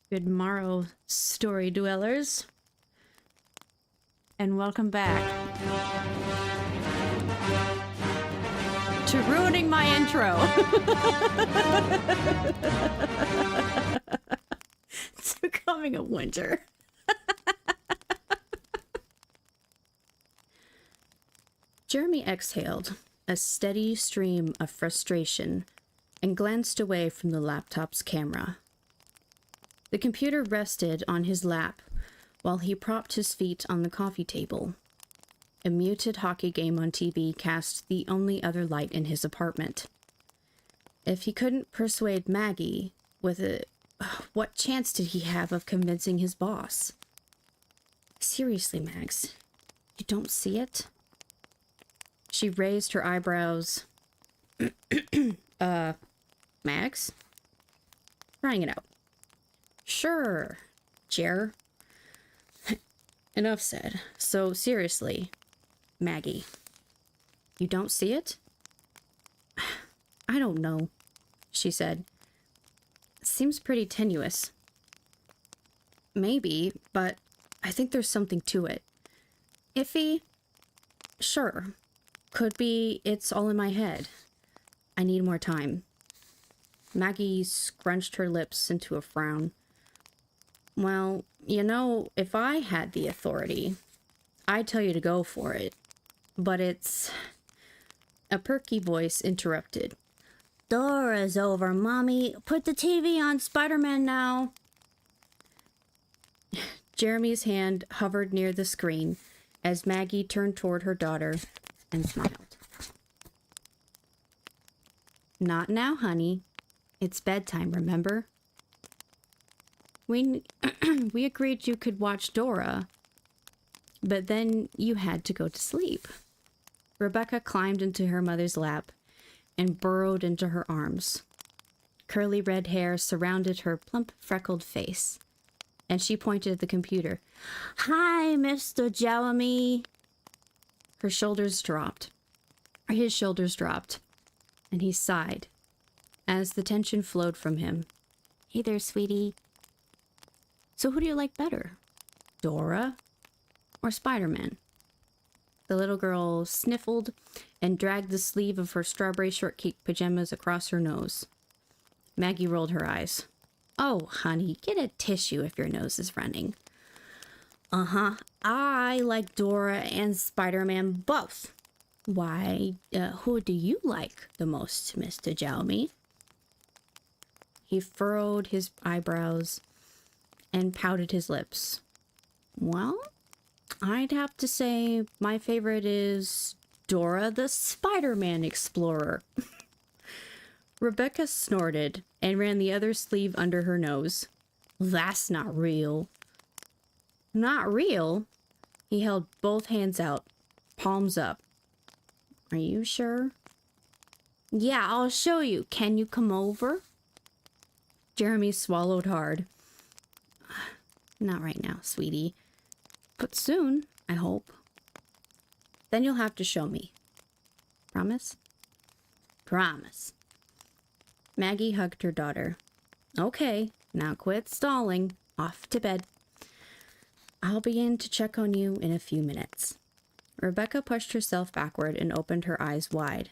Good morrow, story dwellers, and welcome back to ruining my intro. It's becoming a winter. Jeremy exhaled a steady stream of frustration and glanced away from the laptop's camera. The computer rested on his lap while he propped his feet on the coffee table. A muted hockey game on TV cast the only other light in his apartment. If he couldn't persuade Maggie with what chance did he have of convincing his boss? Seriously, Mags, you don't see it? She raised her eyebrows. Mags? Trying it out. Sure, Jer. Enough said. So seriously, Maggie, you don't see it? I don't know, she said. Seems pretty tenuous. Maybe, but I think there's something to it. Iffy? Sure. Could be it's all in my head. I need more time. Maggie scrunched her lips into a frown. Well, you know, if I had the authority, I'd tell you to go for it. But it's... A perky voice interrupted. Dora's over, Mommy. Put the TV on Spider-Man now. Jeremy's hand hovered near the screen as Maggie turned toward her daughter and smiled. Not now, honey. It's bedtime, remember? We agreed you could watch Dora, but then you had to go to sleep. Rebecca climbed into her mother's lap and burrowed into her arms. Curly red hair surrounded her plump, freckled face, and she pointed at the computer. Hi, Mr. Jeremy. His shoulders dropped, and he sighed as the tension flowed from him. Hey there, sweetie. So who do you like better, Dora or Spider-Man? The little girl sniffled and dragged the sleeve of her strawberry shortcake pajamas across her nose. Maggie rolled her eyes. Oh, honey, get a tissue if your nose is running. Uh-huh. I like Dora and Spider-Man both. Why, who do you like the most, Mr. Jeremy? He furrowed his eyebrows and pouted his lips. Well, I'd have to say my favorite is Dora the Spider-Man Explorer. Rebecca snorted and ran the other sleeve under her nose. That's not real. Not real? He held both hands out, palms up. Are you sure? Yeah, I'll show you. Can you come over? Jeremy swallowed hard. Not right now, sweetie. But soon, I hope. Then you'll have to show me. Promise? Promise. Maggie hugged her daughter. Okay, now quit stalling. Off to bed. I'll be in to check on you in a few minutes. Rebecca pushed herself backward and opened her eyes wide.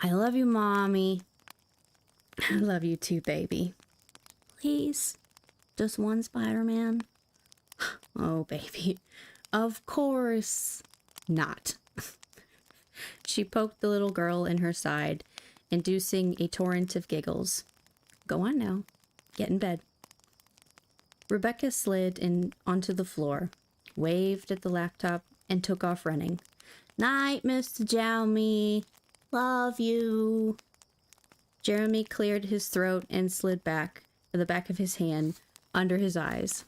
I love you, Mommy. I love you too, baby. Please. Just one Spider-Man? Oh, baby. Of course not. She poked the little girl in her side, inducing a torrent of giggles. Go on now. Get in bed. Rebecca slid in onto the floor, waved at the laptop, and took off running. Night, Mr. Jeremy. Love you. Jeremy cleared his throat and slid back, the back of his hand, under his eyes.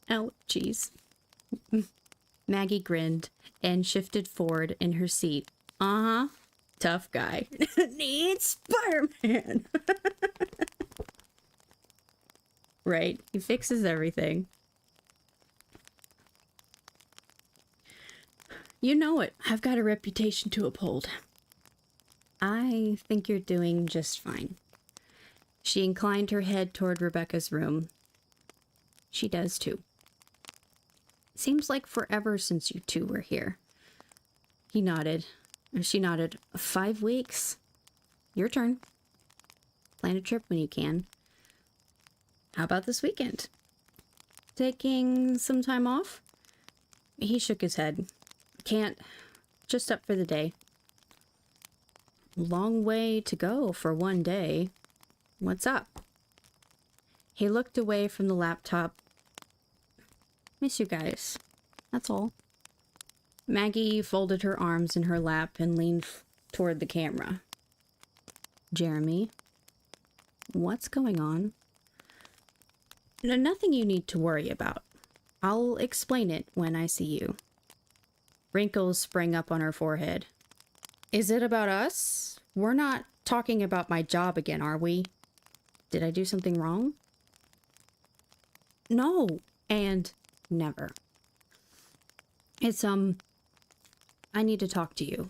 Ouchies. Maggie grinned and shifted forward in her seat. Uh-huh. Tough guy. Needs Spider-Man. Right. He fixes everything. You know it. I've got a reputation to uphold. I think you're doing just fine. She inclined her head toward Rebecca's room. She does too. Seems like forever since you two were here. He nodded. She nodded. 5 weeks? Your turn. Plan a trip when you can. How about this weekend? Taking some time off? He shook his head. Can't. Just up for the day. Long way to go for one day. What's up? He looked away from the laptop. Miss you guys. That's all. Maggie folded her arms in her lap and leaned toward the camera. Jeremy, what's going on? Nothing you need to worry about. I'll explain it when I see you. Wrinkles sprang up on her forehead. Is it about us? We're not talking about my job again, are we? Did I do something wrong? No, and never. It's, I need to talk to you.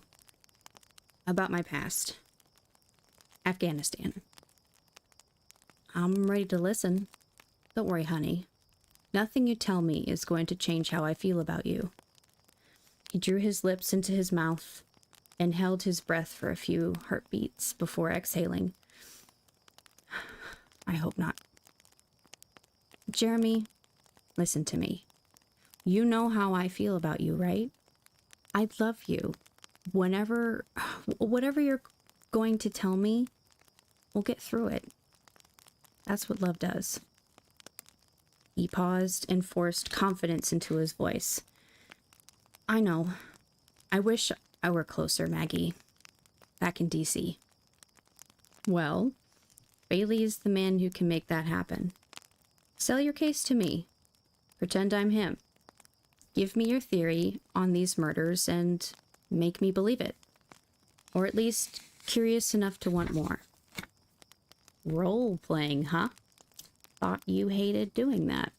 About my past. Afghanistan. I'm ready to listen. Don't worry, honey. Nothing you tell me is going to change how I feel about you. He drew his lips into his mouth and held his breath for a few heartbeats before exhaling. I hope not. Jeremy, listen to me. You know how I feel about you, right? I love you. Whatever you're going to tell me, we'll get through it. That's what love does. He paused and forced confidence into his voice. I know. I wish I were closer, Maggie. Back in D.C. Well, Bailey is the man who can make that happen. Sell your case to me. Pretend I'm him. Give me your theory on these murders and make me believe it. Or at least curious enough to want more. Role-playing, huh? Thought you hated doing that.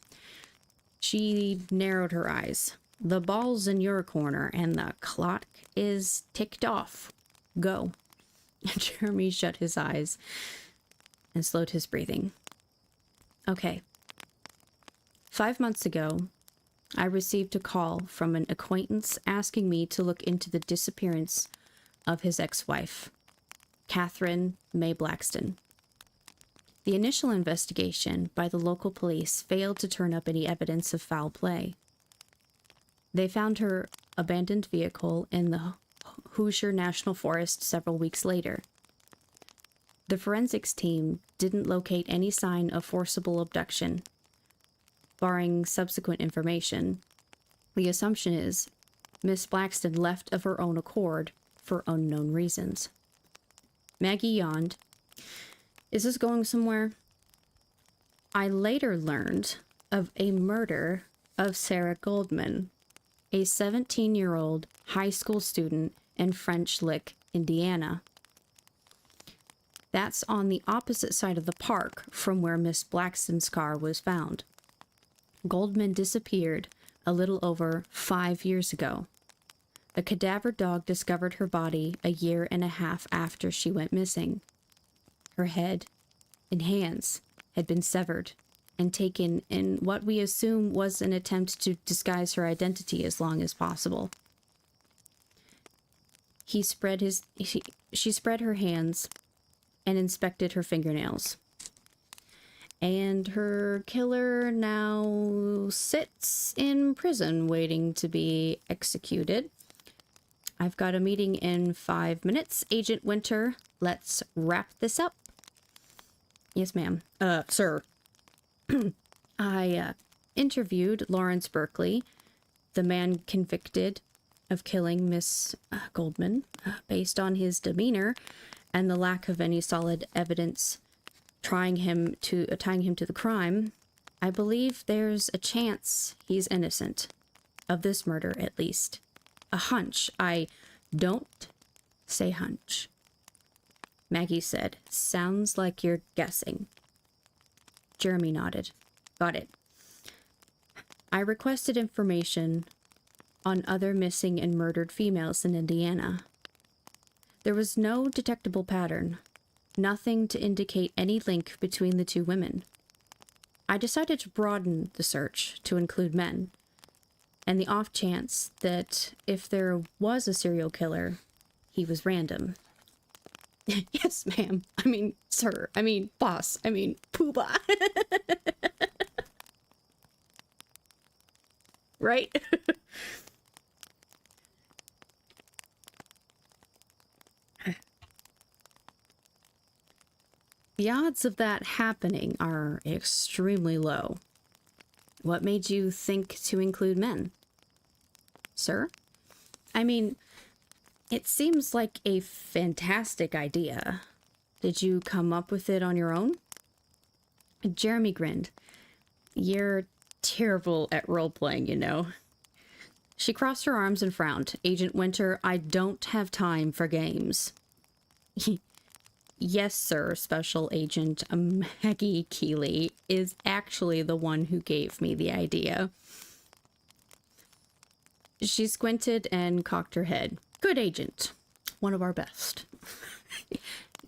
She narrowed her eyes. The ball's in your corner and the clock is ticked off. Go. Jeremy shut his eyes and slowed his breathing. Okay. 5 months ago, I received a call from an acquaintance asking me to look into the disappearance of his ex-wife, Catherine Mae Blackston. The initial investigation by the local police failed to turn up any evidence of foul play. They found her abandoned vehicle in the Hoosier National Forest several weeks later. The forensics team didn't locate any sign of forcible abduction. Barring subsequent information, the assumption is Miss Blackston left of her own accord for unknown reasons. Maggie yawned. Is this going somewhere? I later learned of a murder of Sarah Goldman, a 17-year-old high school student in French Lick, Indiana. That's on the opposite side of the park from where Miss Blackston's car was found. Goldman disappeared a little over 5 years ago. A cadaver dog discovered her body a year and a half after she went missing. Her head and hands had been severed and taken in what we assume was an attempt to disguise her identity as long as possible. She spread her hands and inspected her fingernails. And her killer now sits in prison waiting to be executed. I've got a meeting in 5 minutes. Agent Winter, let's wrap this up. Yes, ma'am. Sir. I interviewed Lawrence Berkeley, the man convicted of killing Miss Goldman, based on his demeanor and the lack of any solid evidence tying him to the crime. I believe there's a chance he's innocent. Of this murder, at least. A hunch. I don't say hunch. Maggie said, sounds like you're guessing. Jeremy nodded. Got it. I requested information on other missing and murdered females in Indiana. There was no detectable pattern. Nothing to indicate any link between the two women. I decided to broaden the search to include men, and the off chance that if there was a serial killer, he was random. Yes, ma'am. I mean, sir. I mean, boss. I mean, poobah. Right? The odds of that happening are extremely low. What made you think to include men? Sir? I mean, it seems like a fantastic idea. Did you come up with it on your own? Jeremy grinned. You're terrible at role-playing, you know. She crossed her arms and frowned. Agent Winter, I don't have time for games. Yes, sir, Special Agent Maggie Keeley is actually the one who gave me the idea. She squinted and cocked her head. Good agent. One of our best.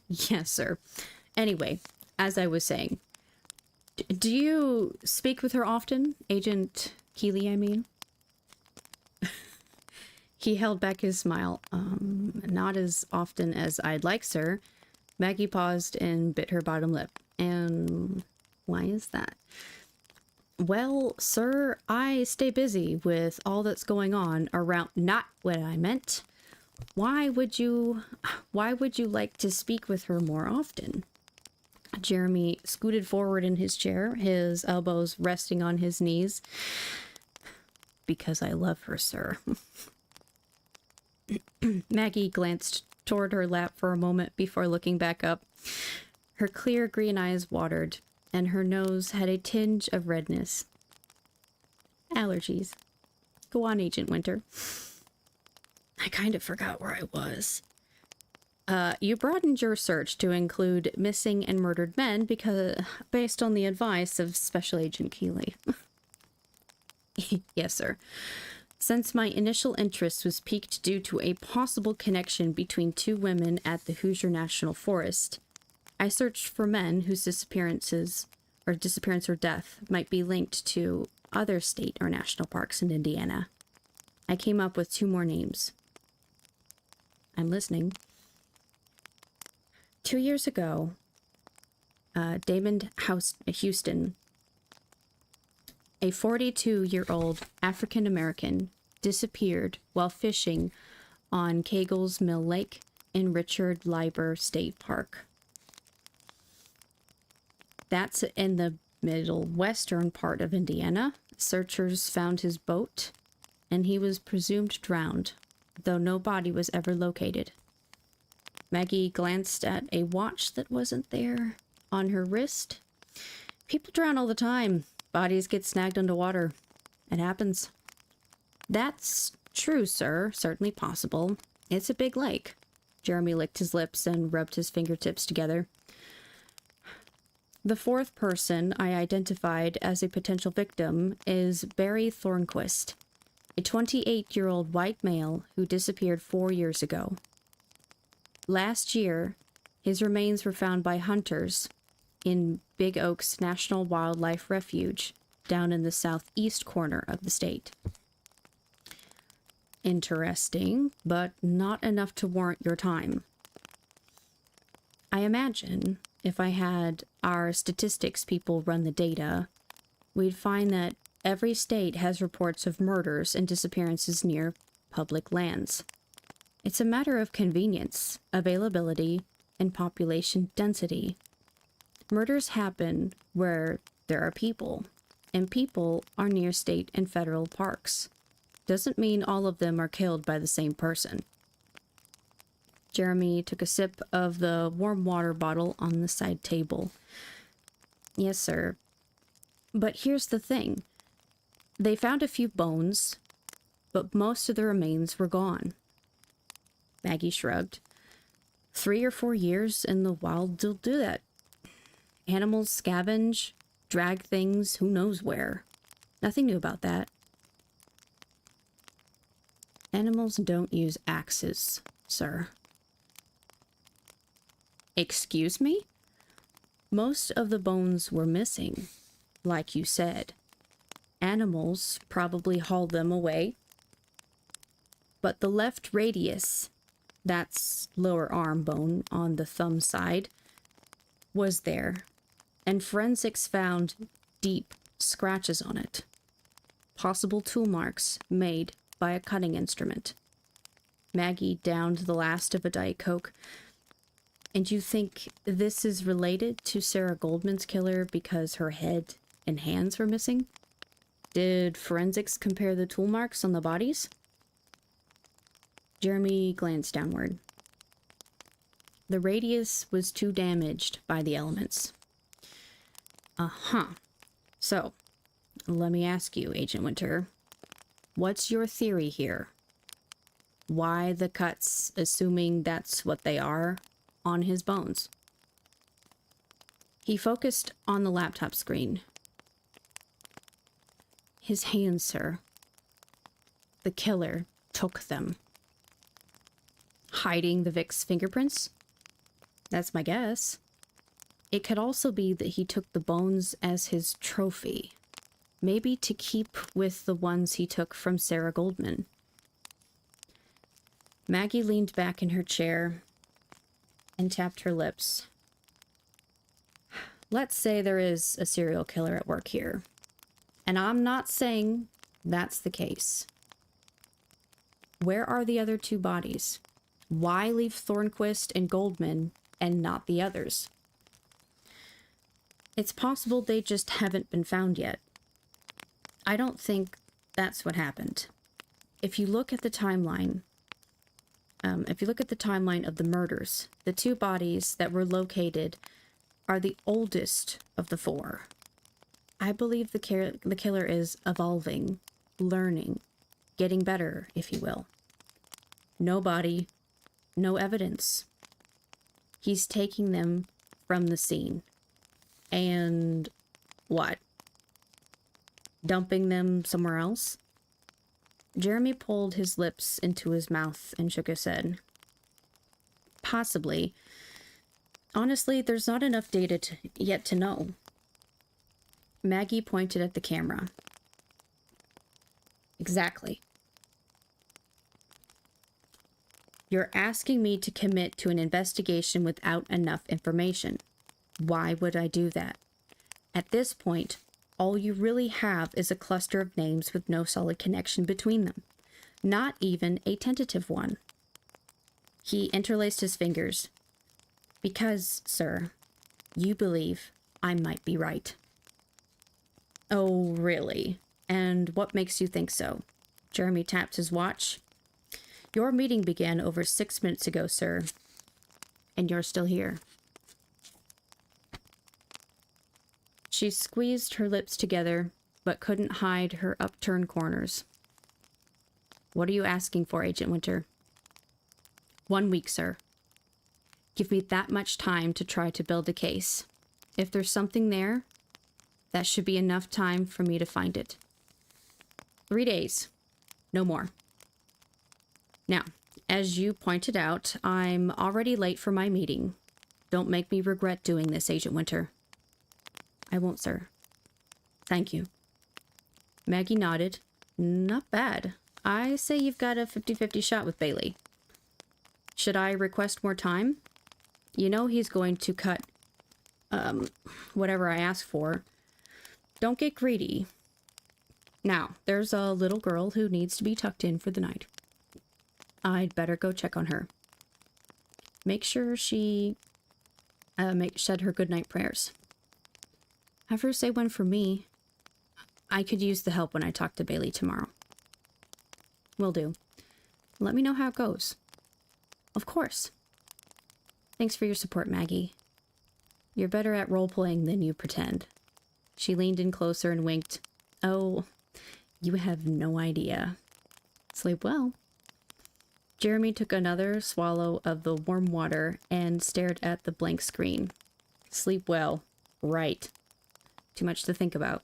Yes, sir. Anyway, as I was saying, do you speak with her often? Agent Keeley, I mean? He held back his smile. Not as often as I'd like, sir. Maggie paused and bit her bottom lip. And why is that? Well, sir, I stay busy with all that's going on around... Not what I meant. Why would you like to speak with her more often? Jeremy scooted forward in his chair, his elbows resting on his knees. Because I love her, sir. Maggie glanced toward her lap for a moment before looking back up. Her clear green eyes watered, and her nose had a tinge of redness. Allergies. Go on, Agent Winter. I kind of forgot where I was. You broadened your search to include missing and murdered men based on the advice of Special Agent Keeley. Yes, sir. Since my initial interest was piqued due to a possible connection between two women at the Hoosier National Forest, I searched for men whose disappearance or death might be linked to other state or national parks in Indiana. I came up with 2 more names. I'm listening. 2 years ago, Damon Houston, a 42-year-old African-American, disappeared while fishing on Kegel's Mill Lake in Richard Lieber State Park. That's in the middle western part of Indiana. Searchers found his boat, and he was presumed drowned, though no body was ever located. Maggie glanced at a watch that wasn't there on her wrist. People drown all the time. Bodies get snagged underwater. It happens. That's true, sir. Certainly possible. It's a big lake. Jeremy licked his lips and rubbed his fingertips together. The 4th person I identified as a potential victim is Barry Thornquist, a 28-year-old white male who disappeared 4 years ago. Last year, his remains were found by hunters in Big Oaks National Wildlife Refuge, down in the southeast corner of the state. Interesting, but not enough to warrant your time. I imagine if I had our statistics people run the data, we'd find that every state has reports of murders and disappearances near public lands. It's a matter of convenience, availability, and population density. Murders happen where there are people, and people are near state and federal parks. Doesn't mean all of them are killed by the same person. Jeremy took a sip of the warm water bottle on the side table. Yes, sir. But here's the thing. They found a few bones, but most of the remains were gone. Maggie shrugged. 3 or 4 years in the wild will do that. Animals scavenge, drag things who knows where. Nothing new about that. Animals don't use axes, sir. Excuse me? Most of the bones were missing, like you said. Animals probably hauled them away. But the left radius, that's lower arm bone on the thumb side, was there, and forensics found deep scratches on it. Possible tool marks made by a cutting instrument. Maggie downed the last of a Diet Coke. And you think this is related to Sarah Goldman's killer because her head and hands were missing? Did forensics compare the tool marks on the bodies? Jeremy glanced downward. The radius was too damaged by the elements. Uh-huh. So, let me ask you, Agent Winter. What's your theory here? Why the cuts, assuming that's what they are, on his bones? He focused on the laptop screen. His hands, sir. The killer took them. Hiding the Vic's fingerprints? That's my guess. It could also be that he took the bones as his trophy. Maybe to keep with the ones he took from Sarah Goldman. Maggie leaned back in her chair and tapped her lips. Let's say there is a serial killer at work here. And I'm not saying that's the case. Where are the other two bodies? Why leave Thornquist and Goldman and not the others? It's possible they just haven't been found yet. I don't think that's what happened. If you look at the timeline, of the murders, the two bodies that were located are the oldest of the four. I believe the killer is evolving, learning, getting better, if you will. No body, no evidence. He's taking them from the scene. And what? Dumping them somewhere else? Jeremy pulled his lips into his mouth and shook his head. Possibly. Honestly, there's not enough data yet to know. Maggie pointed at the camera. Exactly. You're asking me to commit to an investigation without enough information. Why would I do that? At this point, all you really have is a cluster of names with no solid connection between them. Not even a tentative one. He interlaced his fingers. Because, sir, you believe I might be right. Oh, really? And what makes you think so? Jeremy tapped his watch. Your meeting began over 6 minutes ago, sir. And you're still here. She squeezed her lips together, but couldn't hide her upturned corners. What are you asking for, Agent Winter? 1 week, sir. Give me that much time to try to build a case. If there's something there, that should be enough time for me to find it. 3 days. No more. Now, as you pointed out, I'm already late for my meeting. Don't make me regret doing this, Agent Winter. I won't, sir. Thank you. Maggie nodded. Not bad. I say you've got a 50-50 shot with Bailey. Should I request more time? You know he's going to cut, whatever I ask for. Don't get greedy. Now, there's a little girl who needs to be tucked in for the night. I'd better go check on her. Make sure she, said her goodnight prayers. Have her say one for me. I could use the help when I talk to Bailey tomorrow. Will do. Let me know how it goes. Of course. Thanks for your support, Maggie. You're better at role-playing than you pretend. She leaned in closer and winked. Oh, you have no idea. Sleep well. Jeremy took another swallow of the warm water and stared at the blank screen. Sleep well. Right. Too much to think about.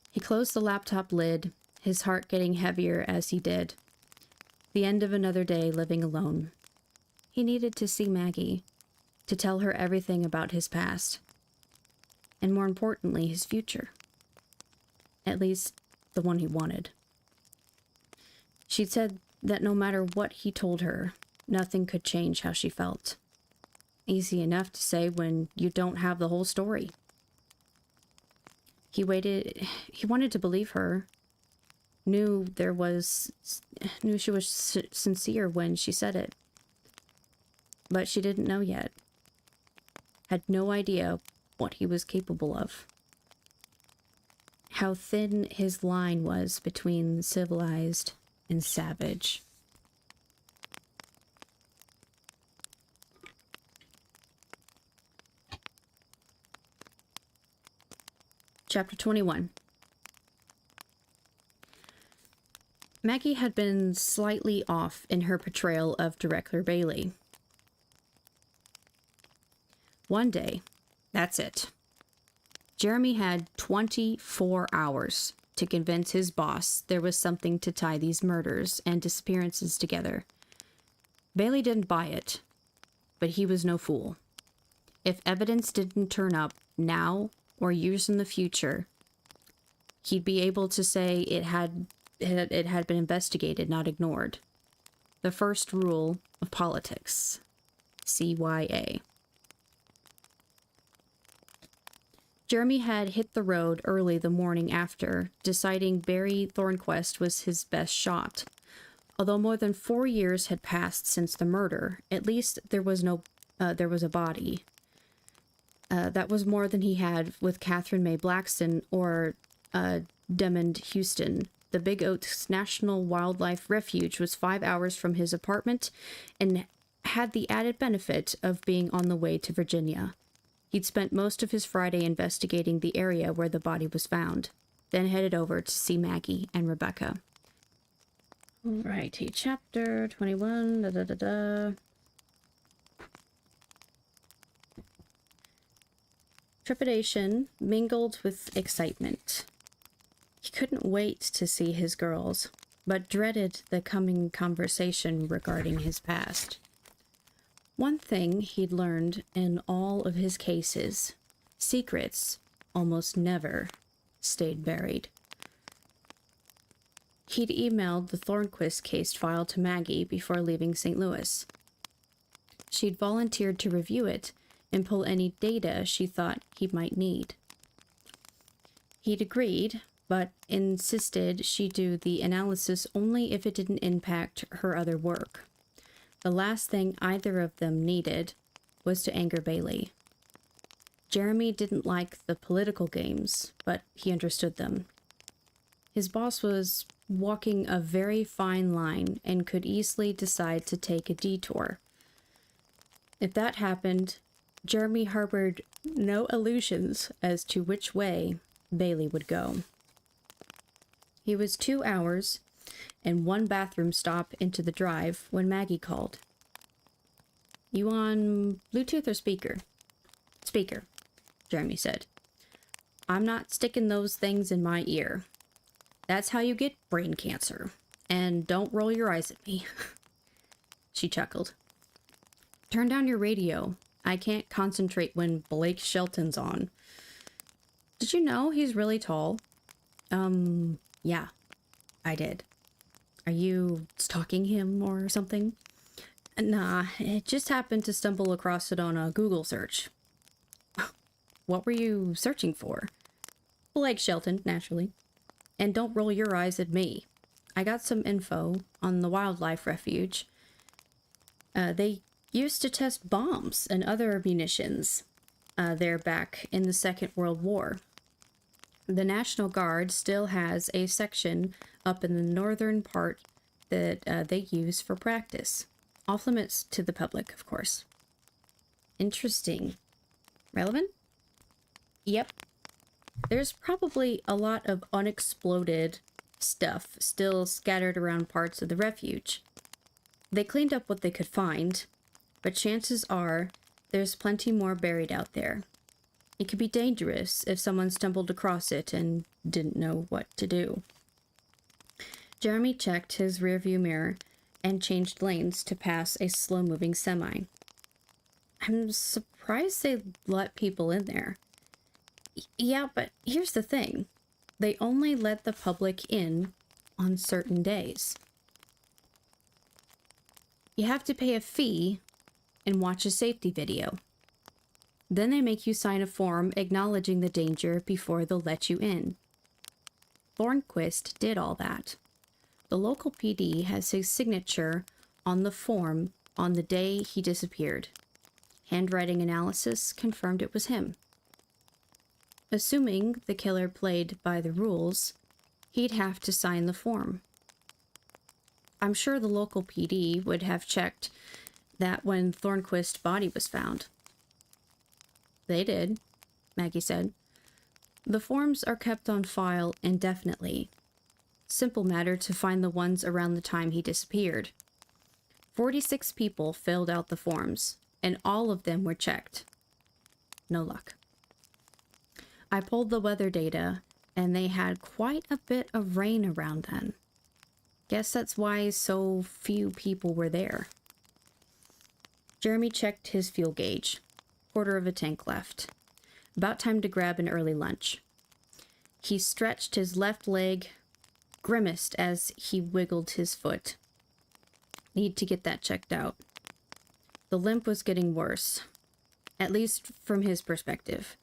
He closed the laptop lid, his heart getting heavier as he did. The end of another day living alone. He needed to see Maggie. to tell her everything about his past, and more importantly, his future. At least, the one he wanted. She'd said that no matter what he told her, nothing could change how she felt. Easy enough to say when you don't have the whole story. He wanted to believe her, knew she was sincere when she said it. But she didn't know yet. Had no idea what he was capable of. How thin his line was between civilized and savage. Chapter 21. Maggie had been slightly off in her portrayal of Director Bailey. One day, that's it. Jeremy had 24 hours to convince his boss there was something to tie these murders and disappearances together. Bailey didn't buy it, but he was no fool. If evidence didn't turn up now or years in the future, he'd be able to say it had been investigated, not ignored. The first rule of politics. CYA. Jeremy had hit the road early the morning after, deciding Barry Thornquist was his best shot. Although more than 4 years had passed since the murder, at least there was a body. That was more than he had with Catherine Mae Blackston or Demond Houston. The Big Oaks National Wildlife Refuge was 5 hours from his apartment and had the added benefit of being on the way to Virginia. He'd spent most of his Friday investigating the area where the body was found, then headed over to see Maggie and Rebecca. Alrighty, chapter 21, Trepidation mingled with excitement. He couldn't wait to see his girls, but dreaded the coming conversation regarding his past. One thing he'd learned in all of his cases, secrets almost never stayed buried. He'd emailed the Thornquist case file to Maggie before leaving St. Louis. She'd volunteered to review it and pull any data she thought he might need. He'd agreed, but insisted she do the analysis only if it didn't impact her other work. The last thing either of them needed was to anger Bailey. Jeremy didn't like the political games, but he understood them. His boss was walking a very fine line and could easily decide to take a detour. If that happened, Jeremy harbored no illusions as to which way Bailey would go. He was 2 hours and 1 bathroom stop into the drive when Maggie called. "You on Bluetooth or speaker?" "Speaker," Jeremy said. "I'm not sticking those things in my ear. That's how you get brain cancer. And don't roll your eyes at me." She chuckled. "Turn down your radio. I can't concentrate when Blake Shelton's on." "Did you know he's really tall?" Yeah, I did." "Are you stalking him or something?" "Nah, it just happened to stumble across it on a Google search." "What were you searching for?" "Blake Shelton, naturally. And don't roll your eyes at me. I got some info on the wildlife refuge. They used to test bombs and other munitions there back in the Second World War. The National Guard still has a section up in the northern part that they use for practice. Off limits to the public, of course." "Interesting. Relevant?" "Yep. There's probably a lot of unexploded stuff still scattered around parts of the refuge. They cleaned up what they could find, but chances are there's plenty more buried out there. It could be dangerous if someone stumbled across it and didn't know what to do." Jeremy checked his rearview mirror and changed lanes to pass a slow-moving semi. I'm surprised they let people in there. Yeah, but here's the thing. They only let the public in on certain days. You have to pay a fee and watch a safety video. Then they make you sign a form acknowledging the danger before they'll let you in. Thornquist did all that. The local PD has his signature on the form on the day he disappeared. Handwriting analysis confirmed it was him. Assuming the killer played by the rules, he'd have to sign the form. I'm sure the local PD would have checked that when Thornquist's body was found. They did, Maggie said. The forms are kept on file indefinitely. Simple matter to find the ones around the time he disappeared. 46 people filled out the forms, and all of them were checked. No luck. I pulled the weather data, and they had quite a bit of rain around then. Guess that's why so few people were there. Jeremy checked his fuel gauge. Quarter of a tank left. About time to grab an early lunch. He stretched his left leg, grimaced as he wiggled his foot. Need to get that checked out. The limp was getting worse, at least from his perspective.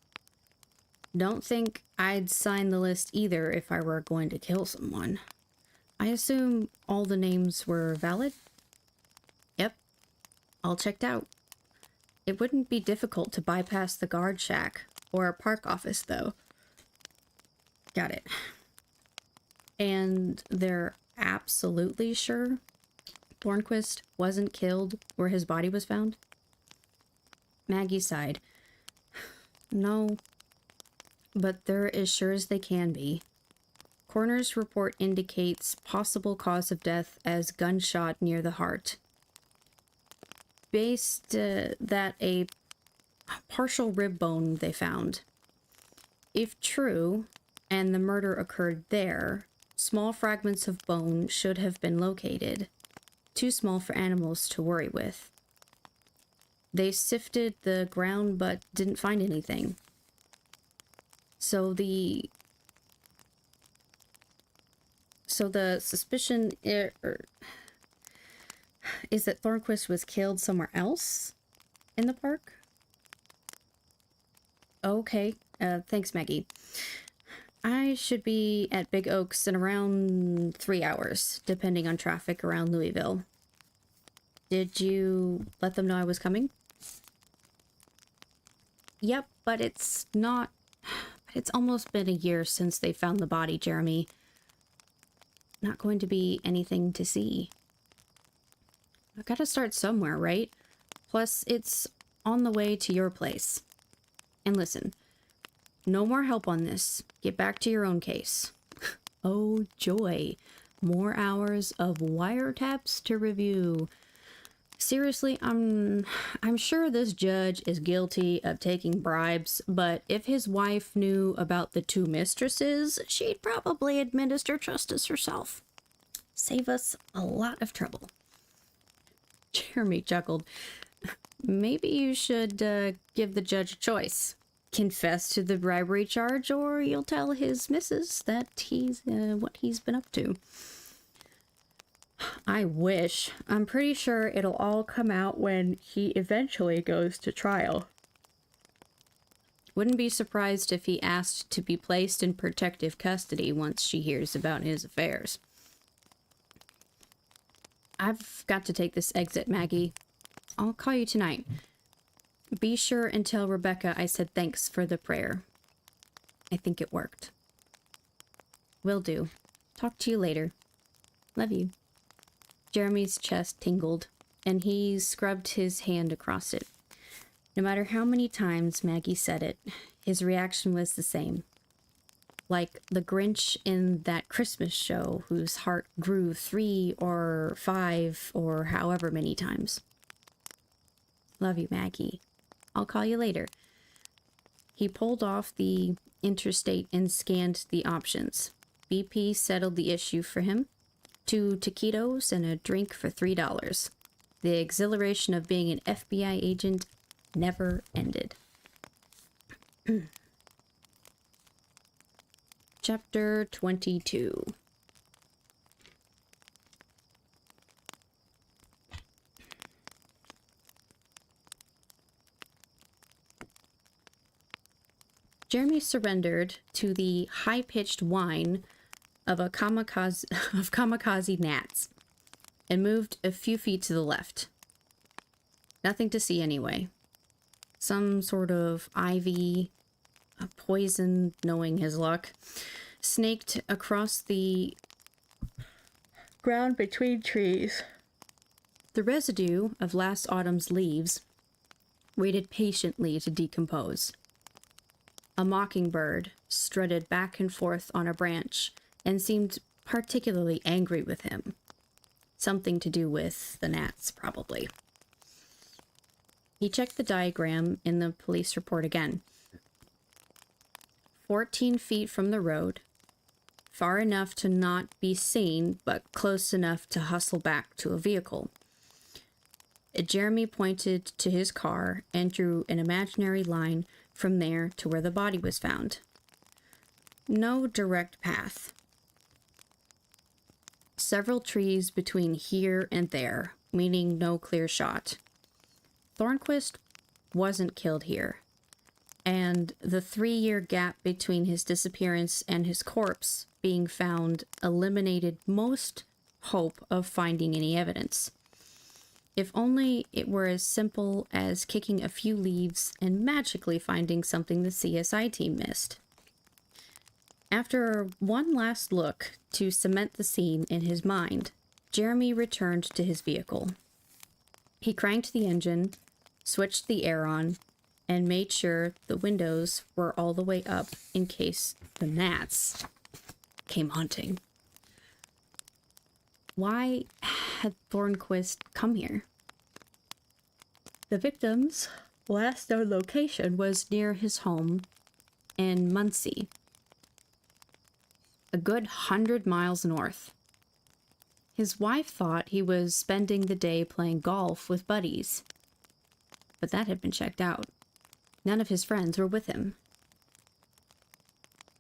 Don't think I'd sign the list either if I were going to kill someone. I assume all the names were valid? Yep, all checked out. It wouldn't be difficult to bypass the guard shack or a park office, though. Got it. And they're absolutely sure Thornquist wasn't killed where his body was found? Maggie sighed. No, but they're as sure as they can be. Coroner's report indicates possible cause of death as gunshot near the heart. Based that a partial rib bone they found. If true, and the murder occurred there, small fragments of bone should have been located. Too small for animals to worry with. They sifted the ground but didn't find anything. So the suspicion is that Thornquist was killed somewhere else in the park? Okay, thanks, Maggie. I should be at Big Oaks in around 3 hours, depending on traffic around Louisville. Did you let them know I was coming? Yep, but it's almost been a year since they found the body, Jeremy. Not going to be anything to see. I've got to start somewhere, right? Plus, it's on the way to your place. And listen, no more help on this. Get back to your own case. Oh, joy. More hours of wiretaps to review. Seriously, I'm sure this judge is guilty of taking bribes, but if his wife knew about the 2 mistresses, she'd probably administer justice herself. Save us a lot of trouble. Jeremy chuckled. Maybe you should give the judge a choice. Confess to the bribery charge, or you'll tell his missus that he's what he's been up to. I wish. I'm pretty sure it'll all come out when he eventually goes to trial. Wouldn't be surprised if he asked to be placed in protective custody once she hears about his affairs. I've got to take this exit, Maggie. I'll call you tonight. Be sure and tell Rebecca I said thanks for the prayer. I think it worked. Will do. Talk to you later. Love you. Jeremy's chest tingled, and he scrubbed his hand across it. No matter how many times Maggie said it, his reaction was the same. Like the Grinch in that Christmas show whose heart grew 3 or 5 or however many times. Love you, Maggie. I'll call you later. He pulled off the interstate and scanned the options. BP settled the issue for him. 2 taquitos and a drink for $3. The exhilaration of being an FBI agent never ended. Chapter 22. Jeremy surrendered to the high-pitched whine of kamikaze gnats and moved a few feet to the left. Nothing to see anyway. Some sort of ivy, a poison, knowing his luck, snaked across the ground between trees. The residue of last autumn's leaves waited patiently to decompose. A mockingbird strutted back and forth on a branch and seemed particularly angry with him. Something to do with the gnats, probably. He checked the diagram in the police report again. 14 feet from the road, far enough to not be seen, but close enough to hustle back to a vehicle. Jeremy pointed to his car and drew an imaginary line from there to where the body was found. No direct path. Several trees between here and there, meaning no clear shot. Thornquist wasn't killed here, and the 3-year gap between his disappearance and his corpse being found eliminated most hope of finding any evidence. If only it were as simple as kicking a few leaves and magically finding something the CSI team missed. After one last look to cement the scene in his mind, Jeremy returned to his vehicle. He cranked the engine, switched the air on, and made sure the windows were all the way up in case the gnats came hunting. Why had Thornquist come here? The victim's last known location was near his home in Muncie, a good 100 miles north. His wife thought he was spending the day playing golf with buddies, but that had been checked out. None of his friends were with him.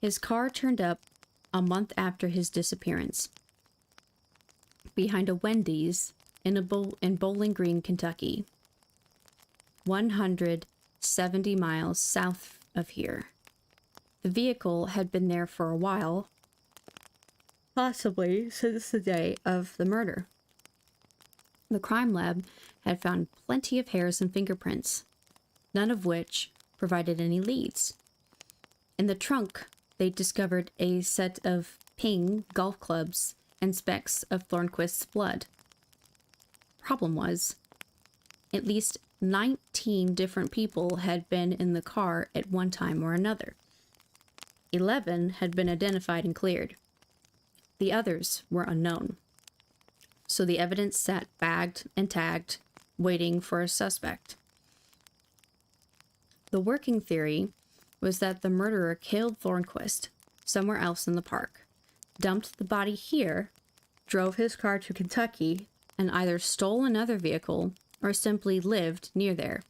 His car turned up a month after his disappearance, behind a Wendy's in Bowling Green, Kentucky, 170 miles south of here. The vehicle had been there for a while, possibly since the day of the murder. The crime lab had found plenty of hairs and fingerprints, none of which provided any leads. In the trunk, they discovered a set of ping golf clubs and specks of Thornquist's blood. Problem was, at least 19 different people had been in the car at one time or another. 11 had been identified and cleared. The others were unknown. So the evidence sat bagged and tagged, waiting for a suspect. The working theory was that the murderer killed Thornquist somewhere else in the park, dumped the body here, drove his car to Kentucky, and either stole another vehicle or simply lived near there.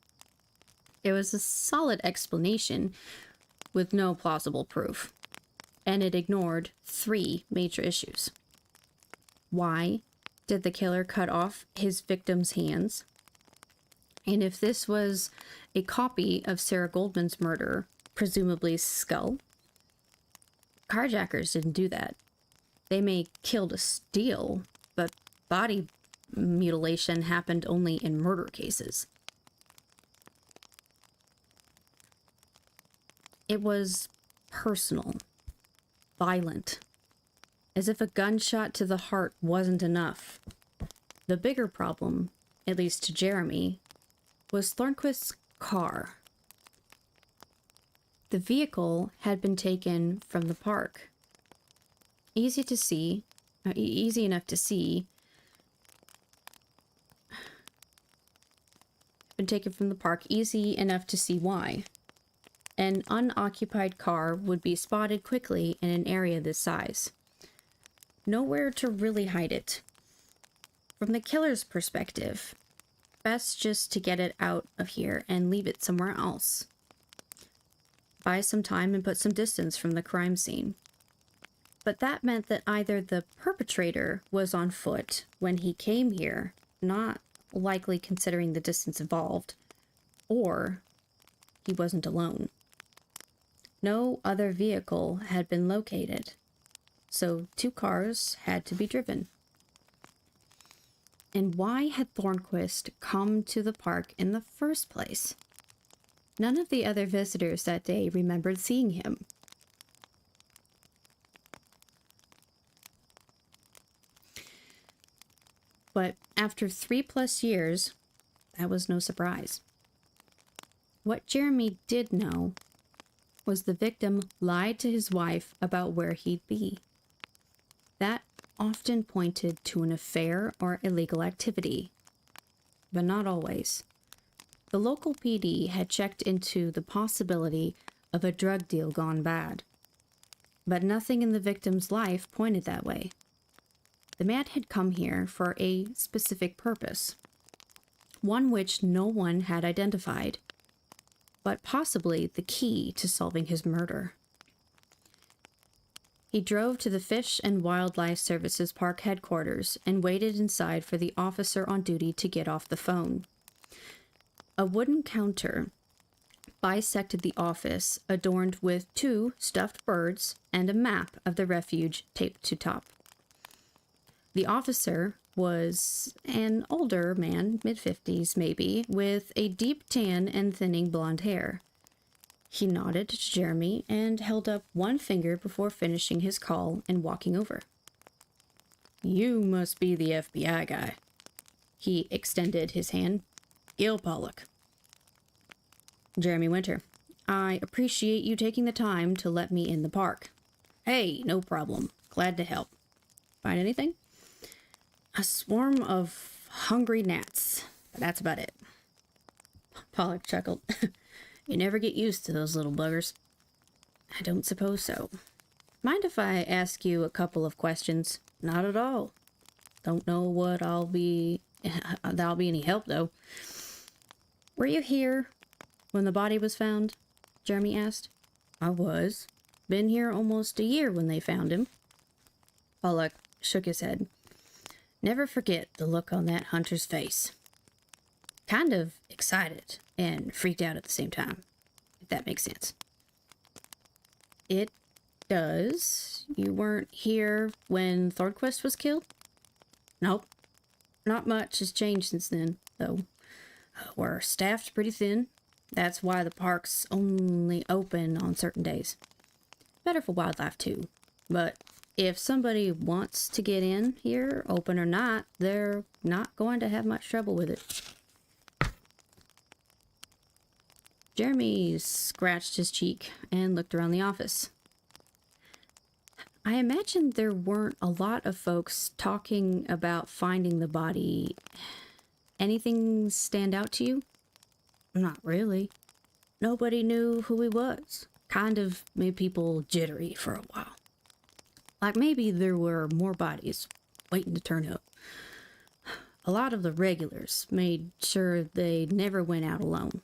It was a solid explanation with no plausible proof, and it ignored 3 major issues. Why did the killer cut off his victim's hands? And if this was a copy of Sarah Goldman's murder, presumably skull, carjackers didn't do that. They may kill to steal, but body mutilation happened only in murder cases. It was personal, violent, as if a gunshot to the heart wasn't enough. The bigger problem, at least to Jeremy, was Thornquist's car. The vehicle had been taken from the park. Easy enough to see. Been taken from the park, easy enough to see why. An unoccupied car would be spotted quickly in an area this size. Nowhere to really hide it. From the killer's perspective, Best just to get it out of here and leave it somewhere else. Buy some time and put some distance from the crime scene. But that meant that either the perpetrator was on foot when he came here, not likely considering the distance involved, or he wasn't alone. No other vehicle had been located, so 2 cars had to be driven. And why had Thornquist come to the park in the first place? None of the other visitors that day remembered seeing him. But after 3+ years, that was no surprise. What Jeremy did know was the victim lied to his wife about where he'd be. That often pointed to an affair or illegal activity, but not always. The local PD had checked into the possibility of a drug deal gone bad, but nothing in the victim's life pointed that way. The man had come here for a specific purpose, one which no one had identified, but possibly the key to solving his murder. He drove to the Fish and Wildlife Services Park headquarters and waited inside for the officer on duty to get off the phone. A wooden counter bisected the office, adorned with 2 stuffed birds and a map of the refuge taped to top. The officer was an older man, mid-50s maybe, with a deep tan and thinning blonde hair. He nodded to Jeremy and held up one finger before finishing his call and walking over. "You must be the FBI guy." He extended his hand. "Gil Pollock." "Jeremy Winter. I appreciate you taking the time to let me in the park." "Hey, no problem. Glad to help. Find anything?" "A swarm of hungry gnats, but that's about it." Pollock chuckled. "You never get used to those little buggers." "I don't suppose so. Mind if I ask you a couple of questions?" "Not at all. Don't know what that'll be any help, though." "Were you here when the body was found?" Jeremy asked. "I was. Been here almost a year when they found him." Pollock shook his head. "Never forget the look on that hunter's face. Kind of excited and freaked out at the same time, if that makes sense." "It does. You weren't here when Thornquist was killed?" "Nope. Not much has changed since then, though. We're staffed pretty thin. That's why the park's only open on certain days. Better for wildlife, too. But if somebody wants to get in here, open or not, they're not going to have much trouble with it." Jeremy scratched his cheek and looked around the office. "I imagine there weren't a lot of folks talking about finding the body. Anything stand out to you?" "Not really. Nobody knew who he was. Kind of made people jittery for a while. Like maybe there were more bodies waiting to turn up. A lot of the regulars made sure they never went out alone.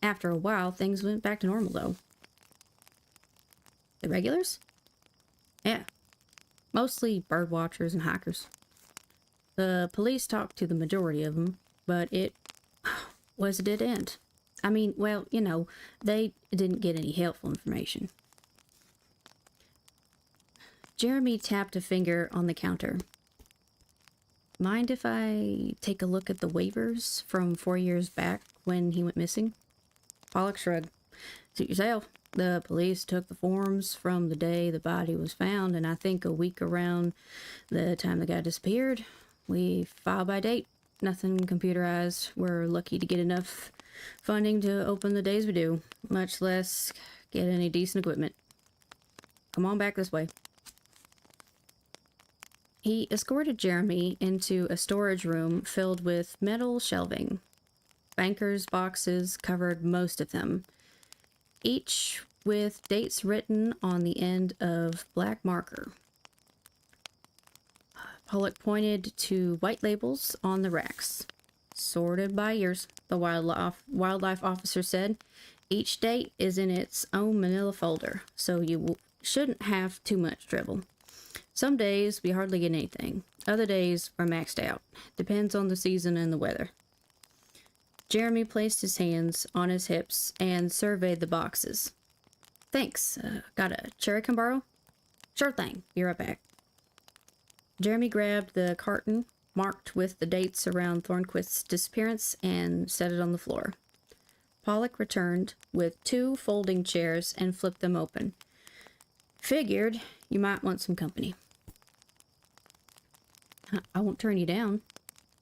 After a while, things went back to normal, though." "The regulars?" "Yeah. Mostly bird watchers and hikers. The police talked to the majority of them, but it was a dead end. I mean, well, they didn't get any helpful information." Jeremy tapped a finger on the counter. "Mind if I take a look at the waivers from 4 years back when he went missing?" Pollock shrugged. "Suit yourself. The police took the forms from the day the body was found, and I think a week around the time the guy disappeared. We file by date. Nothing computerized. We're lucky to get enough funding to open the days we do, much less get any decent equipment. Come on back this way." He escorted Jeremy into a storage room filled with metal shelving. Banker's boxes covered most of them, each with dates written on the end of black marker. Pollock pointed to white labels on the racks. Sorted by years, the wildlife officer said. Each date is in its own manila folder, so you shouldn't have too much trouble. Some days we hardly get anything. Other days are maxed out. Depends on the season and the weather. Jeremy placed his hands on his hips and surveyed the boxes. Thanks. Got a cherry can borrow? Sure thing. Be right back. Jeremy grabbed the carton marked with the dates around Thornquist's disappearance and set it on the floor. Pollock returned with 2 folding chairs and flipped them open. Figured you might want some company. I won't turn you down.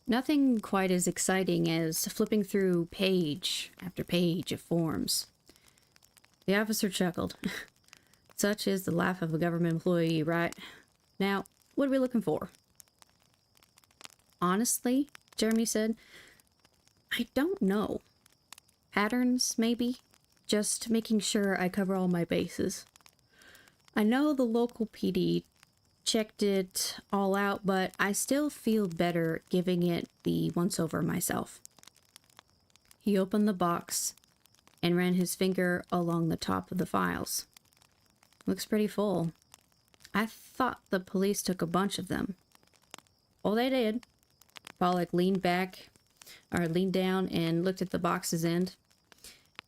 Nothing quite as exciting as flipping through page after page of forms. The officer chuckled. Such is the life of a government employee, right? Now, what are we looking for? Honestly, Jeremy said, I don't know. Patterns, maybe? Just making sure I cover all my bases. I know the local PD checked it all out, but I still feel better giving it the once-over myself. He opened the box and ran his finger along the top of the files. Looks pretty full. I thought the police took a bunch of them. Oh, they did. Pollock leaned down and looked at the box's end.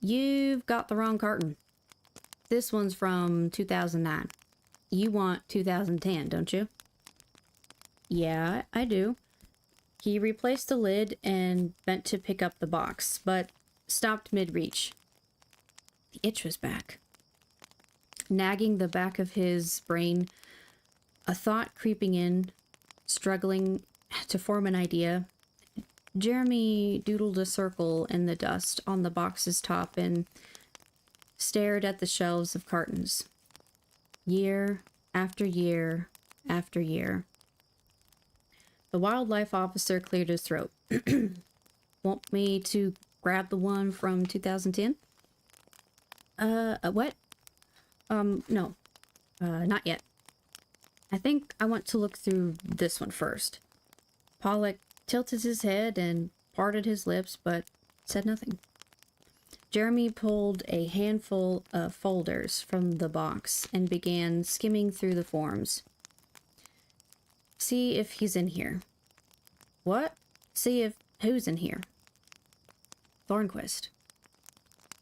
You've got the wrong carton. This one's from 2009. You want 2010, don't you? Yeah, I do. He replaced the lid and bent to pick up the box, but stopped mid-reach. The itch was back. Nagging the back of his brain, a thought creeping in, struggling to form an idea. Jeremy doodled a circle in the dust on the box's top and stared at the shelves of cartons. Year after year after year. The wildlife officer cleared his throat. Want me to grab the one from 2010? What? No. Not yet. I think I want to look through this one first. Pollock tilted his head and parted his lips, but said nothing. Jeremy pulled a handful of folders from the box and began skimming through the forms. See if he's in here. What? See if who's in here? Thornquist.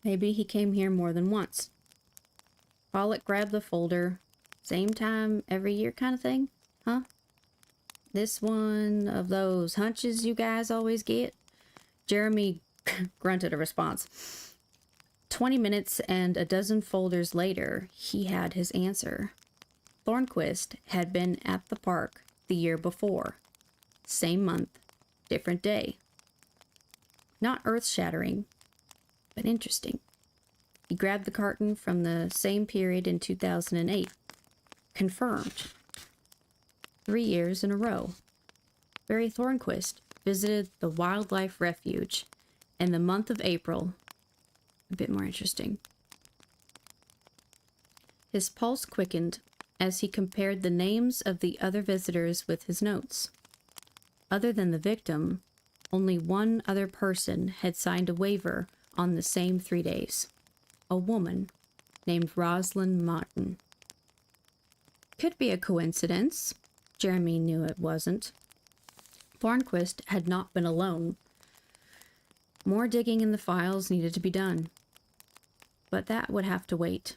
Maybe he came here more than once. Pollock grabbed the folder. Same time every year kind of thing? Huh? This one of those hunches you guys always get? Jeremy grunted a response. 20 minutes and a dozen folders later, he had his answer. Thornquist had been at the park the year before. Same month, different day. Not earth-shattering, but interesting. He grabbed the carton from the same period in 2008. Confirmed. 3 years in a row. Barry Thornquist visited the wildlife refuge in the month of April. A bit more interesting. His pulse quickened as he compared the names of the other visitors with his notes. Other than the victim, only one other person had signed a waiver on the same 3 days. A woman named Rosalind Martin. Could be a coincidence. Jeremy knew it wasn't. Thornquist had not been alone. More digging in the files needed to be done. But that would have to wait.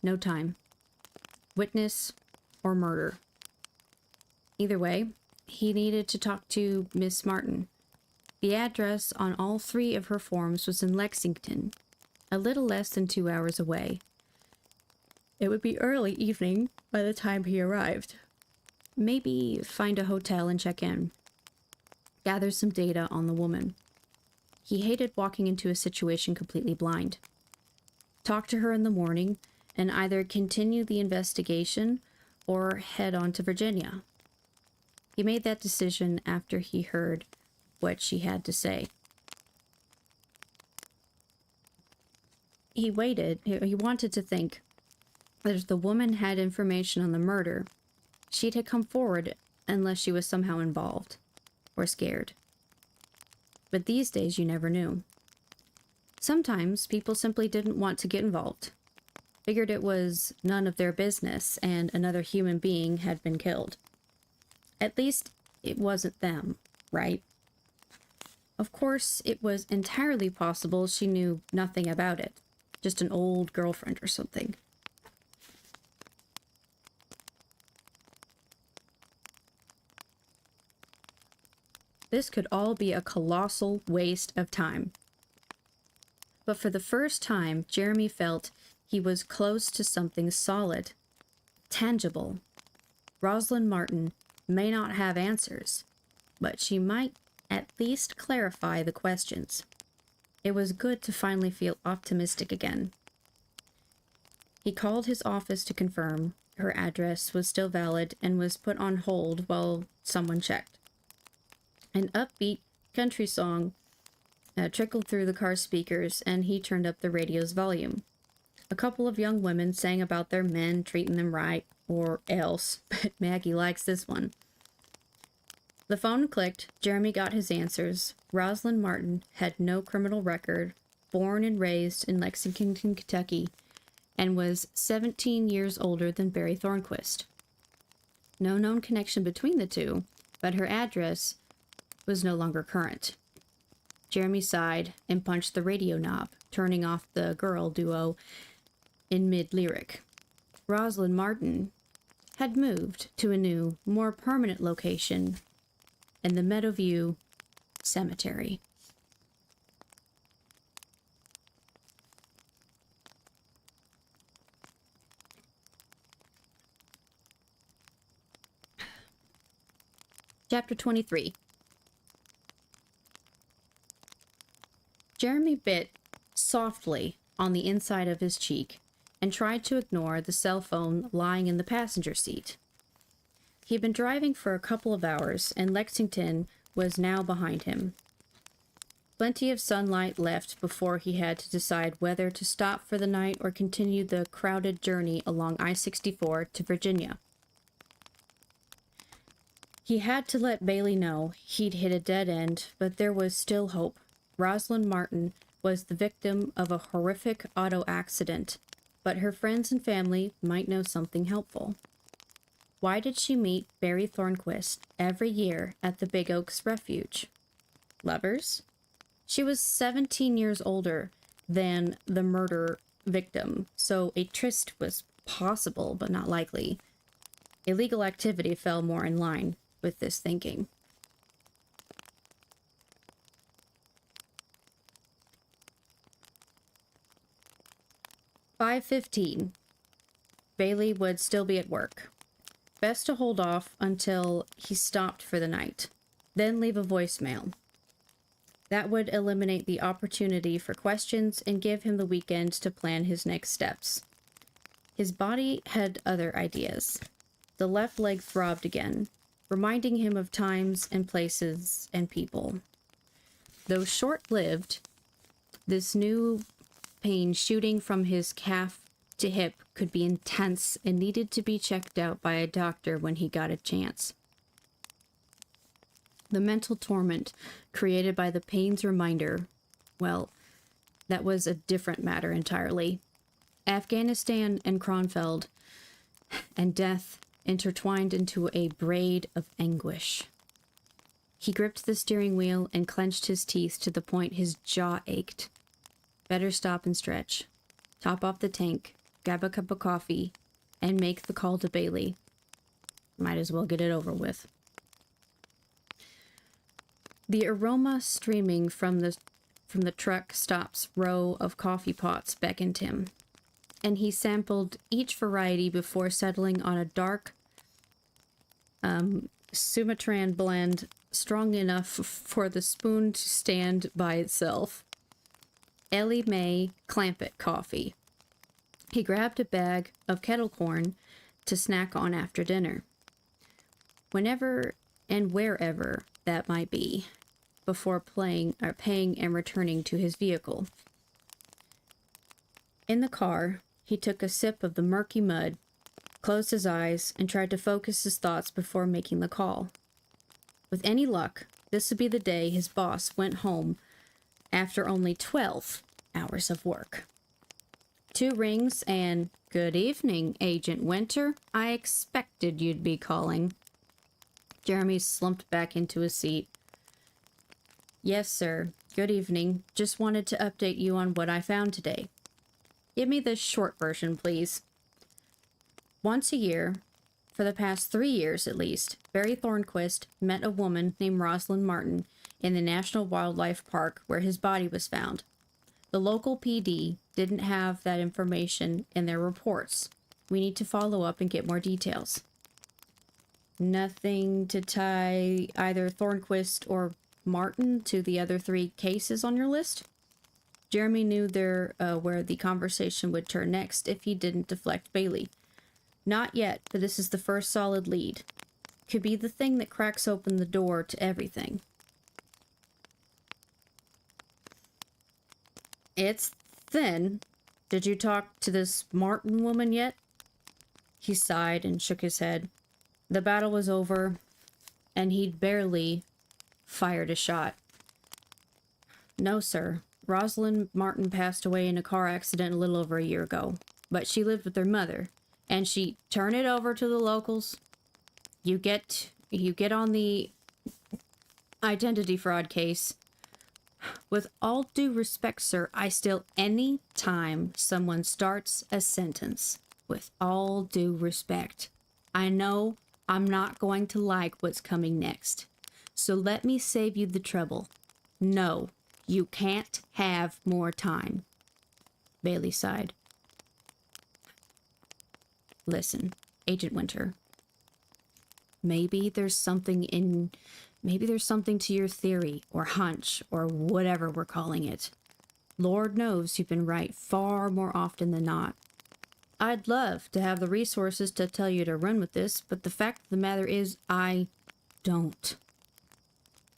No time. Witness or murder. Either way, he needed to talk to Miss Martin. The address on all 3 of her forms was in Lexington, a little less than 2 hours away. It would be early evening by the time he arrived. Maybe find a hotel and check in. Gather some data on the woman. He hated walking into a situation completely blind. Talk to her in the morning and either continue the investigation or head on to Virginia. He made that decision after he heard what she had to say. He waited. He wanted to think that if the woman had information on the murder, she'd have come forward unless she was somehow involved or scared. But these days you never knew. Sometimes people simply didn't want to get involved. Figured it was none of their business and another human being had been killed. At least it wasn't them, right? Of course, it was entirely possible she knew nothing about it. Just an old girlfriend or something. This could all be a colossal waste of time. But for the first time, Jeremy felt he was close to something solid, tangible. Rosalind Martin may not have answers, but she might at least clarify the questions. It was good to finally feel optimistic again. He called his office to confirm her address was still valid and was put on hold while someone checked. An upbeat country song trickled through the car speakers, and he turned up the radio's volume. A couple of young women sang about their men treating them right, or else, but Maggie likes this one. The phone clicked. Jeremy got his answers. Rosalind Martin had no criminal record, born and raised in Lexington, Kentucky, and was 17 years older than Barry Thornquist. No known connection between the two, but her address was no longer current. Jeremy sighed and punched the radio knob, turning off the girl duo in mid-lyric. Rosalind Martin had moved to a new, more permanent location in the Meadowview Cemetery. Chapter 23. Jeremy bit softly on the inside of his cheek and tried to ignore the cell phone lying in the passenger seat. He had been driving for a couple of hours, and Lexington was now behind him. Plenty of sunlight left before he had to decide whether to stop for the night or continue the crowded journey along I-64 to Virginia. He had to let Bailey know he'd hit a dead end, but there was still hope. Rosalind Martin was the victim of a horrific auto accident, but her friends and family might know something helpful. Why did she meet Barry Thornquist every year at the Big Oaks Refuge? Lovers? She was 17 years older than the murder victim, so a tryst was possible but not likely. Illegal activity fell more in line with this thinking. "5:15. Bailey would still be at work. Best to hold off until he stopped for the night, then leave a voicemail. That would eliminate the opportunity for questions and give him the weekend to plan his next steps. His body had other ideas. The left leg throbbed again, reminding him of times and places and people. Though short-lived, this new pain shooting from his calf to hip could be intense and needed to be checked out by a doctor when he got a chance. The mental torment created by the pain's reminder, well, that was a different matter entirely. Afghanistan and Kronfeld and death intertwined into a braid of anguish. He gripped the steering wheel and clenched his teeth to the point his jaw ached. Better stop and stretch, top off the tank, grab a cup of coffee, and make the call to Bailey. Might as well get it over with. The aroma streaming from the truck stop's row of coffee pots beckoned him, and he sampled each variety before settling on a dark Sumatran blend strong enough for the spoon to stand by itself. Ellie Mae Clampett coffee. He grabbed a bag of kettle corn to snack on after dinner. Whenever and wherever that might be, before paying and returning to his vehicle. In the car, he took a sip of the murky mud, closed his eyes, and tried to focus his thoughts before making the call. With any luck, This would be the day his boss went home after only 12 hours of work. 2 rings and, "Good evening, Agent Winter. I expected you'd be calling." Jeremy slumped back into his seat. "Yes, sir. Good evening. Just wanted to update you on what I found today." "Give me the short version, please." "Once a year, for the past 3 years at least, Barry Thornquist met a woman named Rosalind Martin in the National Wildlife Park where his body was found. The local PD didn't have that information in their reports. We need to follow up and get more details." "Nothing to tie either Thornquist or Martin to the other 3 cases on your list?" Jeremy knew where the conversation would turn next if he didn't deflect Bailey. "Not yet, but this is the first solid lead. Could be the thing that cracks open the door to everything." "It's thin. Did you talk to this Martin woman yet?" He sighed and shook his head. The battle was over, and he'd barely fired a shot. "No, sir. Rosalind Martin passed away in a car accident a little over a year ago, but she lived with her mother, and she..." "Turn it over to the locals. You get on the identity fraud case. With all due respect, sir, I still, any time someone starts a sentence, with all due respect, I know I'm not going to like what's coming next. So let me save you the trouble. No, you can't have more time." Bailey sighed. "Listen, Agent Winter. Maybe there's something to your theory, or hunch, or whatever we're calling it. Lord knows you've been right far more often than not. I'd love to have the resources to tell you to run with this, but the fact of the matter is, I don't."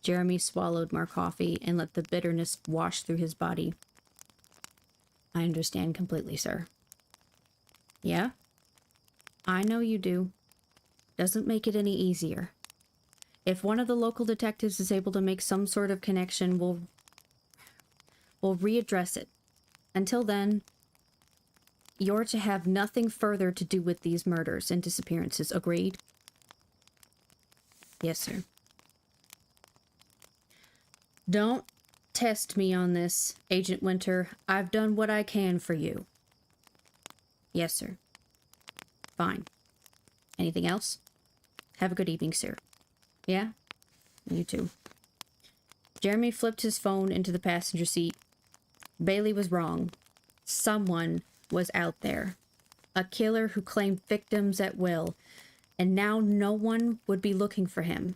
Jeremy swallowed more coffee and let the bitterness wash through his body. "I understand completely, sir." "Yeah? I know you do. Doesn't make it any easier. If one of the local detectives is able to make some sort of connection, we'll readdress it. Until then, you're to have nothing further to do with these murders and disappearances. Agreed?" "Yes, sir." "Don't test me on this, Agent Winter. I've done what I can for you." "Yes, sir." "Fine. Anything else?" "Have a good evening, sir." "Yeah? You too." Jeremy flipped his phone into the passenger seat. Bailey was wrong. Someone was out there. A killer who claimed victims at will, and now no one would be looking for him.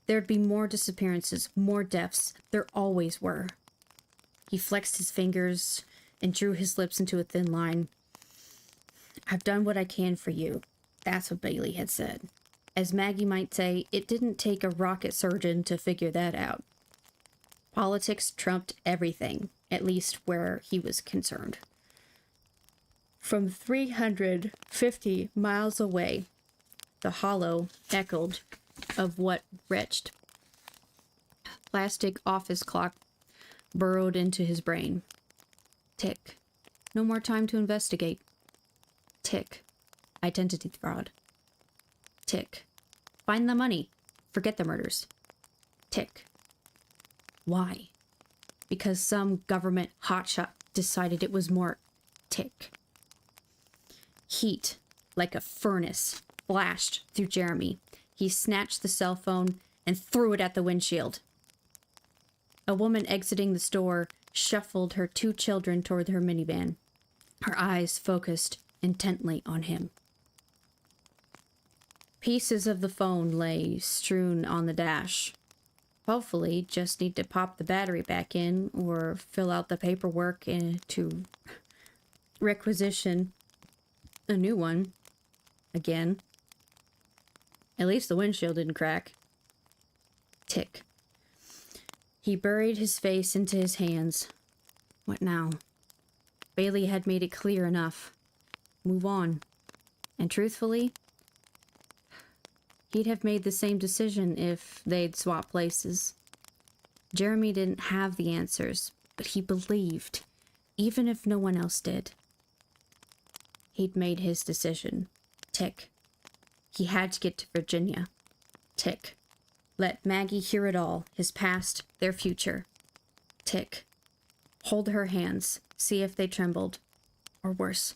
There'd be more disappearances, more deaths. There always were. He flexed his fingers and drew his lips into a thin line. "I've done what I can for you." That's what Bailey had said. As Maggie might say, it didn't take a rocket surgeon to figure that out. Politics trumped everything, at least where he was concerned. From 350 miles away, the hollow echoed of what wretched plastic office clock burrowed into his brain. Tick. No more time to investigate. Tick. Identity fraud. Tick. Find the money. Forget the murders. Tick. Why? Because some government hotshot decided it was more. Tick. Heat, like a furnace, flashed through Jeremy. He snatched the cell phone and threw it at the windshield. A woman exiting the store shuffled her 2 children toward her minivan, her eyes focused intently on him. Pieces of the phone lay strewn on the dash. Hopefully, just need to pop the battery back in or fill out the paperwork to requisition a new one. Again. At least the windshield didn't crack. Tick. He buried his face into his hands. What now? Bailey had made it clear enough. Move on. And truthfully, He'd have made the same decision if they'd swapped places. Jeremy didn't have the answers, but he believed, even if no one else did. He'd made his decision. Tick. He had to get to Virginia. Tick. Let Maggie hear it all, his past, their future. Tick. Hold her hands, see if they trembled. Or worse,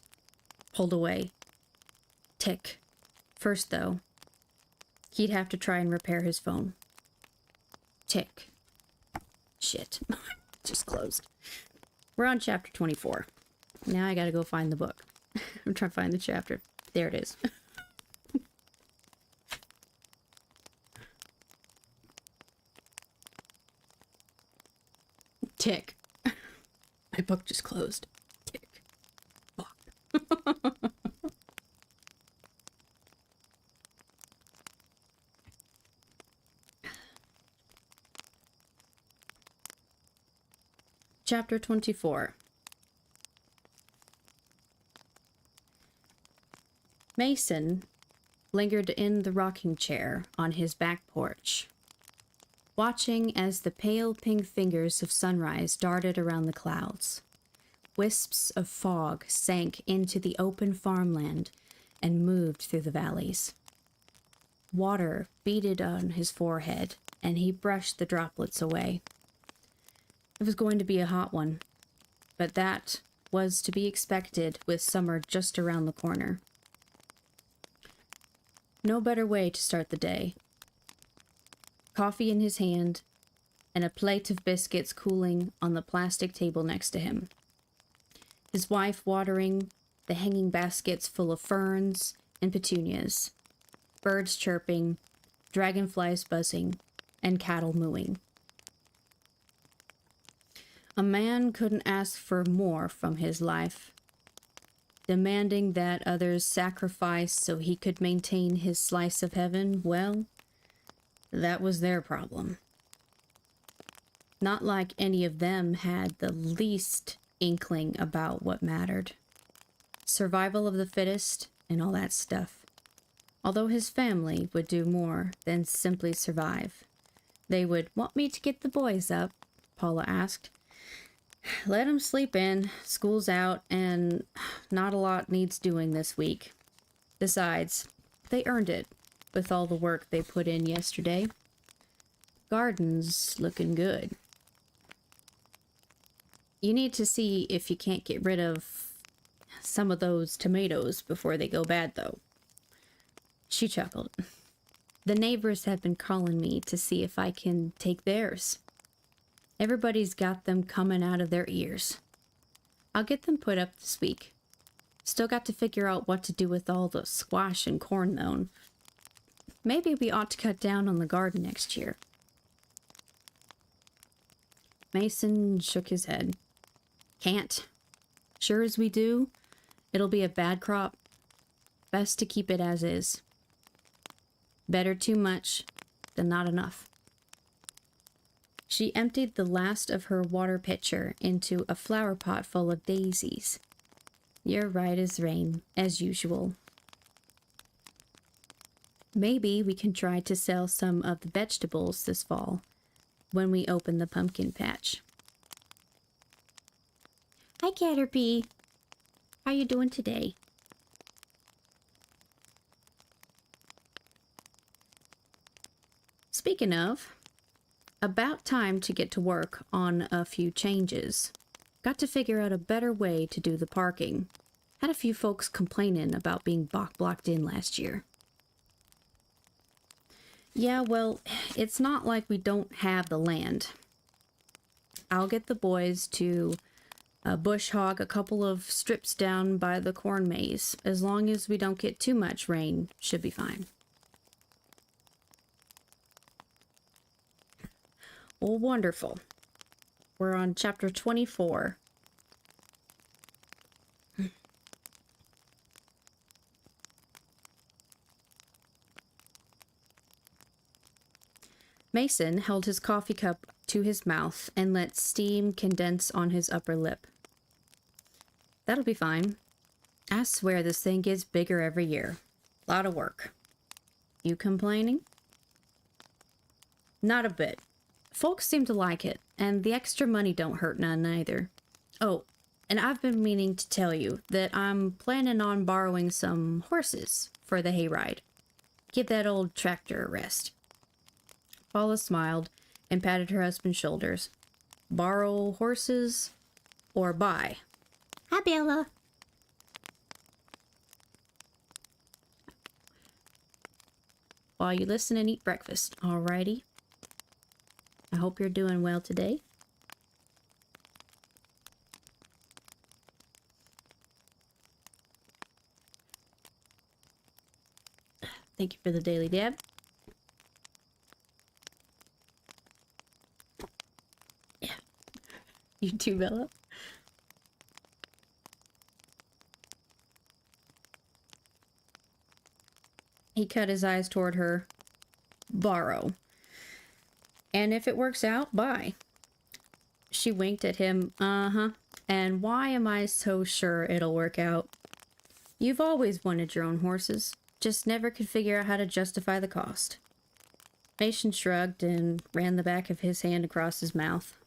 pulled away. Tick. First, though, he'd have to try and repair his phone. Tick. Shit. Just closed. We're on chapter 24. Now I gotta go find the book. I'm trying to find the chapter. There it is. Tick. My book just closed. Tick. Fuck. Chapter 24. Mason lingered in the rocking chair on his back porch, watching as the pale pink fingers of sunrise darted around the clouds. Wisps of fog sank into the open farmland and moved through the valleys. Water beaded on his forehead, and he brushed the droplets away. It was going to be a hot one, but that was to be expected with summer just around the corner. No better way to start the day. Coffee in his hand, and a plate of biscuits cooling on the plastic table next to him. His wife watering the hanging baskets full of ferns and petunias, birds chirping, dragonflies buzzing, and cattle mooing. A man couldn't ask for more from his life. Demanding that others sacrifice so he could maintain his slice of heaven, well, that was their problem. Not like any of them had the least inkling about what mattered. Survival of the fittest and all that stuff. Although his family would do more than simply survive. They would want me to get the boys up, Paula asked. Let 'em sleep in, school's out, and not a lot needs doing this week. Besides, they earned it with all the work they put in yesterday. Garden's looking good. You need to see if you can't get rid of some of those tomatoes before they go bad, though. She chuckled. The neighbors have been calling me to see if I can take theirs. Everybody's got them coming out of their ears. I'll get them put up this week. Still got to figure out what to do with all the squash and corn, though. Maybe we ought to cut down on the garden next year. Mason shook his head. Can't. Sure as we do, it'll be a bad crop. Best to keep it as is. Better too much than not enough. She emptied the last of her water pitcher into a flower pot full of daisies. You're right as rain, as usual. Maybe we can try to sell some of the vegetables this fall when we open the pumpkin patch. Hi, Caterpie. How you doing today? Speaking of, about time to get to work on a few changes. Got to figure out a better way to do the parking. Had a few folks complaining about being blocked in last year. Yeah, well, it's not like we don't have the land. I'll get the boys to bush hog a couple of strips down by the corn maze. As long as we don't get too much rain, should be fine. Well, wonderful. We're on chapter 24. Mason held his coffee cup to his mouth and let steam condense on his upper lip. That'll be fine. I swear this thing gets bigger every year. Lot of work. You complaining? Not a bit. Folks seem to like it, and the extra money don't hurt none either. Oh, and I've been meaning to tell you that I'm planning on borrowing some horses for the hayride. Give that old tractor a rest. Paula smiled and patted her husband's shoulders. Borrow horses or buy? Hi, Bella. While you listen and eat breakfast, alrighty? I hope you're doing well today. Thank you for the daily dab. Yeah. You too, Bella. He cut his eyes toward her. Borrow. And if it works out, buy. She winked at him. Uh-huh. And why am I so sure it'll work out? You've always wanted your own horses. Just never could figure out how to justify the cost. Mason shrugged and ran the back of his hand across his mouth.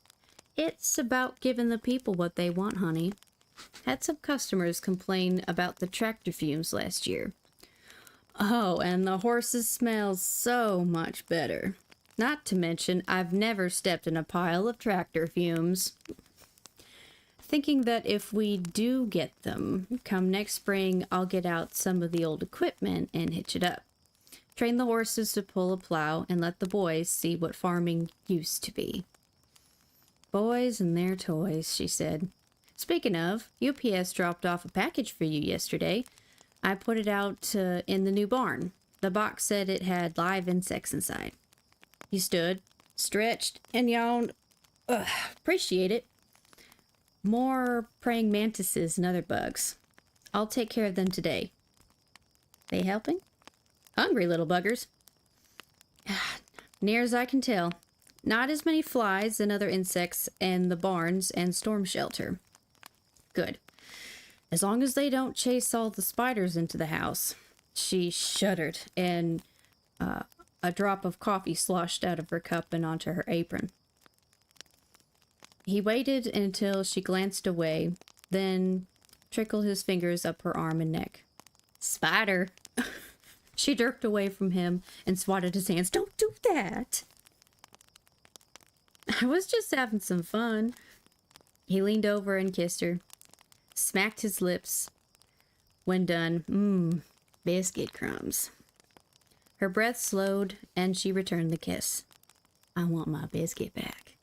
It's about giving the people what they want, honey. Had some customers complain about the tractor fumes last year. Oh, and the horses smell so much better. Not to mention, I've never stepped in a pile of tractor fumes. Thinking that if we do get them, come next spring, I'll get out some of the old equipment and hitch it up. Train the horses to pull a plow and let the boys see what farming used to be. Boys and their toys, she said. Speaking of, UPS dropped off a package for you yesterday. I put it out in the new barn. The box said it had live insects inside. He stood, stretched, and yawned. Appreciate it. More praying mantises and other bugs. I'll take care of them today. They helping? Hungry little buggers. Near as I can tell. Not as many flies and other insects in the barns and storm shelter. Good. As long as they don't chase all the spiders into the house. She shuddered, and a drop of coffee sloshed out of her cup and onto her apron. He waited until she glanced away, then trickled his fingers up her arm and neck. Spider! She jerked away from him and swatted his hands. Don't do that! I was just having some fun. He leaned over and kissed her, smacked his lips. When done, biscuit crumbs. Her breath slowed and she returned the kiss. I want my biscuit back.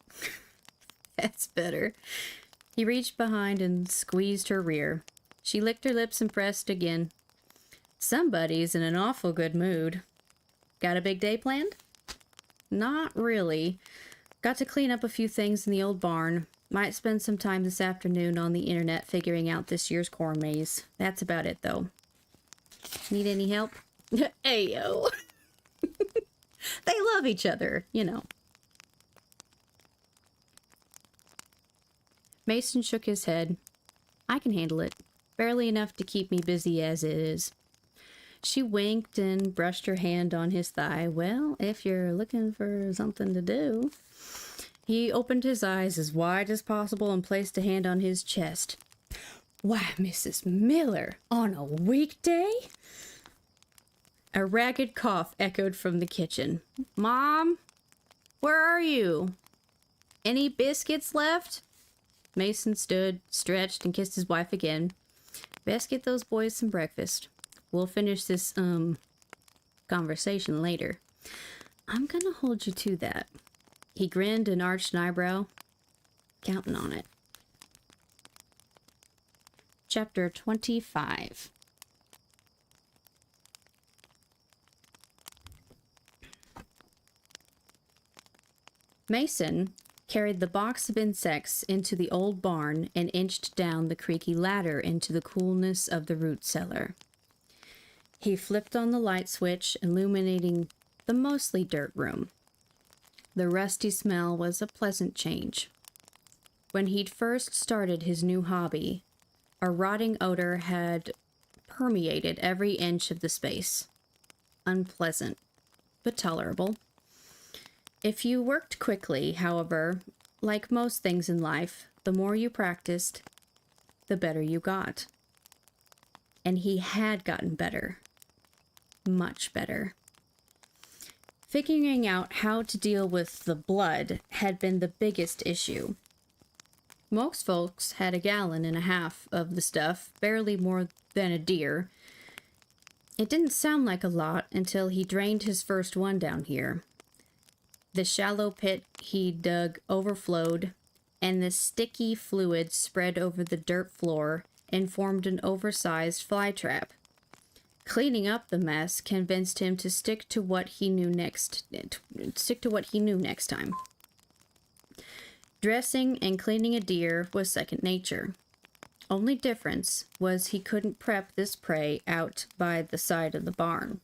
That's better. He reached behind and squeezed her rear. She licked her lips and pressed again. Somebody's in an awful good mood. Got a big day planned? Not really. Got to clean up a few things in the old barn. Might spend some time this afternoon on the internet figuring out this year's corn maze. That's about it, though. Need any help? Ayo. They love each other, you know. Mason shook his head. I can handle it. Barely enough to keep me busy as it is. She winked and brushed her hand on his thigh. Well, if you're looking for something to do. He opened his eyes as wide as possible and placed a hand on his chest. Why, Mrs. Miller, on a weekday? A ragged cough echoed from the kitchen. Mom, where are you? Any biscuits left? Mason stood, stretched, and kissed his wife again. Best get those boys some breakfast. We'll finish this, conversation later. I'm gonna hold you to that. He grinned and arched an eyebrow. Counting on it. Chapter 25. Mason carried the box of insects into the old barn and inched down the creaky ladder into the coolness of the root cellar. He flipped on the light switch, illuminating the mostly dirt room. The rusty smell was a pleasant change. When he'd first started his new hobby, a rotting odor had permeated every inch of the space. Unpleasant, but tolerable. If you worked quickly, however, like most things in life, the more you practiced, the better you got. And he had gotten better. Much better. Figuring out how to deal with the blood had been the biggest issue. Most folks had 1.5 gallons of the stuff, barely more than a deer. It didn't sound like a lot until he drained his first one down here. The shallow pit he dug overflowed, and the sticky fluid spread over the dirt floor and formed an oversized fly trap. Cleaning up the mess convinced him to stick to what he knew next time. Dressing and cleaning a deer was second nature. Only difference was he couldn't prep this prey out by the side of the barn.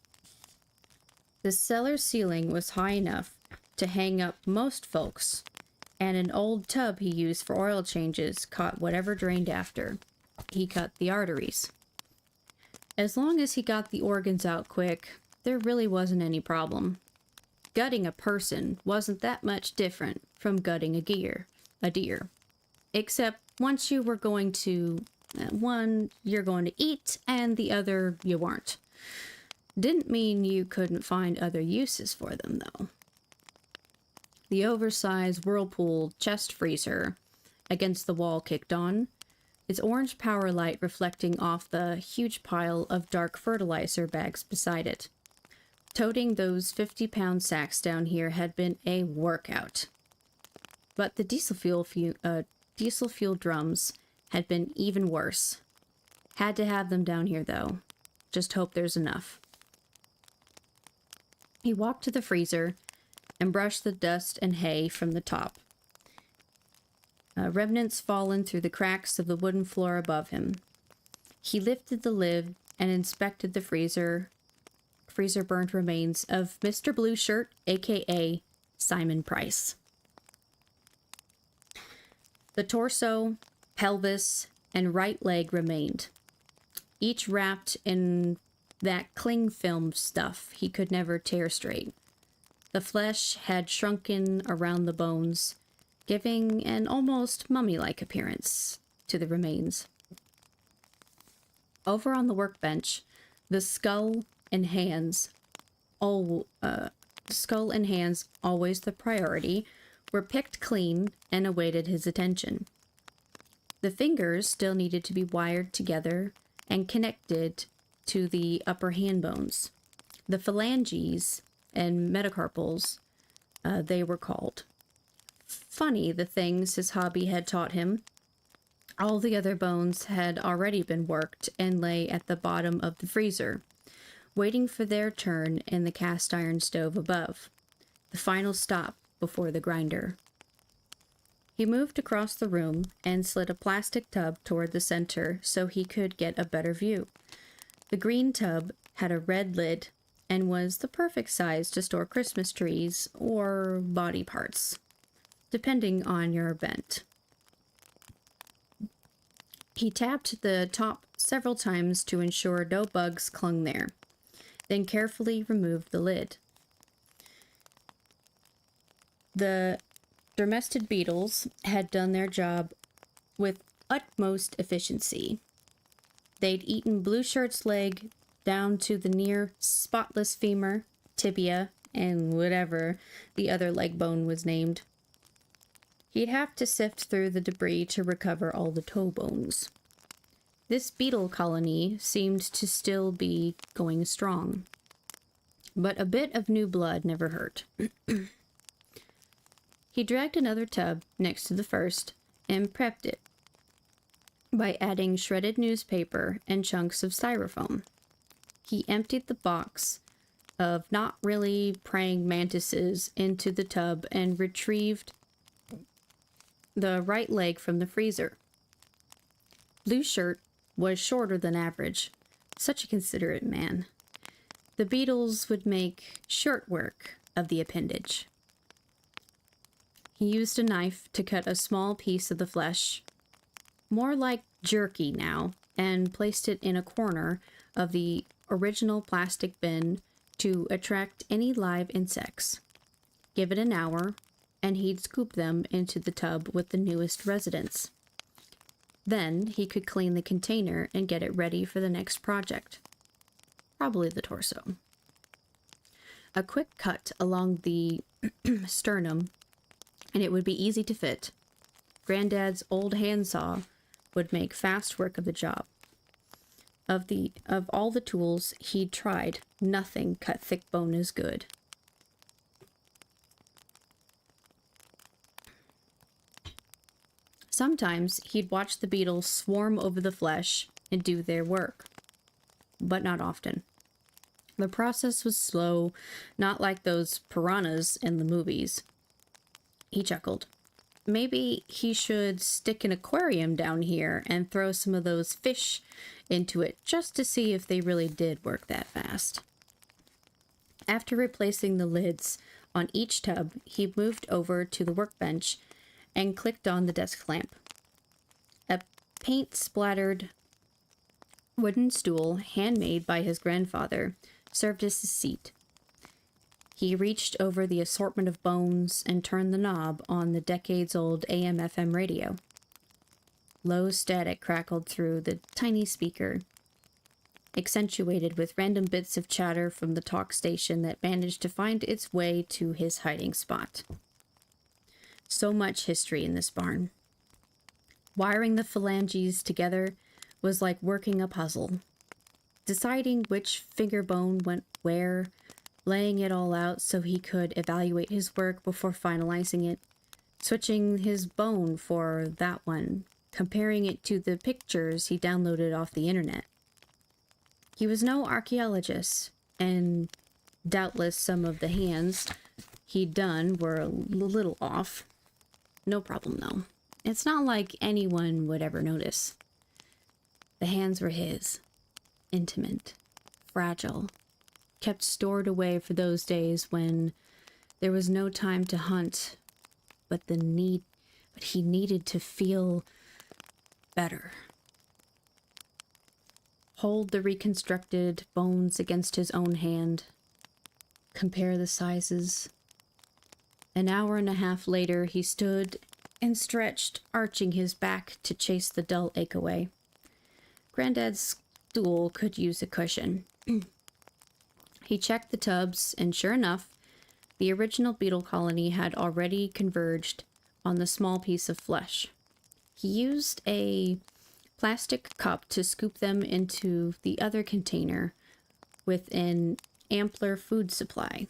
The cellar ceiling was high enough to hang up most folks, and an old tub he used for oil changes caught whatever drained after. He cut the arteries. As long as he got the organs out quick, there really wasn't any problem. Gutting a person wasn't that much different from gutting a deer. Except once you were going to, one you're going to eat and the other you weren't. Didn't mean you couldn't find other uses for them, though. The oversized whirlpool chest freezer against the wall kicked on, its orange power light reflecting off the huge pile of dark fertilizer bags beside it. Toting those 50-pound sacks down here had been a workout. But the diesel fuel drums had been even worse. Had to have them down here, though. Just hope there's enough. He walked to the freezer and brushed the dust and hay from the top. Remnants fallen through the cracks of the wooden floor above him. He lifted the lid and inspected the freezer burned remains of Mr. Blue Shirt, aka Simon Price. The torso, pelvis, and right leg remained, each wrapped in that cling film stuff he could never tear straight. The flesh had shrunken around the bones, giving an almost mummy-like appearance to the remains. Over on the workbench, the skull and hands, always the priority, were picked clean and awaited his attention. The fingers still needed to be wired together and connected to the upper hand bones. The phalanges and metacarpals, they were called. Funny, the things his hobby had taught him. All the other bones had already been worked and lay at the bottom of the freezer, waiting for their turn in the cast iron stove above, the final stop before the grinder. He moved across the room and slid a plastic tub toward the center so he could get a better view. The green tub had a red lid and was the perfect size to store Christmas trees or body parts, depending on your bent. He tapped the top several times to ensure no bugs clung there, then carefully removed the lid. The domestic beetles had done their job with utmost efficiency. They'd eaten Blue Shirt's leg down to the near spotless femur, tibia, and whatever the other leg bone was named. He'd have to sift through the debris to recover all the toe bones. This beetle colony seemed to still be going strong, but a bit of new blood never hurt. He dragged another tub next to the first and prepped it by adding shredded newspaper and chunks of styrofoam. He emptied the box of not really praying mantises into the tub and retrieved the right leg from the freezer. Blue Shirt was shorter than average. Such a considerate man. The beetles would make short work of the appendage. He used a knife to cut a small piece of the flesh, more like jerky now, and placed it in a corner of the original plastic bin to attract any live insects. Give it an hour, and he'd scoop them into the tub with the newest residents. Then he could clean the container and get it ready for the next project. Probably the torso. A quick cut along the sternum, and it would be easy to fit. Granddad's old handsaw would make fast work of the job. Of all the tools he'd tried, nothing cut thick bone as good. Sometimes he'd watch the beetles swarm over the flesh and do their work, but not often. The process was slow, not like those piranhas in the movies. He chuckled. Maybe he should stick an aquarium down here and throw some of those fish into it just to see if they really did work that fast. After replacing the lids on each tub, he moved over to the workbench and clicked on the desk lamp. A paint-splattered wooden stool, handmade by his grandfather, served as his seat. He reached over the assortment of bones and turned the knob on the decades-old AM/FM radio. Low static crackled through the tiny speaker, accentuated with random bits of chatter from the talk station that managed to find its way to his hiding spot. So much history in this barn. Wiring the phalanges together was like working a puzzle. Deciding which finger bone went where, laying it all out so he could evaluate his work before finalizing it, switching his bone for that one, comparing it to the pictures he downloaded off the internet. He was no archaeologist, and doubtless some of the hands he'd done were a little off. No problem, though. It's not like anyone would ever notice. The hands were his. Intimate. Fragile. Kept stored away for those days when there was no time to hunt, but he needed to feel better. Hold the reconstructed bones against his own hand. Compare the sizes. An hour and a half later, he stood and stretched, arching his back to chase the dull ache away. Granddad's stool could use a cushion. He checked the tubs, and sure enough, the original beetle colony had already converged on the small piece of flesh. He used a plastic cup to scoop them into the other container with an ampler food supply.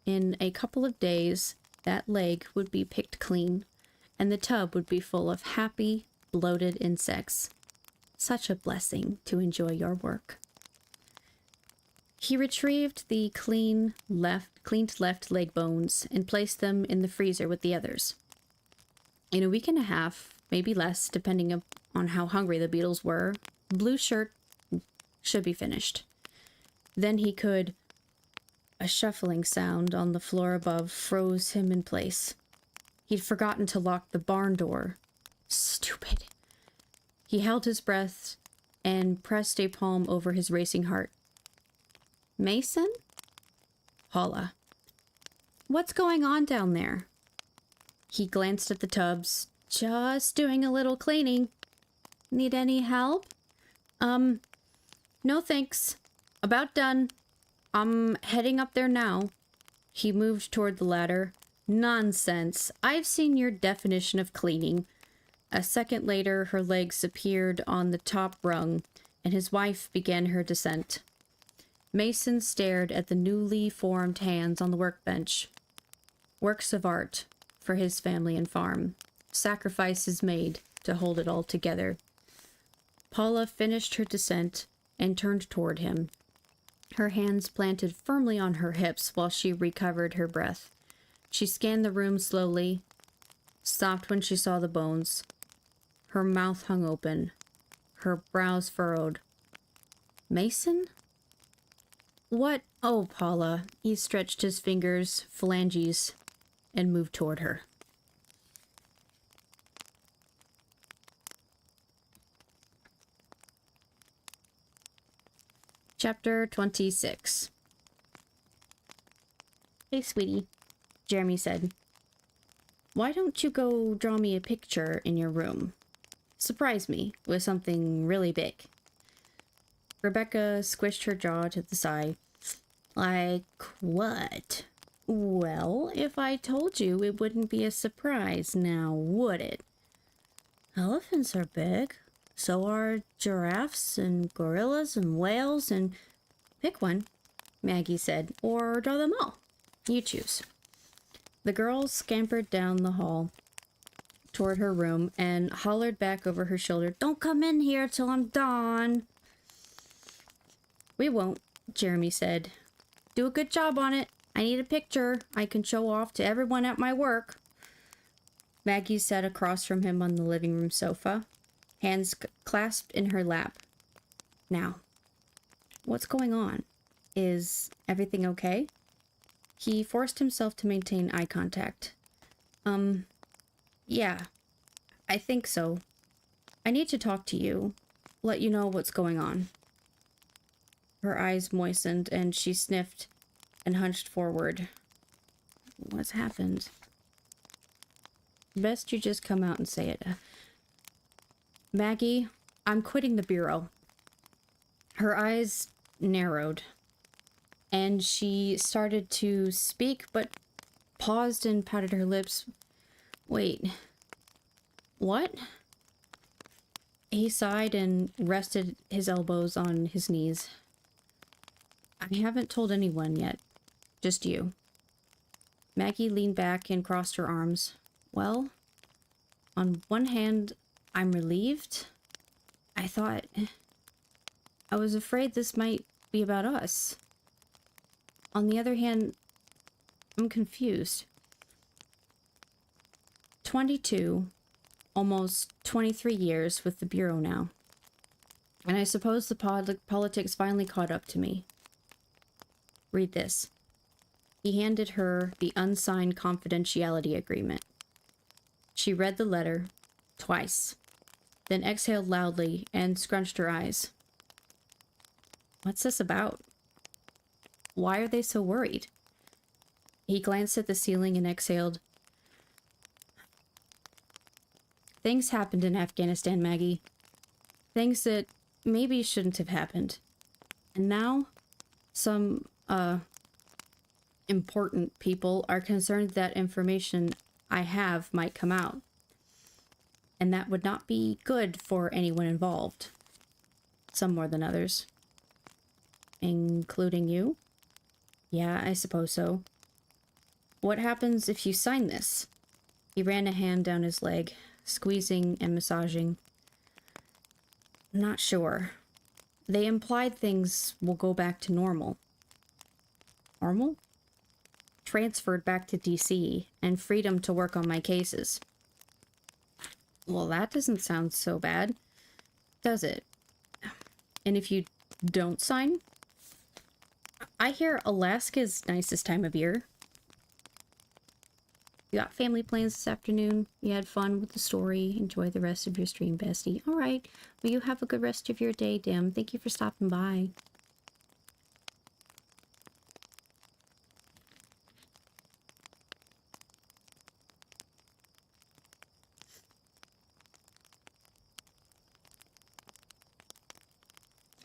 In a couple of days, that leg would be picked clean, and the tub would be full of happy, bloated insects. Such a blessing to enjoy your work. He retrieved the cleaned left leg bones and placed them in the freezer with the others. In a week and a half, maybe less, depending on how hungry the beetles were, Blue Shirt should be finished. Then he could... A shuffling sound on the floor above froze him in place. He'd forgotten to lock the barn door. Stupid. He held his breath and pressed a palm over his racing heart. Mason? Paula. What's going on down there? He glanced at the tubs. Just doing a little cleaning. Need any help? No thanks. About done. I'm heading up there now. He moved toward the ladder. Nonsense. I've seen your definition of cleaning. A second later, her legs appeared on the top rung, and his wife began her descent. Mason stared at the newly formed hands on the workbench. Works of art for his family and farm. Sacrifices made to hold it all together. Paula finished her descent and turned toward him, her hands planted firmly on her hips while she recovered her breath. She scanned the room slowly, stopped when she saw the bones. Her mouth hung open, her brows furrowed. Mason? What? Oh, Paula. He stretched his fingers, phalanges, and moved toward her. Chapter 26. Hey, sweetie, Jeremy said. Why don't you go draw me a picture in your room? Surprise me with something really big. Rebecca squished her jaw to the side. Like what? Well, if I told you, it wouldn't be a surprise now, would it? Elephants are big. So are giraffes and gorillas and whales and... Pick one, Maggie said, or draw them all. You choose. The girl scampered down the hall toward her room and hollered back over her shoulder, Don't come in here till I'm done. We won't, Jeremy said. Do a good job on it. I need a picture I can show off to everyone at my work. Maggie sat across from him on the living room sofa, hands clasped in her lap. Now, what's going on? Is everything okay? He forced himself to maintain eye contact. Yeah, I think so. I need to talk to you, let you know what's going on. Her eyes moistened and she sniffed and hunched forward. What's happened? Best you just come out and say it. Maggie, I'm quitting the Bureau. Her eyes narrowed, and she started to speak, but paused and pouted her lips. Wait, what? He sighed and rested his elbows on his knees. I haven't told anyone yet, just you. Maggie leaned back and crossed her arms. Well, on one hand, I'm relieved. I was afraid this might be about us. On the other hand, I'm confused. 22, almost 23 years with the Bureau now. And I suppose the politics finally caught up to me. Read this. He handed her the unsigned confidentiality agreement. She read the letter twice, then exhaled loudly and scrunched her eyes. What's this about? Why are they so worried? He glanced at the ceiling and exhaled. Things happened in Afghanistan, Maggie. Things that maybe shouldn't have happened. And now, some, important people are concerned that information I have might come out. And that would not be good for anyone involved. Some more than others. Including you? Yeah, I suppose so. What happens if you sign this? He ran a hand down his leg, squeezing and massaging. Not sure. They implied things will go back to normal. Normal? Transferred back to DC, and freedom to work on my cases. Well, that doesn't sound so bad, does it? And if you don't sign? I hear Alaska's nicest time of year. You got family plans this afternoon? You had fun with the story? Enjoy the rest of your stream, bestie. Alright, well, you have a good rest of your day, Dim. Thank you for stopping by.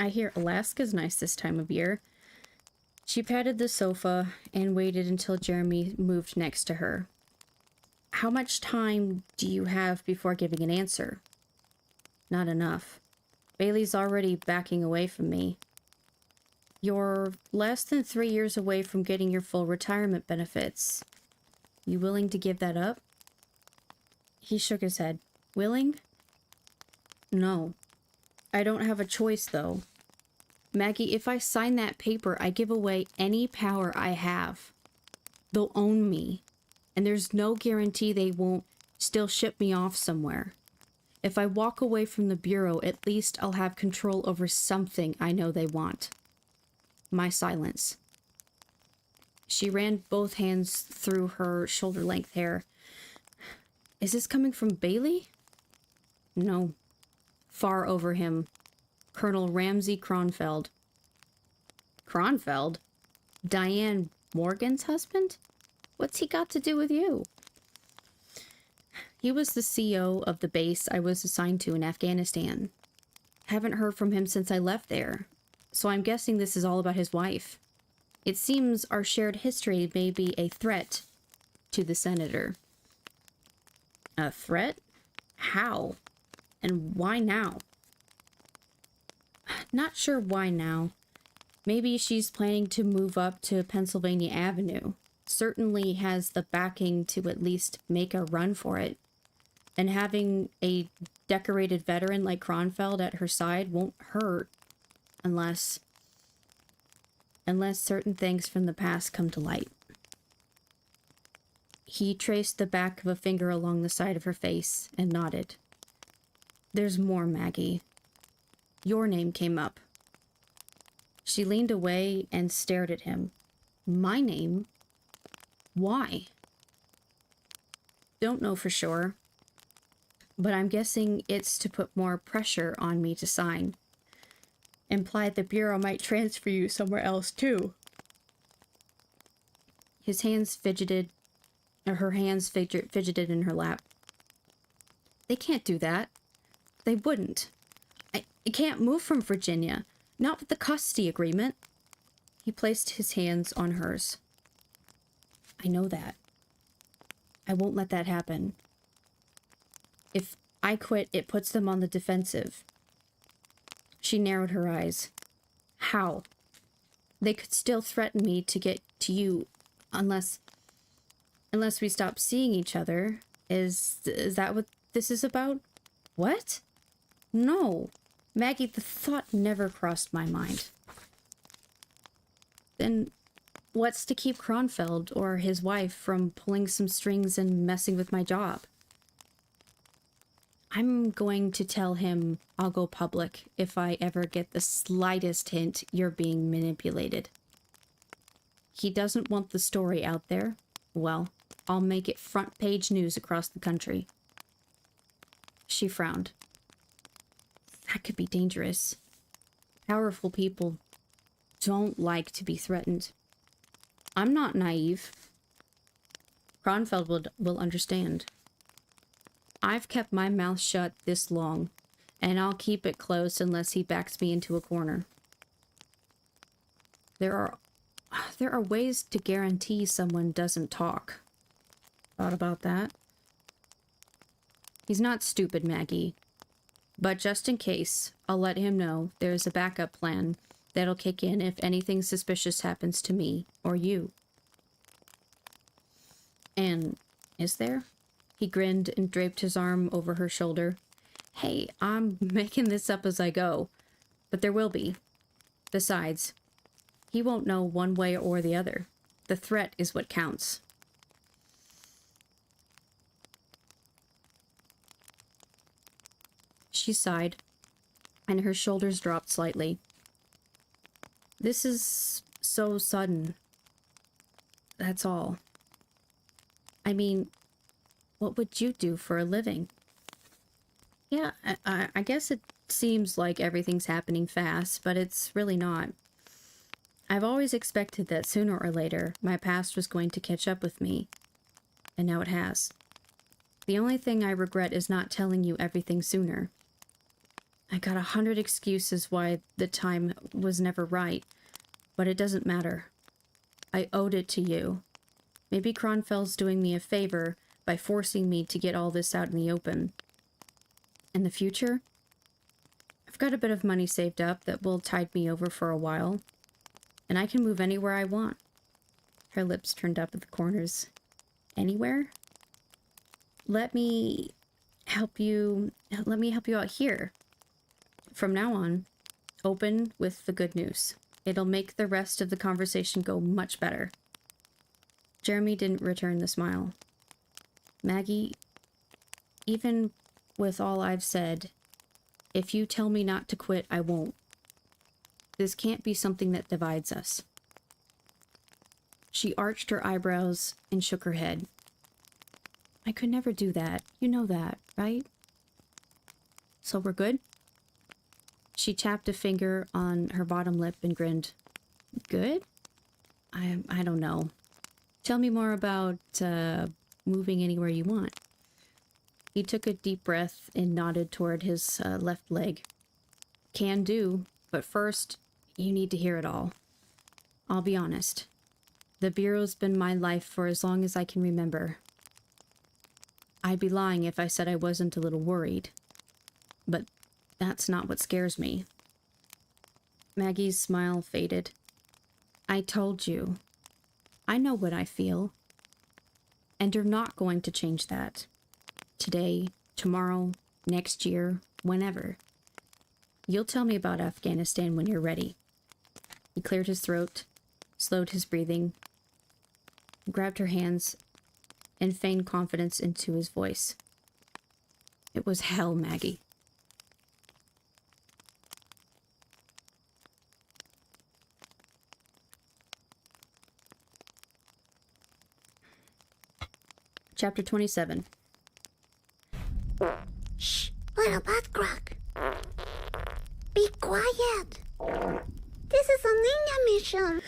I hear Alaska's nice this time of year. She patted the sofa and waited until Jeremy moved next to her. How much time do you have before giving an answer? Not enough. Bailey's already backing away from me. You're less than 3 years away from getting your full retirement benefits. You willing to give that up? He shook his head. Willing? No. I don't have a choice, though. Maggie, if I sign that paper, I give away any power I have. They'll own me. And there's no guarantee they won't still ship me off somewhere. If I walk away from the Bureau, at least I'll have control over something I know they want. My silence. She ran both hands through her shoulder-length hair. Is this coming from Bailey? No. Far over him. Colonel Ramsay Kronfeld. Kronfeld? Diane Morgan's husband? What's he got to do with you? He was the CO of the base I was assigned to in Afghanistan. Haven't heard from him since I left there, so I'm guessing this is all about his wife. It seems our shared history may be a threat to the senator. A threat? How? And why now? Not sure why now. Maybe she's planning to move up to Pennsylvania Avenue. Certainly has the backing to at least make a run for it. And having a decorated veteran like Kronfeld at her side won't hurt unless certain things from the past come to light. He traced the back of a finger along the side of her face and nodded. There's more, Maggie. Your name came up. She leaned away and stared at him. My name? Why? Don't know for sure, but I'm guessing it's to put more pressure on me to sign. Implied the Bureau might transfer you somewhere else too. His hands fidgeted, or her hands fidgeted in her lap. They can't do that. They wouldn't. I can't move from Virginia. Not with the custody agreement. He placed his hands on hers. I know that. I won't let that happen. If I quit, it puts them on the defensive. She narrowed her eyes. How? They could still threaten me to get to you unless we stop seeing each other. Is that what this is about? What? No. Maggie, the thought never crossed my mind. Then what's to keep Kronfeld or his wife from pulling some strings and messing with my job? I'm going to tell him I'll go public if I ever get the slightest hint you're being manipulated. He doesn't want the story out there. Well, I'll make it front page news across the country. She frowned. That could be dangerous. Powerful people don't like to be threatened. I'm not naive. Kronfeld will understand. I've kept my mouth shut this long, and I'll keep it closed unless he backs me into a corner. There are ways to guarantee someone doesn't talk. Thought about that? He's not stupid, Maggie. But just in case, I'll let him know there's a backup plan that'll kick in if anything suspicious happens to me or you. And is there? He grinned and draped his arm over her shoulder. Hey, I'm making this up as I go, but there will be. Besides, he won't know one way or the other. The threat is what counts. She sighed, and her shoulders dropped slightly. This is so sudden. That's all. I mean, what would you do for a living? Yeah, I guess it seems like everything's happening fast, but it's really not. I've always expected that sooner or later, my past was going to catch up with me. And now it has. The only thing I regret is not telling you everything sooner. I got 100 excuses why the time was never right, but it doesn't matter. I owed it to you. Maybe Kronfeld's doing me a favor by forcing me to get all this out in the open. In the future, I've got a bit of money saved up that will tide me over for a while, and I can move anywhere I want. Her lips turned up at the corners. Anywhere? Let me help you out here. From now on, open with the good news. It'll make the rest of the conversation go much better. Jeremy didn't return the smile. Maggie, even with all I've said, if you tell me not to quit, I won't. This can't be something that divides us. She arched her eyebrows and shook her head. I could never do that. You know that, right? So we're good? She tapped a finger on her bottom lip and grinned. Good? I don't know. Tell me more about moving anywhere you want. He took a deep breath and nodded toward his left leg. Can do, but first, you need to hear it all. I'll be honest. The Bureau's been my life for as long as I can remember. I'd be lying if I said I wasn't a little worried. But that's not what scares me. Maggie's smile faded. I told you. I know what I feel. And you're not going to change that. Today, tomorrow, next year, whenever. You'll tell me about Afghanistan when you're ready. He cleared his throat, slowed his breathing, grabbed her hands, and feigned confidence into his voice. It was hell, Maggie. Chapter 27. Shh, little butt crack. Be quiet. This is a ninja mission.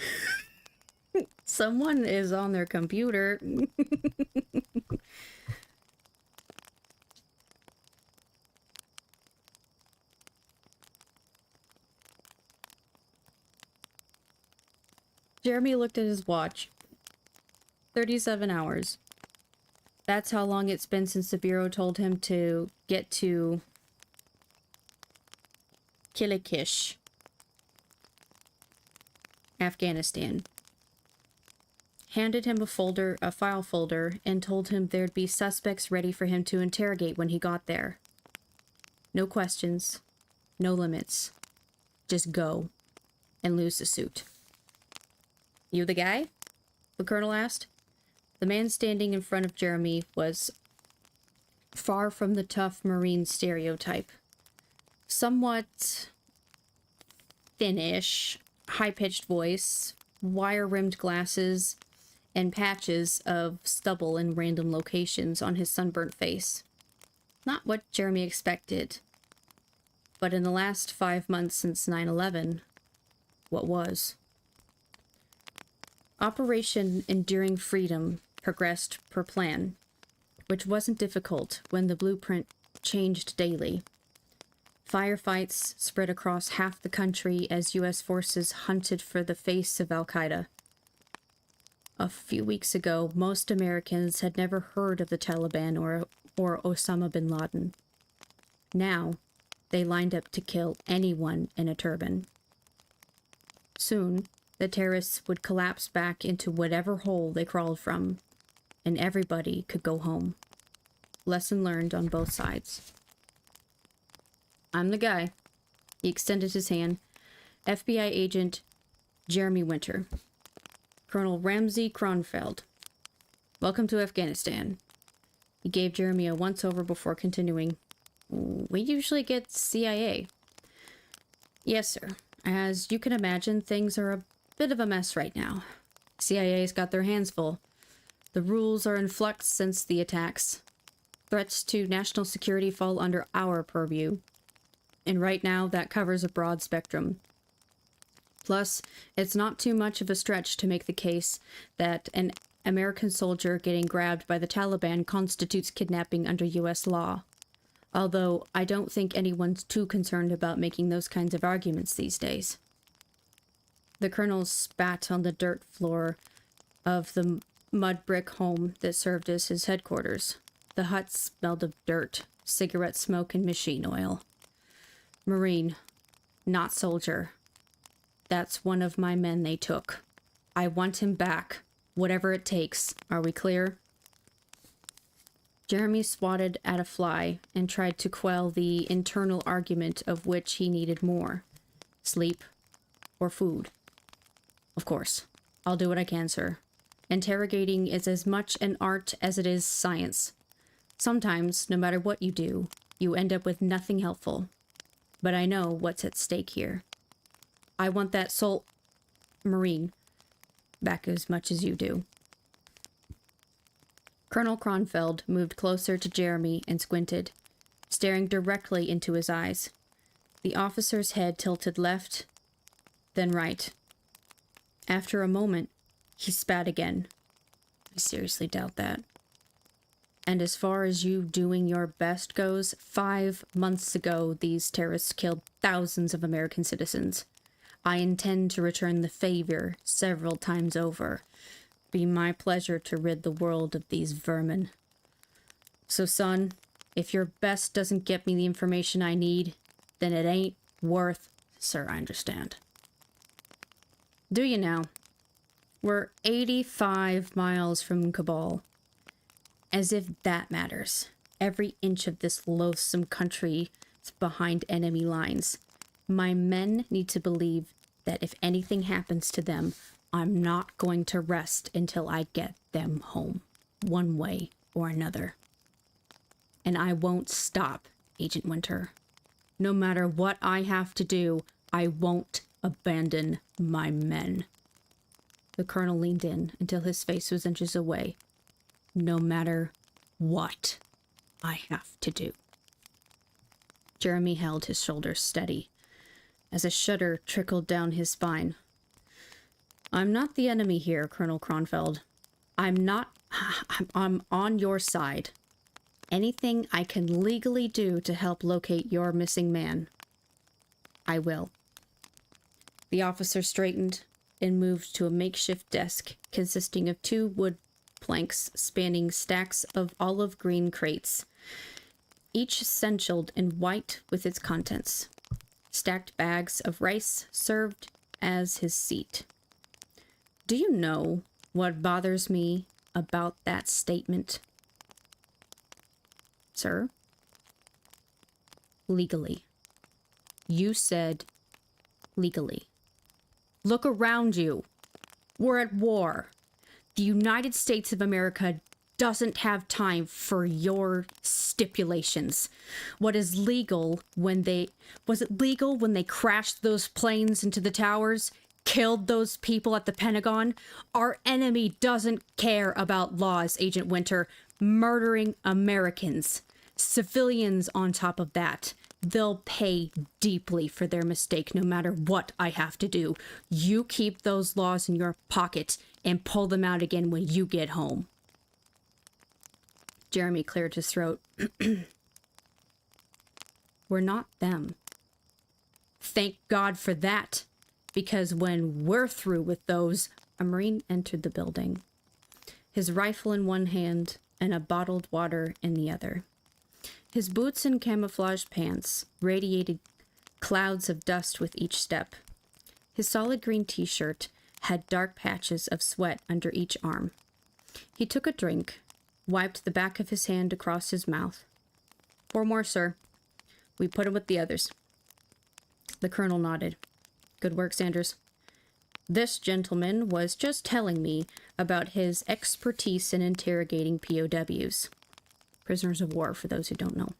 Someone is on their computer. Jeremy looked at his watch. 37 hours. That's how long it's been since the Bureau told him to get to Killikish, Afghanistan. Handed him a file folder, and told him there'd be suspects ready for him to interrogate when he got there. No questions, no limits. Just go and lose the suit. You the guy? The colonel asked. The man standing in front of Jeremy was far from the tough Marine stereotype. Somewhat thinnish, high-pitched voice, wire-rimmed glasses, and patches of stubble in random locations on his sunburnt face. Not what Jeremy expected, but in the last 5 months since 9/11, what was. Operation Enduring Freedom progressed per plan, which wasn't difficult when the blueprint changed daily. Firefights spread across half the country as U.S. forces hunted for the face of Al-Qaeda. A few weeks ago, most Americans had never heard of the Taliban or Osama bin Laden. Now, they lined up to kill anyone in a turban. Soon, the terrorists would collapse back into whatever hole they crawled from, and everybody could go home. Lesson learned on both sides. I'm the guy. He extended his hand. FBI agent Jeremy Winter. Colonel Ramsey Kronfeld. Welcome to Afghanistan. He gave Jeremy a once-over before continuing. We usually get CIA. Yes, sir. As you can imagine, things are a bit of a mess right now. CIA's got their hands full. The rules are in flux since the attacks. Threats to national security fall under our purview. And right now, that covers a broad spectrum. Plus, it's not too much of a stretch to make the case that an American soldier getting grabbed by the Taliban constitutes kidnapping under U.S. law. Although, I don't think anyone's too concerned about making those kinds of arguments these days. The colonel spat on the dirt floor of the mud brick home that served as his headquarters. The hut smelled of dirt, cigarette smoke, and machine oil. Marine, not soldier. That's one of my men they took. I want him back, whatever it takes. Are we clear? Jeremy swatted at a fly and tried to quell the internal argument of which he needed more. Sleep or food. Of course. I'll do what I can, sir. Interrogating is as much an art as it is science. Sometimes, no matter what you do, you end up with nothing helpful. But I know what's at stake here. I want that Marine back as much as you do. Colonel Kronfeld moved closer to Jeremy and squinted, staring directly into his eyes. The officer's head tilted left, then right. After a moment, He spat again. I seriously doubt that. And as far as you doing your best goes, 5 months ago, these terrorists killed thousands of American citizens. I intend to return the favor several times over. Be my pleasure to rid the world of these vermin. So, son, if your best doesn't get me the information I need, then it ain't worth... Sir, I understand. Do you now? We're 85 miles from Cabal. As if that matters. Every inch of this loathsome country is behind enemy lines. My men need to believe that if anything happens to them, I'm not going to rest until I get them home, one way or another. And I won't stop, Agent Winter. No matter what I have to do, I won't abandon my men. The colonel leaned in until his face was inches away. No matter what I have to do. Jeremy held his shoulders steady as a shudder trickled down his spine. I'm not the enemy here, Colonel Kronfeld. I'm on your side. Anything I can legally do to help locate your missing man, I will. The officer straightened and moved to a makeshift desk consisting of 2 wood planks spanning stacks of olive green crates, each essentialed in white with its contents. Stacked bags of rice served as his seat. Do you know what bothers me about that statement? Sir? Legally. You said legally. Look around you. We're at war. The United States of America doesn't have time for your stipulations. What is legal when was it legal when they crashed those planes into the towers, killed those people at the Pentagon? Our enemy doesn't care about laws, Agent Winter. Murdering Americans, civilians on top of that. They'll pay deeply for their mistake no matter what I have to do. You keep those laws in your pocket and pull them out again when you get home. Jeremy cleared his throat. We're not them. Thank God for that, because when we're through with those... A Marine entered the building, his rifle in one hand and a bottled water in the other. His boots and camouflage pants radiated clouds of dust with each step. His solid green t-shirt had dark patches of sweat under each arm. He took a drink, wiped the back of his hand across his mouth. 4 more, sir. We put him with the others. The colonel nodded. Good work, Sanders. This gentleman was just telling me about his expertise in interrogating POWs. Prisoners of war, for those who don't know.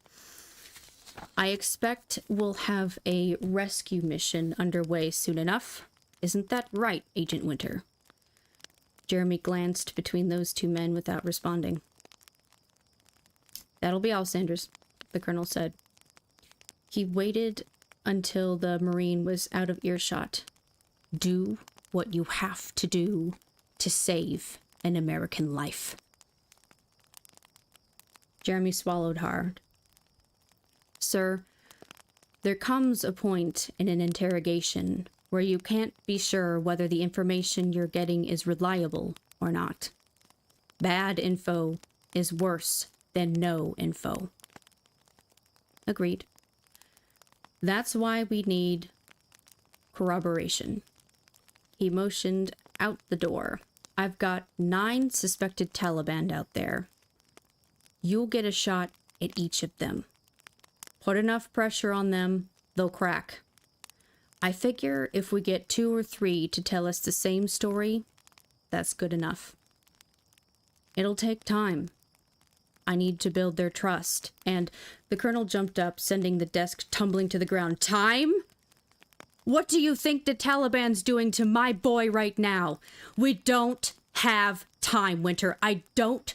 I expect we'll have a rescue mission underway soon enough. Isn't that right, Agent Winter? Jeremy glanced between those 2 men without responding. That'll be all, Sanders, the colonel said. He waited until the Marine was out of earshot. Do what you have to do to save an American life. Jeremy swallowed hard. Sir, there comes a point in an interrogation where you can't be sure whether the information you're getting is reliable or not. Bad info is worse than no info. Agreed. That's why we need corroboration. He motioned out the door. I've got 9 suspected Taliban out there. You'll get a shot at each of them. Put enough pressure on them, they'll crack. I figure if we get 2 or 3 to tell us the same story, that's good enough. It'll take time. I need to build their trust. And the colonel jumped up, sending the desk tumbling to the ground. Time? What do you think the Taliban's doing to my boy right now? We don't have time, Winter. I don't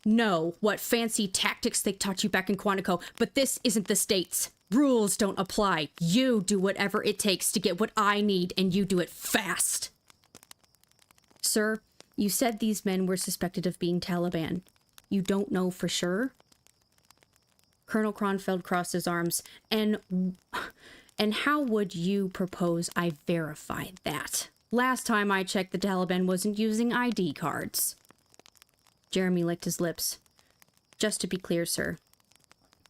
know what fancy tactics they taught you back in Quantico, but this isn't the States. Rules don't apply. You do whatever it takes to get what I need, and you do it fast. Sir, You said these men were suspected of being Taliban. You don't know for sure? Colonel Kronfeld crossed his arms. And how would you propose I verify that? Last time I checked, the Taliban wasn't using ID cards. Jeremy licked his lips. Just to be clear, sir,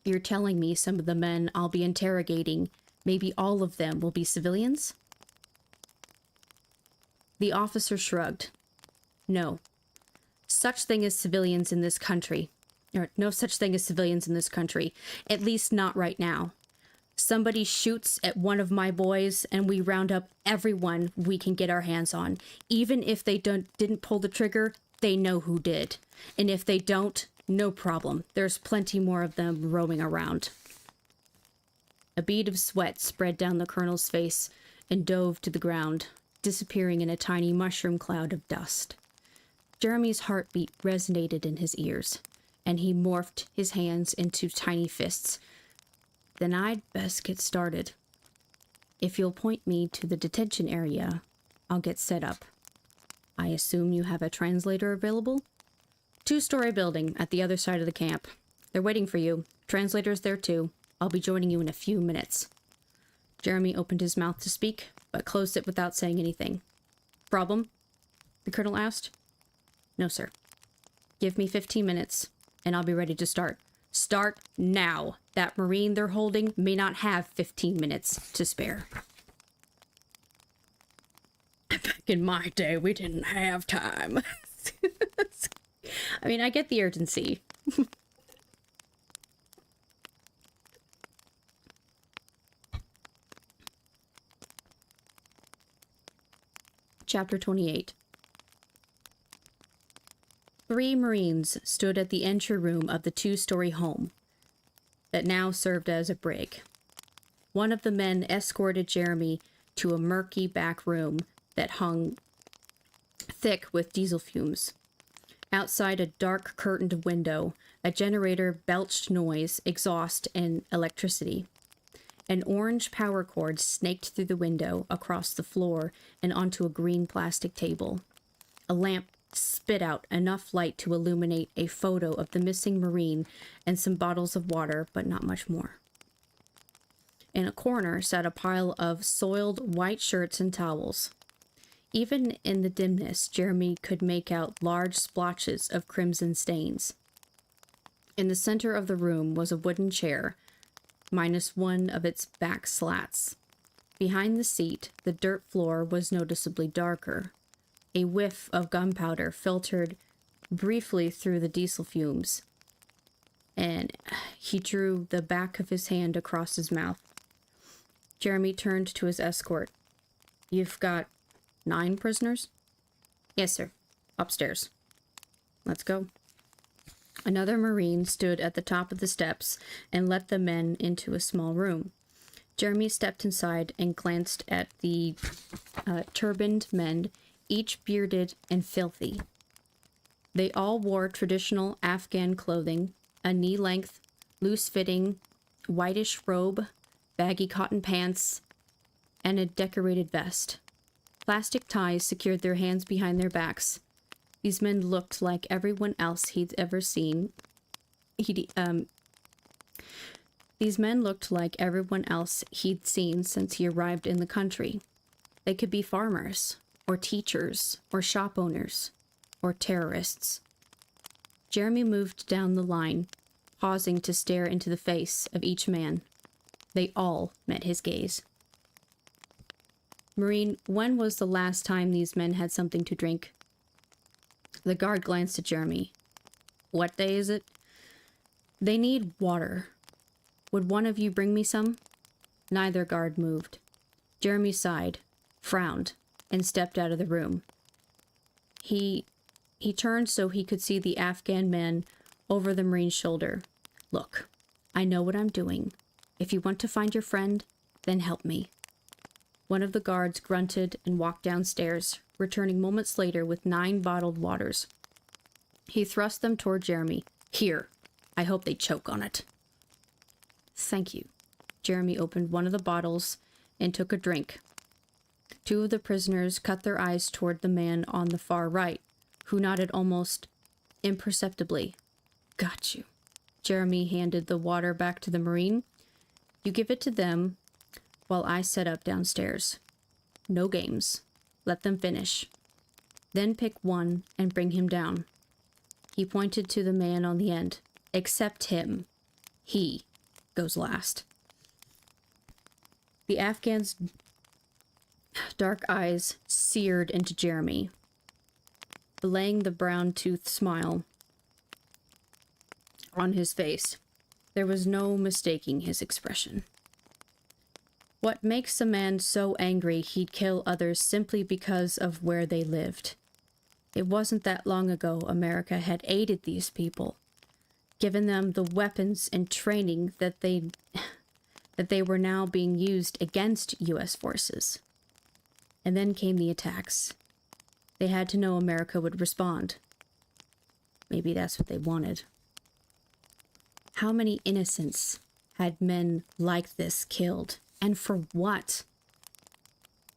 you're telling me some of the men I'll be interrogating, maybe all of them, will be civilians? The officer shrugged. No. Such thing as civilians in this country. Or no such thing as civilians in this country. At least not right now. Somebody shoots at one of my boys and we round up everyone we can get our hands on. Even if they didn't pull the trigger, they know who did. And if they don't, no problem. There's plenty more of them roaming around. A bead of sweat spread down the colonel's face and dove to the ground, disappearing in a tiny mushroom cloud of dust. Jeremy's heartbeat resonated in his ears, and he morphed his hands into tiny fists. Then I'd best get started. If you'll point me to the detention area, I'll get set up. I assume you have a translator available? 2-story building at the other side of the camp. They're waiting for you. Translator's there too. I'll be joining you in a few minutes. Jeremy opened his mouth to speak, but closed it without saying anything. Problem? The colonel asked. No, sir. Give me 15 minutes, and I'll be ready to start. Start now. That Marine they're holding may not have 15 minutes to spare. Back in my day, we didn't have time. I mean, I get the urgency. Chapter 28. 3 Marines stood at the entry room of the 2-story home that now served as a brig. One of the men escorted Jeremy to a murky back room that hung thick with diesel fumes. Outside a dark curtained window, a generator belched noise, exhaust, and electricity. An orange power cord snaked through the window, across the floor, and onto a green plastic table. A lamp spit out enough light to illuminate a photo of the missing Marine and some bottles of water, but not much more. In a corner sat a pile of soiled white shirts and towels. Even in the dimness, Jeremy could make out large splotches of crimson stains. In the center of the room was a wooden chair, minus one of its back slats. Behind the seat, the dirt floor was noticeably darker. A whiff of gunpowder filtered briefly through the diesel fumes, and he drew the back of his hand across his mouth. Jeremy turned to his escort. You've got 9 prisoners? Yes, sir. Upstairs. Let's go. Another Marine stood at the top of the steps and let the men into a small room. Jeremy stepped inside and glanced at the turbaned men, each bearded and filthy. They all wore traditional Afghan clothing, a knee-length, loose-fitting, whitish robe, baggy cotton pants, and a decorated vest. Plastic ties secured their hands behind their backs. These men looked like everyone else he'd ever seen. These men looked like everyone else he'd seen since he arrived in the country. They could be farmers, or teachers, or shop owners, or terrorists. Jeremy moved down the line, pausing to stare into the face of each man. They all met his gaze. Marine, when was the last time these men had something to drink? The guard glanced at Jeremy. What day is it? They need water. Would one of you bring me some? Neither guard moved. Jeremy sighed, frowned, and stepped out of the room. He turned so he could see the Afghan man over the Marine's shoulder. Look, I know what I'm doing. If you want to find your friend, then help me. One of the guards grunted and walked downstairs, returning moments later with 9 bottled waters. He thrust them toward Jeremy. Here, I hope they choke on it. Thank you. Jeremy opened one of the bottles and took a drink. 2 of the prisoners cut their eyes toward the man on the far right, who nodded almost imperceptibly. Got you. Jeremy handed the water back to the Marine. You give it to them while I set up downstairs. No games. Let them finish. Then pick one and bring him down. He pointed to the man on the end. Except him. He goes last. The Afghan's dark eyes seared into Jeremy, belaying the brown-toothed smile on his face. There was no mistaking his expression. What makes a man so angry he'd kill others simply because of where they lived? It wasn't that long ago America had aided these people, given them the weapons and training that they were now being used against U.S. forces. And then came the attacks. They had to know America would respond. Maybe that's what they wanted. How many innocents had men like this killed? And for what?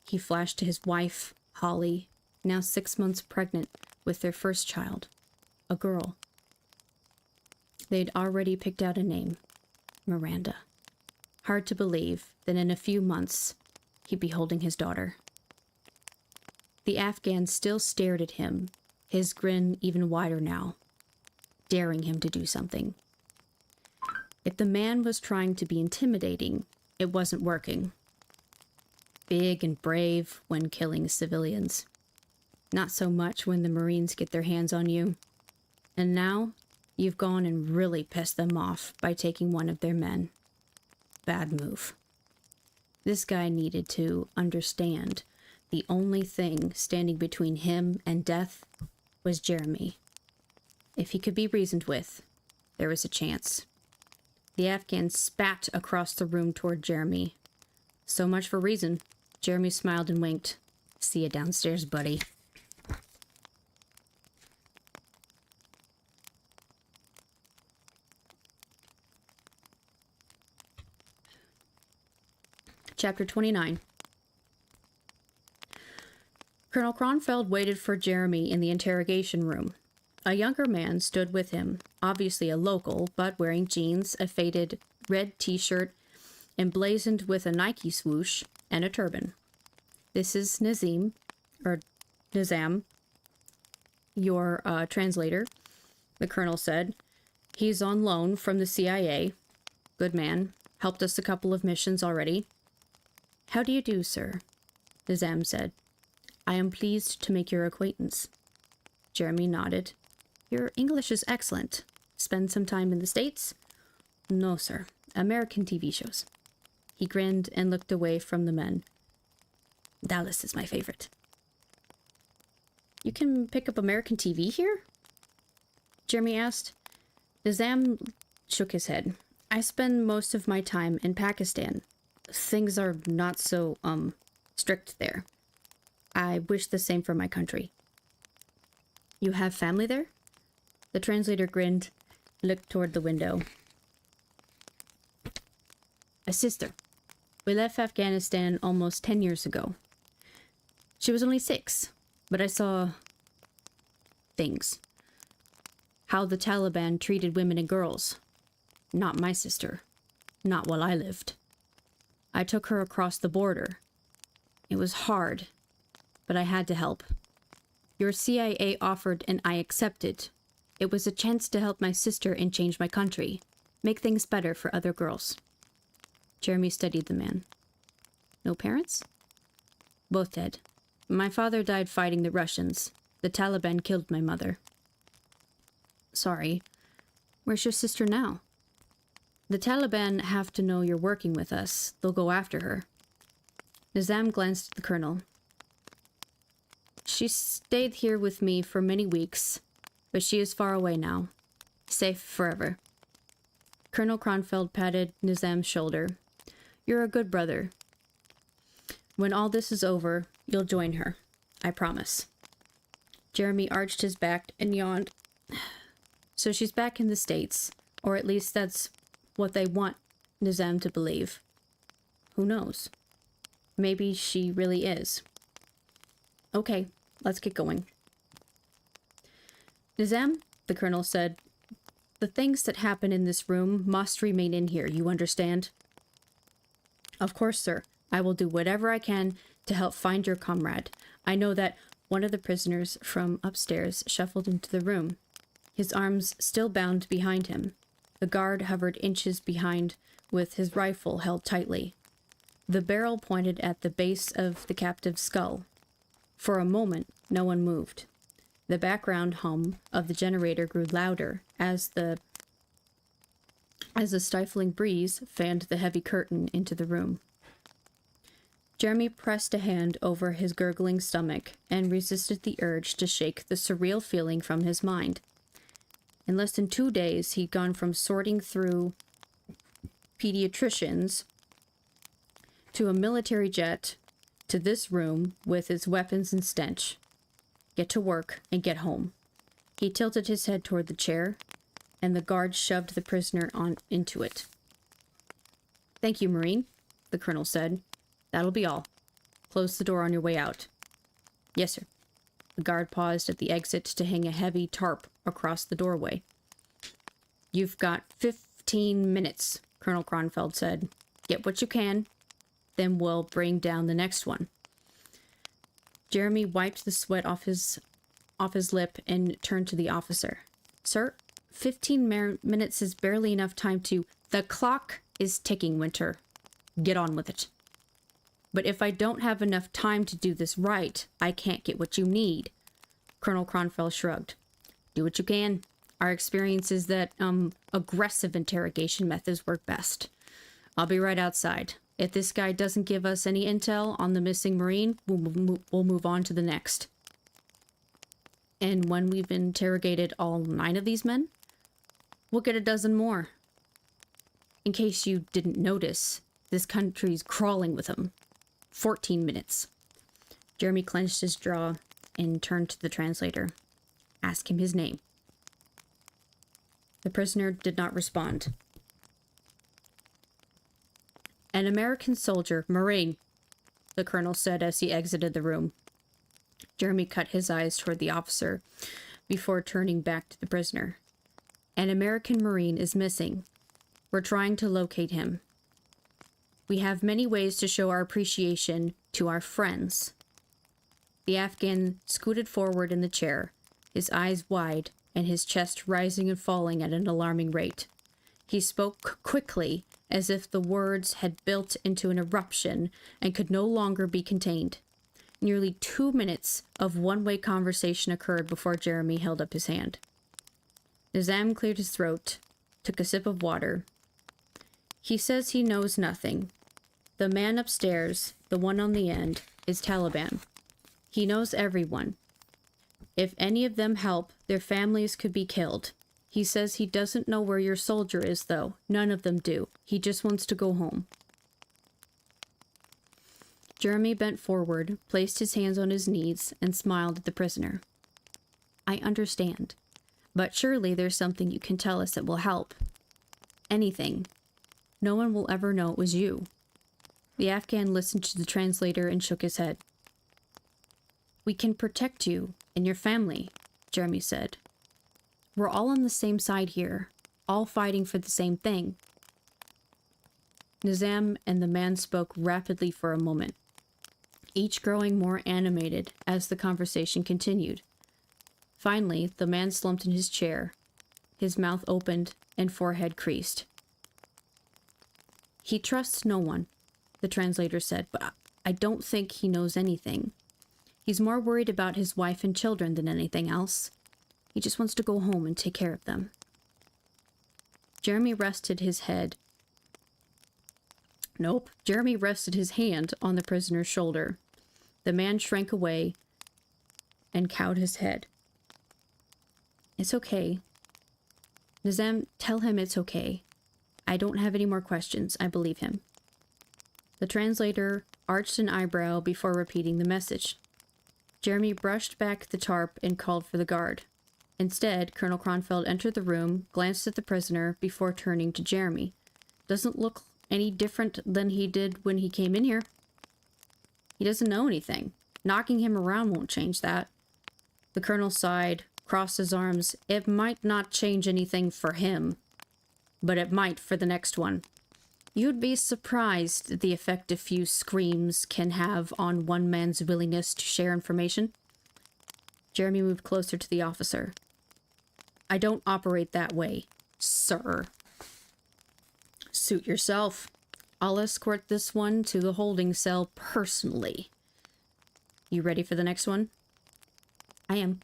He flashed to his wife, Holly, now 6 months pregnant with their first child, a girl. They'd already picked out a name, Miranda. Hard to believe that in a few months he'd be holding his daughter. The Afghan still stared at him, his grin even wider now, daring him to do something. If the man was trying to be intimidating, it wasn't working. Big and brave when killing civilians. Not so much when the Marines get their hands on you. And now, you've gone and really pissed them off by taking one of their men. Bad move. This guy needed to understand the only thing standing between him and death was Jeremy. If he could be reasoned with, there was a chance. The Afghan spat across the room toward Jeremy. So much for reason. Jeremy smiled and winked. See you downstairs, buddy. Chapter 29. Colonel Kronfeld waited for Jeremy in the interrogation room. A younger man stood with him, obviously a local, but wearing jeans, a faded red t-shirt, emblazoned with a Nike swoosh, and a turban. This is Nizam, your translator, the colonel said. He's on loan from the CIA. Good man. Helped us a couple of missions already. How do you do, sir? Nizam said. I am pleased to make your acquaintance. Jeremy nodded. Your English is excellent. Spend some time in the States? No, sir. American TV shows. He grinned and looked away from the men. Dallas is my favorite. You can pick up American TV here? Jeremy asked. Nizam shook his head. I spend most of my time in Pakistan. Things are not so, strict there. I wish the same for my country. You have family there? The translator grinned, looked toward the window. A sister. We left Afghanistan almost 10 years ago. She was only 6, but I saw things. How the Taliban treated women and girls. Not my sister. Not while I lived. I took her across the border. It was hard, but I had to help. Your CIA offered and I accepted. It was a chance to help my sister and change my country. Make things better for other girls. Jeremy studied the man. No parents? Both dead. My father died fighting the Russians. The Taliban killed my mother. Sorry. Where's your sister now? The Taliban have to know you're working with us. They'll go after her. Nizam glanced at the colonel. She stayed here with me for many weeks, but she is far away now. Safe forever. Colonel Kronfeld patted Nizam's shoulder. You're a good brother. When all this is over, you'll join her. I promise. Jeremy arched his back and yawned. So she's back in the States, or at least that's what they want Nizam to believe. Who knows? Maybe she really is. Okay, let's get going. Nizam, the colonel said, the things that happen in this room must remain in here, you understand? Of course, sir. I will do whatever I can to help find your comrade. I know that one of the prisoners from upstairs shuffled into the room, his arms still bound behind him. The guard hovered inches behind with his rifle held tightly. The barrel pointed at the base of the captive's skull. For a moment, no one moved. The background hum of the generator grew louder as a stifling breeze fanned the heavy curtain into the room. Jeremy pressed a hand over his gurgling stomach and resisted the urge to shake the surreal feeling from his mind. In less than 2 days, he'd gone from sorting through pediatricians to a military jet to this room with its weapons and stench. Get to work and get home. He tilted his head toward the chair, and the guard shoved the prisoner on into it. Thank you, Marine, the colonel said. That'll be all. Close the door on your way out. Yes, sir. The guard paused at the exit to hang a heavy tarp across the doorway. You've got 15 minutes, Colonel Kronfeld said. Get what you can, then we'll bring down the next one. Jeremy wiped the sweat off his lip and turned to the officer. Sir, 15 minutes is barely enough time to... The clock is ticking, Winter. Get on with it. But if I don't have enough time to do this right, I can't get what you need. Colonel Kronfeld shrugged. Do what you can. Our experience is that, aggressive interrogation methods work best. I'll be right outside. If this guy doesn't give us any intel on the missing Marine, we'll move on to the next. And when we've interrogated all 9 of these men, we'll get a dozen more. In case you didn't notice, this country's crawling with them. 14 minutes. Jeremy clenched his jaw and turned to the translator. Ask him his name. The prisoner did not respond. An American soldier, Marine, the colonel said as he exited the room. Jeremy cut his eyes toward the officer before turning back to the prisoner. An American Marine is missing. We're trying to locate him. We have many ways to show our appreciation to our friends. The Afghan scooted forward in the chair, his eyes wide and his chest rising and falling at an alarming rate. He spoke quickly, as if the words had built into an eruption and could no longer be contained. Nearly 2 minutes of one-way conversation occurred before Jeremy held up his hand. Nizam cleared his throat, took a sip of water. He says he knows nothing. The man upstairs, the one on the end, is Taliban. He knows everyone. If any of them help, their families could be killed. He says he doesn't know where your soldier is, though. None of them do. He just wants to go home. Jeremy bent forward, placed his hands on his knees, and smiled at the prisoner. I understand. But surely there's something you can tell us that will help. Anything. No one will ever know it was you. The Afghan listened to the translator and shook his head. We can protect you and your family, Jeremy said. We're all on the same side here, all fighting for the same thing. Nizam and the man spoke rapidly for a moment, each growing more animated as the conversation continued. Finally, the man slumped in his chair, his mouth opened and forehead creased. He trusts no one, the translator said, but I don't think he knows anything. He's more worried about his wife and children than anything else. He just wants to go home and take care of them. Jeremy rested his hand on the prisoner's shoulder. The man shrank away and cowed his head. It's okay. Nizam, tell him it's okay. I don't have any more questions. I believe him. The translator arched an eyebrow before repeating the message. Jeremy brushed back the tarp and called for the guard. Instead, Colonel Kronfeld entered the room, glanced at the prisoner before turning to Jeremy. Doesn't look any different than he did when he came in here. He doesn't know anything. Knocking him around won't change that. The colonel sighed, crossed his arms. It might not change anything for him, but it might for the next one. You'd be surprised at the effect a few screams can have on one man's willingness to share information. Jeremy moved closer to the officer. I don't operate that way, sir. Suit yourself. I'll escort this one to the holding cell personally. You ready for the next one? I am.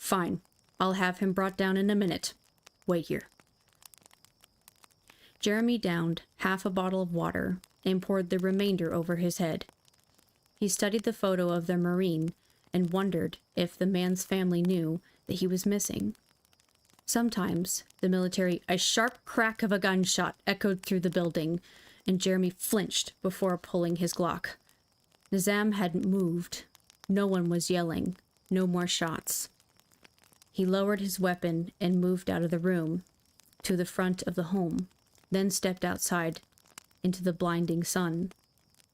Fine. I'll have him brought down in a minute. Wait here. Jeremy downed half a bottle of water and poured the remainder over his head. He studied the photo of the Marine and wondered if the man's family knew that he was missing. Sometimes, a sharp crack of a gunshot echoed through the building, and Jeremy flinched before pulling his Glock. Nizam hadn't moved. No one was yelling. No more shots. He lowered his weapon and moved out of the room, to the front of the home, then stepped outside, into the blinding sun.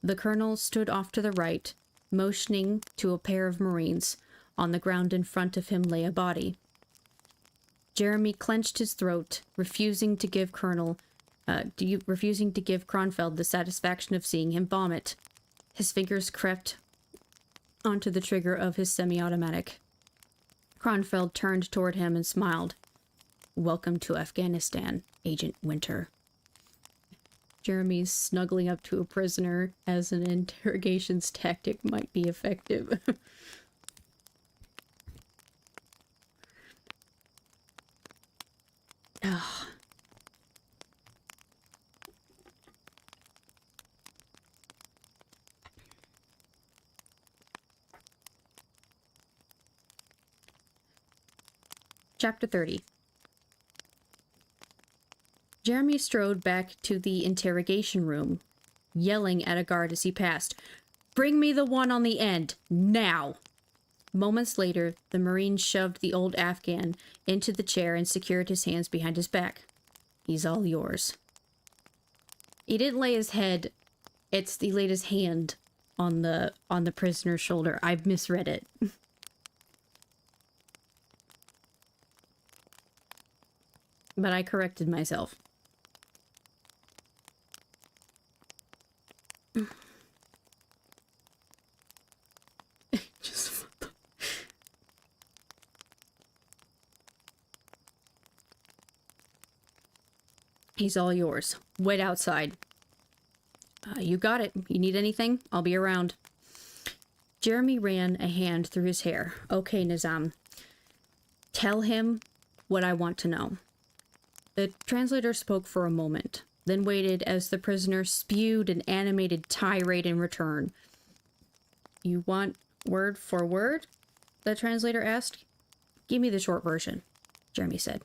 The colonel stood off to the right, motioning to a pair of Marines. On the ground in front of him lay a body. Jeremy clenched his throat, refusing to give Cronfeld the satisfaction of seeing him vomit. His fingers crept onto the trigger of his semi-automatic. Cronfeld turned toward him and smiled. Welcome to Afghanistan, Agent Winter. Jeremy's snuggling up to a prisoner as an interrogations tactic might be effective. Ugh. Chapter 30. Jeremy strode back to the interrogation room, yelling at a guard as he passed, "Bring me the one on the end, now!" Moments later, the Marine shoved the old Afghan into the chair and secured his hands behind his back. He's all yours. He didn't lay his head, he laid his hand on the prisoner's shoulder. I've misread it. But I corrected myself. Just He's all yours. Wait outside. You got it. You need anything? I'll be around. Jeremy ran a hand through his hair. Okay, Nizam. Tell him what I want to know. The translator spoke for a moment, then waited as the prisoner spewed an animated tirade in return. You want word for word? The translator asked. Give me the short version, Jeremy said.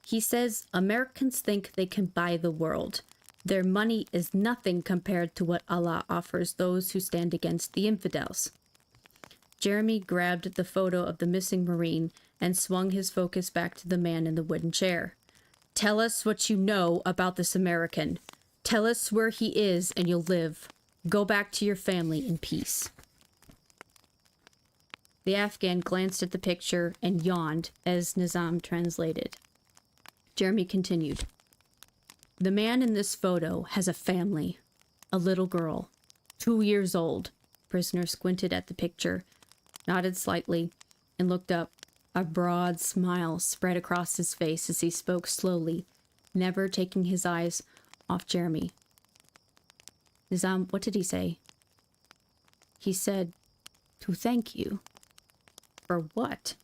He says Americans think they can buy the world. Their money is nothing compared to what Allah offers those who stand against the infidels. Jeremy grabbed the photo of the missing Marine and swung his focus back to the man in the wooden chair. Tell us what you know about this American. Tell us where he is and you'll live. Go back to your family in peace. The Afghan glanced at the picture and yawned as Nizam translated. Jeremy continued. The man in this photo has a family. A little girl. 2 years old. Prisoner squinted at the picture, nodded slightly, and looked up. A broad smile spread across his face as he spoke slowly, never taking his eyes off Jeremy. Nizam, what did he say? He said, to thank you. For what?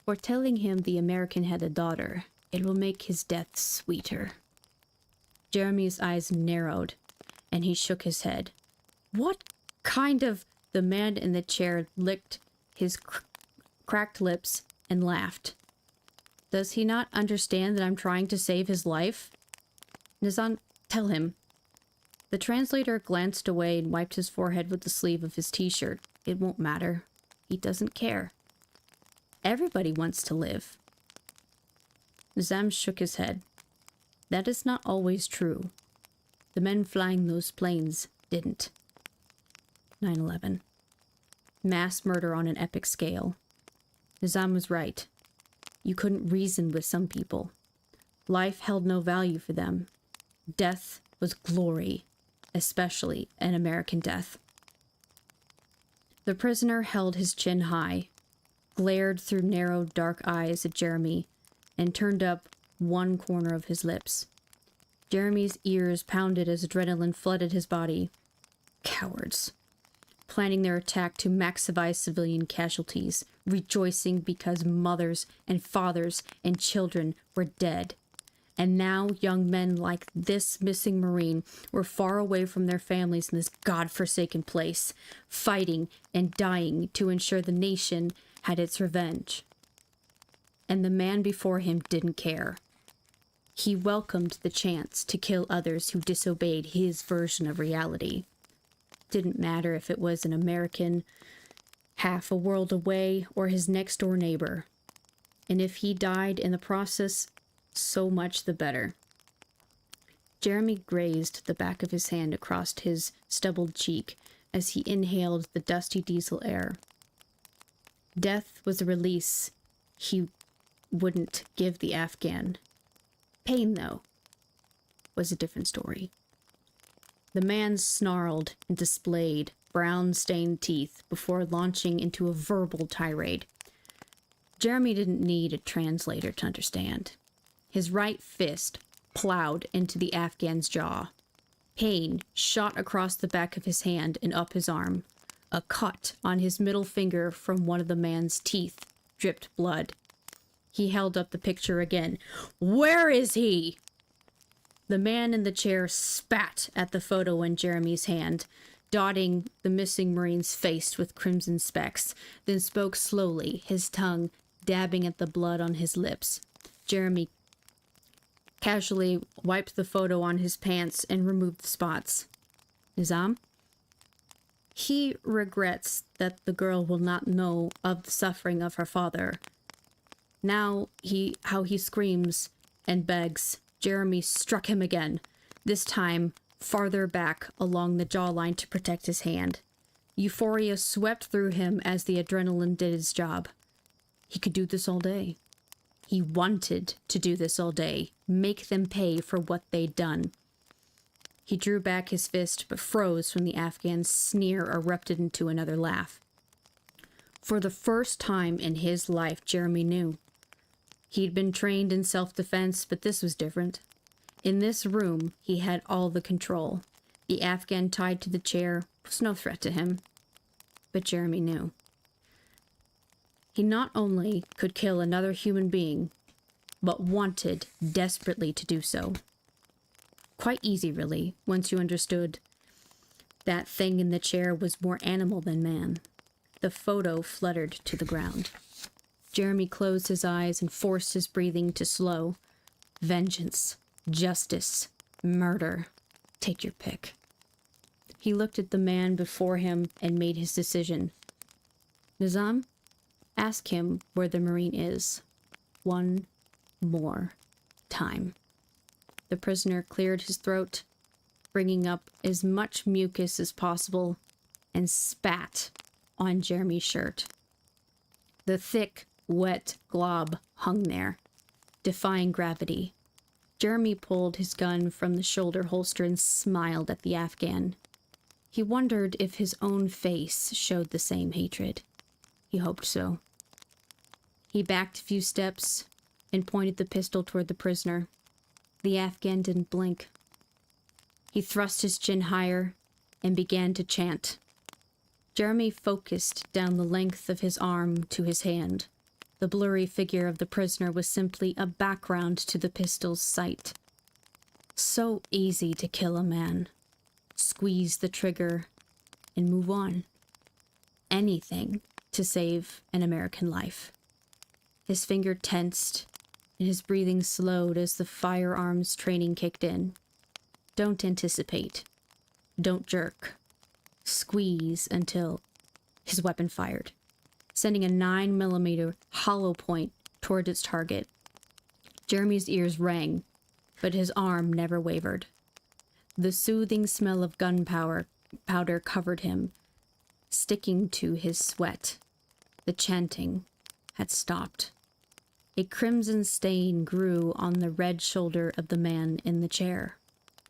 For telling him the American had a daughter. It will make his death sweeter. Jeremy's eyes narrowed, and he shook his head. What kind of... The man in the chair licked his cracked lips and laughed. Does he not understand that I'm trying to save his life? Nizam, tell him. The translator glanced away and wiped his forehead with the sleeve of his t-shirt. It won't matter. He doesn't care. Everybody wants to live. Nizam shook his head. That is not always true. The men flying those planes didn't. 9/11. Mass murder on an epic scale. Nizam was right. You couldn't reason with some people. Life held no value for them. Death was glory, especially an American death. The prisoner held his chin high, glared through narrow, dark eyes at Jeremy, and turned up one corner of his lips. Jeremy's ears pounded as adrenaline flooded his body. Cowards. Planning their attack to maximize civilian casualties, rejoicing because mothers and fathers and children were dead. And now young men like this missing Marine were far away from their families in this godforsaken place, fighting and dying to ensure the nation had its revenge. And the man before him didn't care. He welcomed the chance to kill others who disobeyed his version of reality. Didn't matter if it was an American half a world away or his next-door neighbor. And if he died in the process, so much the better. Jeremy grazed the back of his hand across his stubbled cheek as he inhaled the dusty diesel air. Death was a release he wouldn't give the Afghan. Pain, though, was a different story. The man snarled and displayed brown-stained teeth before launching into a verbal tirade. Jeremy didn't need a translator to understand. His right fist plowed into the Afghan's jaw. Pain shot across the back of his hand and up his arm. A cut on his middle finger from one of the man's teeth dripped blood. He held up the picture again. "Where is he?" The man in the chair spat at the photo in Jeremy's hand, dotting the missing Marine's face with crimson specks, then spoke slowly, his tongue dabbing at the blood on his lips. Jeremy casually wiped the photo on his pants and removed the spots. Nizam? He regrets that the girl will not know of the suffering of her father. Now how he screams and begs. Jeremy struck him again, this time farther back along the jawline to protect his hand. Euphoria swept through him as the adrenaline did its job. He could do this all day. He wanted to do this all day, make them pay for what they'd done. He drew back his fist, but froze when the Afghan's sneer erupted into another laugh. For the first time in his life, Jeremy knew. He'd been trained in self-defense, but this was different. In this room, he had all the control. The Afghan tied to the chair was no threat to him. But Jeremy knew. He not only could kill another human being, but wanted desperately to do so. Quite easy, really, once you understood that thing in the chair was more animal than man. The photo fluttered to the ground. Jeremy closed his eyes and forced his breathing to slow. Vengeance, justice, murder. Take your pick. He looked at the man before him and made his decision. Nizam, ask him where the Marine is. One more time. The prisoner cleared his throat, bringing up as much mucus as possible, and spat on Jeremy's shirt. The thick, wet glob hung there, defying gravity. Jeremy pulled his gun from the shoulder holster and smiled at the Afghan. He wondered if his own face showed the same hatred. He hoped so. He backed a few steps and pointed the pistol toward the prisoner. The Afghan didn't blink. He thrust his chin higher and began to chant. Jeremy focused down the length of his arm to his hand. The blurry figure of the prisoner was simply a background to the pistol's sight. So easy to kill a man. Squeeze the trigger and move on. Anything to save an American life. His finger tensed and his breathing slowed as the firearms training kicked in. Don't anticipate. Don't jerk. Squeeze until his weapon fired, sending a 9mm hollow point toward its target. Jeremy's ears rang, but his arm never wavered. The soothing smell of gunpowder covered him, sticking to his sweat. The chanting had stopped. A crimson stain grew on the red shoulder of the man in the chair.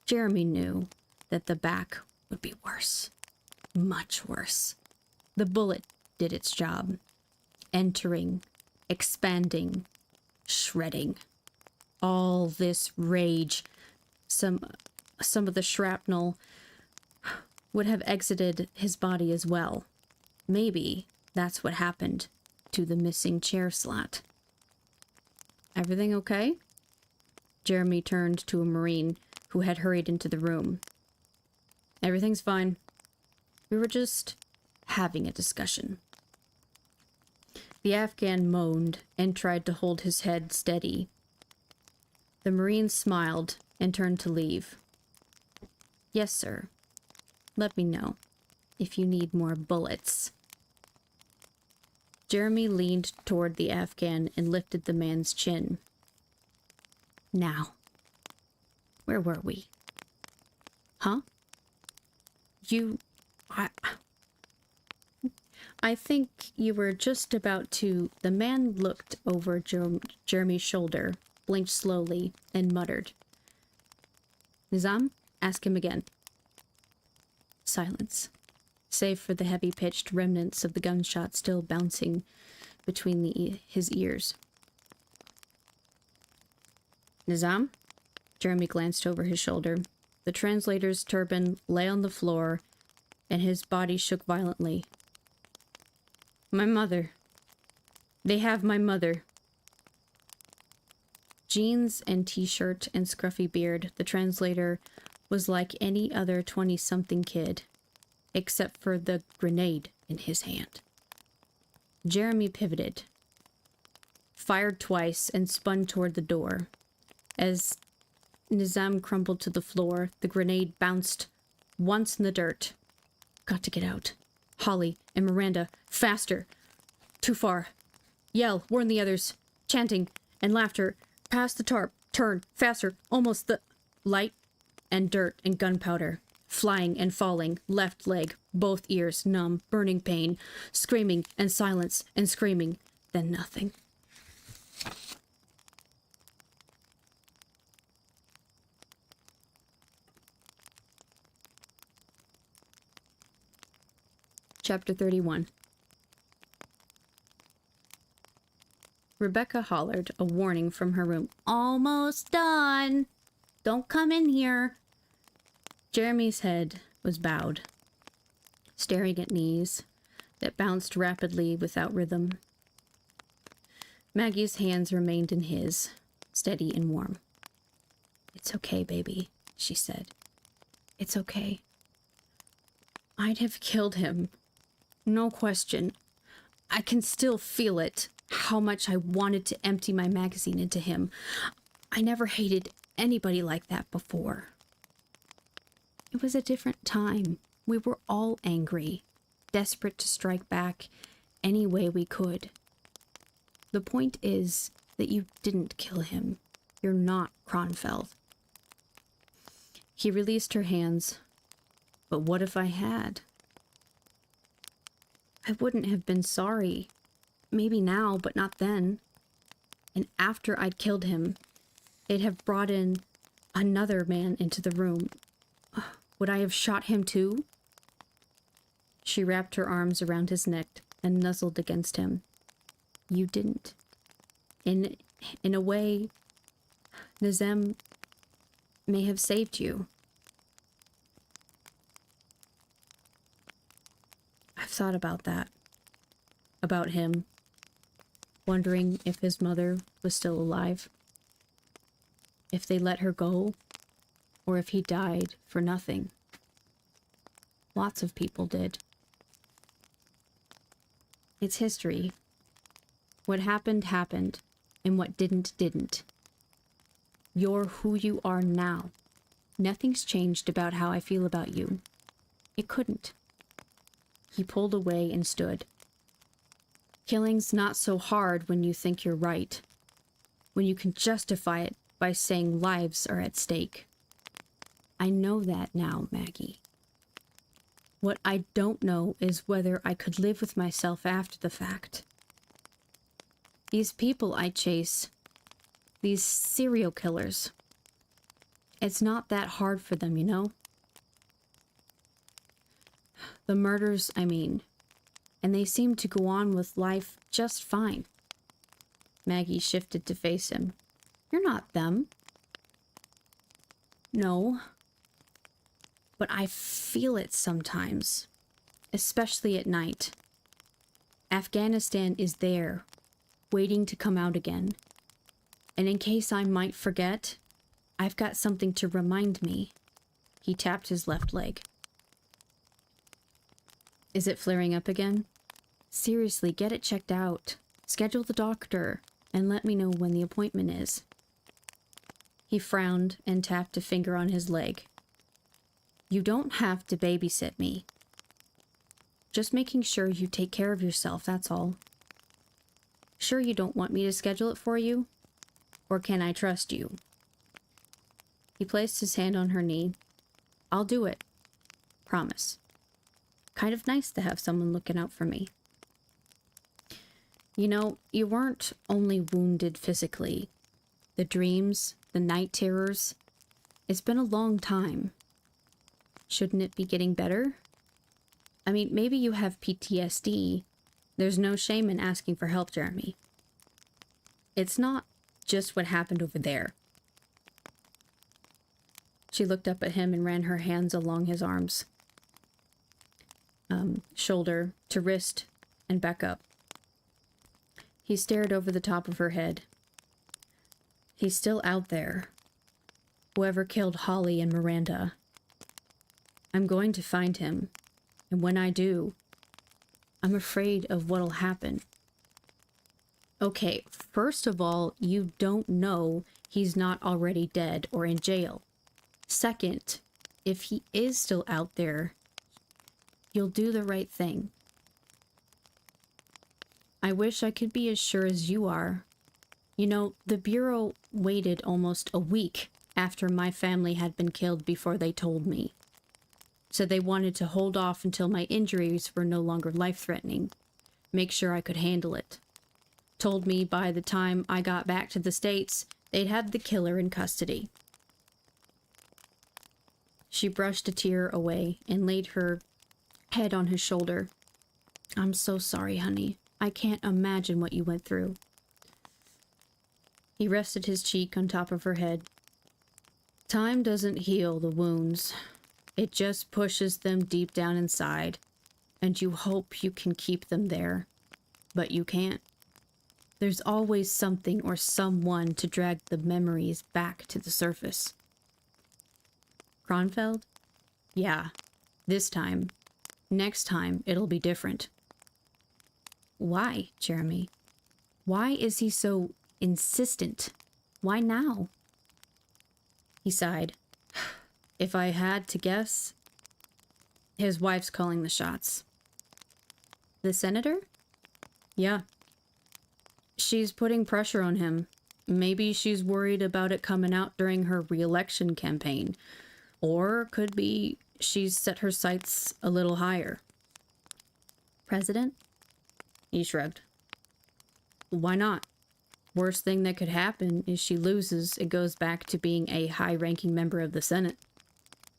Jeremy knew that the back would be worse. Much worse. The bullet did its job. Entering, expanding, shredding. All this rage. Some of the shrapnel would have exited his body as well. Maybe that's what happened to the missing chair slot. Everything okay? Jeremy turned to a Marine who had hurried into the room. Everything's fine. We were just having a discussion. The Afghan moaned and tried to hold his head steady. The Marine smiled and turned to leave. Yes, sir. Let me know if you need more bullets. Jeremy leaned toward the Afghan and lifted the man's chin. Now, where were we? Huh? I think you were just about to... The man looked over Jeremy's shoulder, blinked slowly, and muttered. Nizam, ask him again. Silence, save for the heavy-pitched remnants of the gunshot still bouncing between his ears. Nizam? Jeremy glanced over his shoulder. The translator's turban lay on the floor, and his body shook violently. My mother. They have my mother. Jeans and t-shirt and scruffy beard, the translator was like any other 20-something kid, except for the grenade in his hand. Jeremy pivoted, fired twice, and spun toward the door. As Nizam crumpled to the floor, the grenade bounced once in the dirt. Got to get out. Holly and Miranda, faster. Too far. Yell, warn the others. Chanting and laughter. Past the tarp. Turn. Faster. Almost the... Light and dirt and gunpowder. Flying and falling. Left leg. Both ears numb. Burning pain. Screaming and silence and screaming. Then nothing. Chapter 31. Rebecca hollered a warning from her room. Almost done! Don't come in here! Jeremy's head was bowed, staring at knees that bounced rapidly without rhythm. Maggie's hands remained in his, steady and warm. It's okay, baby, she said. It's okay. I'd have killed him. No question. I can still feel it, how much I wanted to empty my magazine into him. I never hated anybody like that before. It was a different time. We were all angry, desperate to strike back any way we could. The point is that you didn't kill him. You're not Kronfeld. He released her hands. But what if I had? I wouldn't have been sorry. Maybe now, but not then. And after I'd killed him, they'd have brought in another man into the room. Would I have shot him too? She wrapped her arms around his neck and nuzzled against him. You didn't. In a way, Nizam may have saved you. I've thought about that. About him. Wondering if his mother was still alive. If they let her go. Or if he died for nothing. Lots of people did. It's history. What happened, happened. And what didn't, didn't. You're who you are now. Nothing's changed about how I feel about you. It couldn't. He pulled away and stood. Killing's not so hard when you think you're right. When you can justify it by saying lives are at stake. I know that now, Maggie. What I don't know is whether I could live with myself after the fact. These people I chase, these serial killers, it's not that hard for them, you know? The murders, I mean, and they seem to go on with life just fine. Maggie shifted to face him. You're not them. No. But I feel it sometimes, especially at night. Afghanistan is there, waiting to come out again. And in case I might forget, I've got something to remind me. He tapped his left leg. Is it flaring up again? Seriously, get it checked out. Schedule the doctor, and let me know when the appointment is. He frowned and tapped a finger on his leg. You don't have to babysit me. Just making sure you take care of yourself, that's all. Sure you don't want me to schedule it for you? Or can I trust you? He placed his hand on her knee. I'll do it. Promise. Kind of nice to have someone looking out for me. You know, you weren't only wounded physically. The dreams, the night terrors. It's been a long time. Shouldn't it be getting better? I mean, maybe you have PTSD. There's no shame in asking for help, Jeremy. It's not just what happened over there. She looked up at him and ran her hands along his arms. Shoulder to wrist and back up. He stared over the top of her head. He's still out there. Whoever killed Holly and Miranda. I'm going to find him. And when I do, I'm afraid of what'll happen. Okay, first of all, you don't know he's not already dead or in jail. Second, if he is still out there, you'll do the right thing. I wish I could be as sure as you are. You know, the Bureau waited almost a week after my family had been killed before they told me. So they wanted to hold off until my injuries were no longer life-threatening. Make sure I could handle it. Told me by the time I got back to the States, they'd have the killer in custody. She brushed a tear away and laid her head on his shoulder. I'm so sorry, honey. I can't imagine what you went through. He rested his cheek on top of her head. Time doesn't heal the wounds. It just pushes them deep down inside, and you hope you can keep them there. But you can't. There's always something or someone to drag the memories back to the surface. Kronfeld? Yeah, this time. Next time, it'll be different. Why, Jeremy? Why is he so insistent? Why now? He sighed. If I had to guess, his wife's calling the shots. The senator? Yeah. She's putting pressure on him. Maybe she's worried about it coming out during her re-election campaign. Or could be she's set her sights a little higher. President? He shrugged. Why not? Worst thing that could happen is she loses and goes back to being a high-ranking member of the Senate.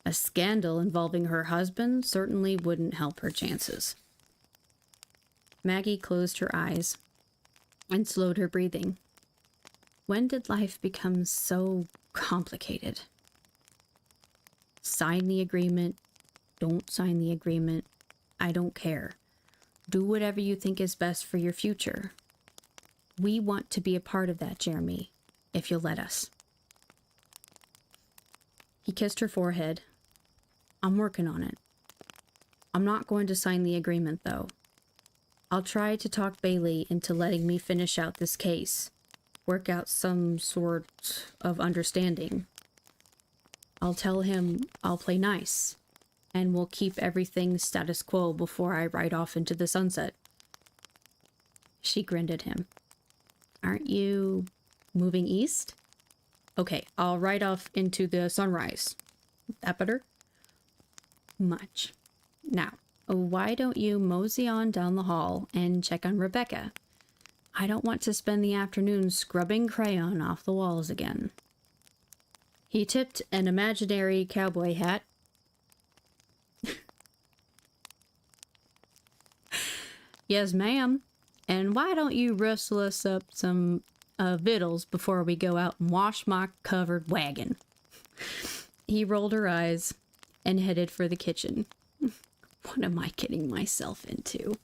A scandal involving her husband certainly wouldn't help her chances. Maggie closed her eyes and slowed her breathing. When did life become so complicated? Sign the agreement. Don't sign the agreement. I don't care. Do whatever you think is best for your future. We want to be a part of that, Jeremy, if you'll let us. He kissed her forehead. I'm working on it. I'm not going to sign the agreement, though. I'll try to talk Bailey into letting me finish out this case. Work out some sort of understanding. I'll tell him I'll play nice, and we'll keep everything status quo before I ride off into the sunset. She grinned at him. Aren't you moving east? Okay, I'll ride off into the sunrise. That better? Much. Now, why don't you mosey on down the hall and check on Rebecca? I don't want to spend the afternoon scrubbing crayon off the walls again. He tipped an imaginary cowboy hat. Yes, ma'am. And why don't you rustle us up some victuals before we go out and wash my covered wagon? He rolled her eyes and headed for the kitchen. What am I getting myself into?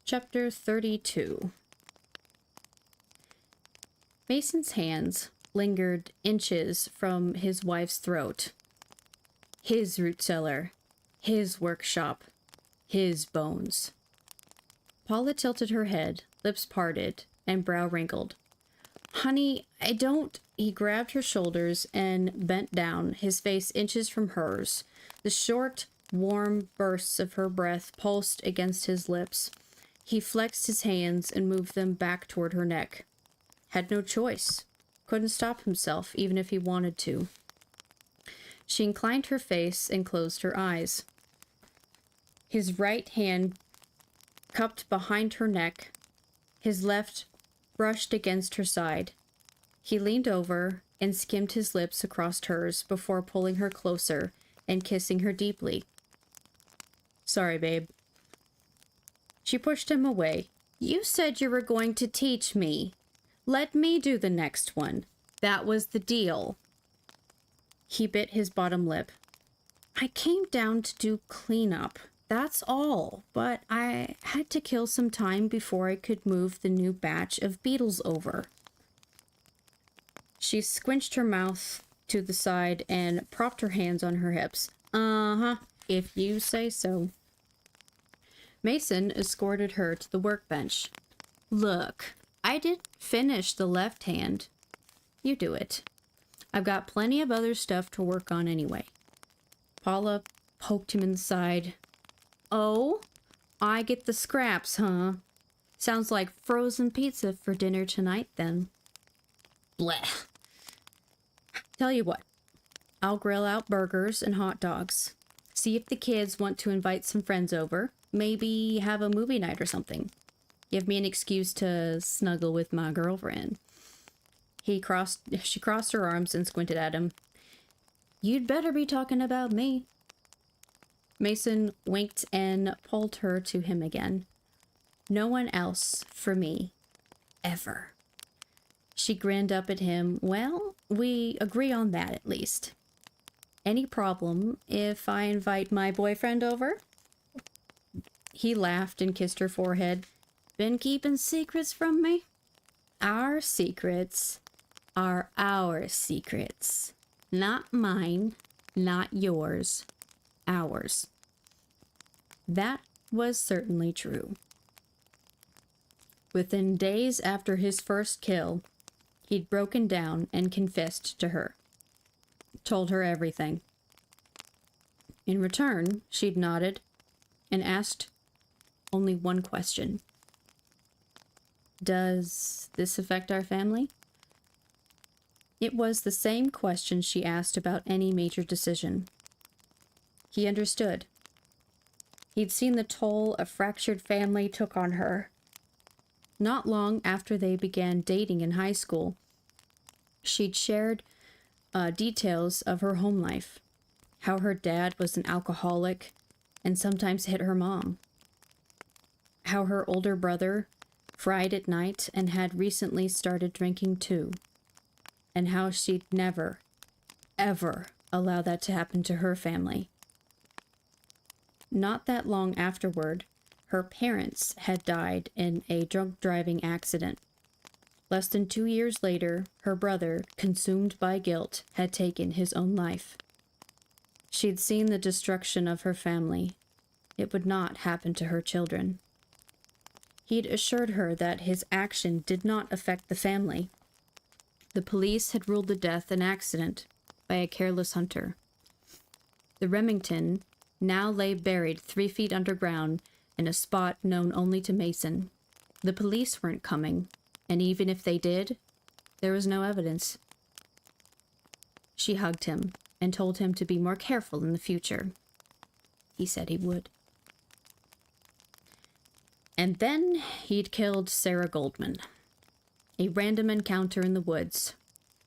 Chapter 32. Mason's hands lingered inches from his wife's throat. His root cellar, his workshop, his bones. Paula tilted her head, lips parted, and brow wrinkled. Honey, I don't... He grabbed her shoulders and bent down, his face inches from hers. The short, warm bursts of her breath pulsed against his lips. He flexed his hands and moved them back toward her neck. Had no choice. Couldn't stop himself, even if he wanted to. She inclined her face and closed her eyes. His right hand cupped behind her neck. His left brushed against her side. He leaned over and skimmed his lips across hers before pulling her closer and kissing her deeply. Sorry, babe. She pushed him away. You said you were going to teach me. Let me do the next one. That was the deal. He bit his bottom lip. I came down to do cleanup. That's all. But I had to kill some time before I could move the new batch of beetles over. She squinched her mouth to the side and propped her hands on her hips. Uh-huh, if you say so. Mason escorted her to the workbench. Look, I didn't finish the left hand. You do it. I've got plenty of other stuff to work on anyway. Paula poked him in the side. Oh, I get the scraps, huh? Sounds like frozen pizza for dinner tonight, then. Blech. Tell you what, I'll grill out burgers and hot dogs. See if the kids want to invite some friends over. Maybe have a movie night or something. Give me an excuse to snuggle with my girlfriend. She crossed her arms and squinted at him. You'd better be talking about me. Mason winked and pulled her to him again. No one else for me. Ever. She grinned up at him. Well, we agree on that at least. Any problem if I invite my boyfriend over? He laughed and kissed her forehead. Been keeping secrets from me? Our secrets are our secrets. Not mine, not yours. Ours. That was certainly true. Within days after his first kill, he'd broken down and confessed to her. Told her everything. In return, she'd nodded and asked only one question. Does this affect our family? It was the same question she asked about any major decision. He understood. He'd seen the toll a fractured family took on her. Not long after they began dating in high school, she'd shared details of her home life, how her dad was an alcoholic and sometimes hit her mom, how her older brother fried at night and had recently started drinking too, and how she'd never, ever allow that to happen to her family. Not that long afterward, her parents had died in a drunk driving accident. Less than 2 years later, her brother, consumed by guilt, had taken his own life. She'd seen the destruction of her family. It would not happen to her children. He'd assured her that his action did not affect the family. The police had ruled the death an accident by a careless hunter. The Remington now lay buried 3 feet underground in a spot known only to Mason. The police weren't coming, and even if they did, there was no evidence. She hugged him and told him to be more careful in the future. He said he would. And then he'd killed Sarah Goldman. A random encounter in the woods.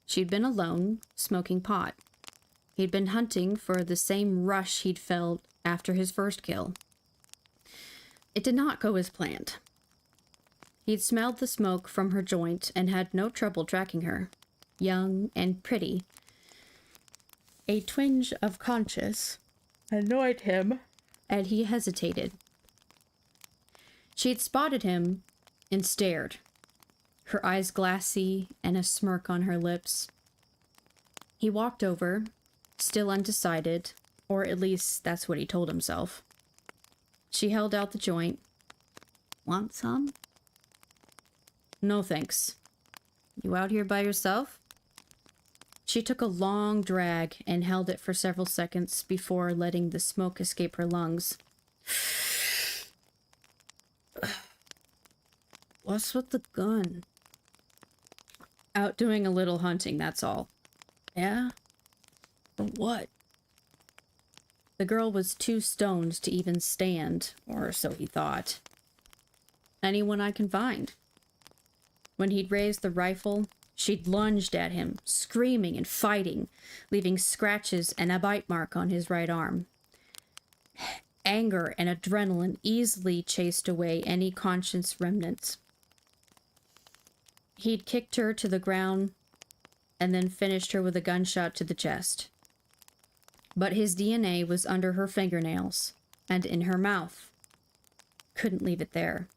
She'd been alone, smoking pot. He'd been hunting for the same rush he'd felt after his first kill. It did not go as planned. He'd smelled the smoke from her joint and had no trouble tracking her. Young and pretty. A twinge of conscience annoyed him, and he hesitated. She'd spotted him and stared, her eyes glassy and a smirk on her lips. He walked over, still undecided, or at least that's what he told himself. She held out the joint. Want some? No thanks. You out here by yourself? She took a long drag and held it for several seconds before letting the smoke escape her lungs. What's with the gun? Out doing a little hunting, that's all. Yeah? For what? The girl was too stoned to even stand, or so he thought. Anyone I can find. When he'd raised the rifle, she'd lunged at him, screaming and fighting, leaving scratches and a bite mark on his right arm. Anger and adrenaline easily chased away any conscience remnants. He'd kicked her to the ground and then finished her with a gunshot to the chest. But his DNA was under her fingernails and in her mouth. Couldn't leave it there.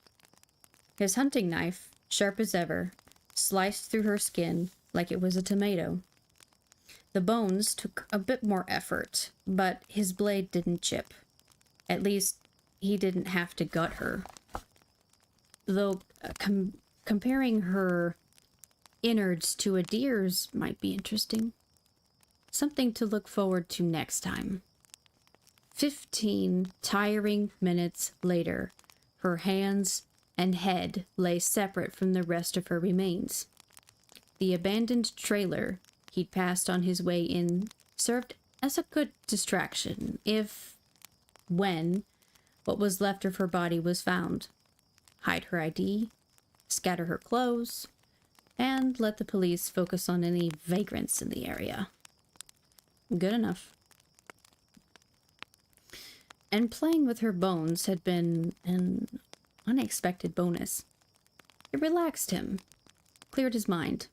His hunting knife, sharp as ever, sliced through her skin like it was a tomato. The bones took a bit more effort, but his blade didn't chip. At least, he didn't have to gut her. Though, comparing her innards to a deer's might be interesting. Something to look forward to next time. 15 tiring minutes later, her hands and head lay separate from the rest of her remains. The abandoned trailer he'd passed on his way in served as a good distraction when what was left of her body was found. Hide her ID, scatter her clothes, and let the police focus on any vagrants in the area. Good enough. And playing with her bones had been an unexpected bonus. It relaxed him, cleared his mind,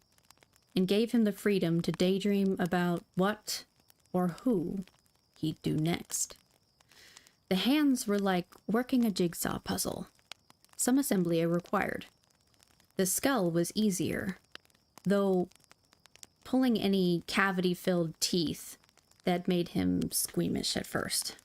and gave him the freedom to daydream about what or who he'd do next. The hands were like working a jigsaw puzzle. Some assembly required. The skull was easier, though pulling any cavity-filled teeth that made him squeamish at first.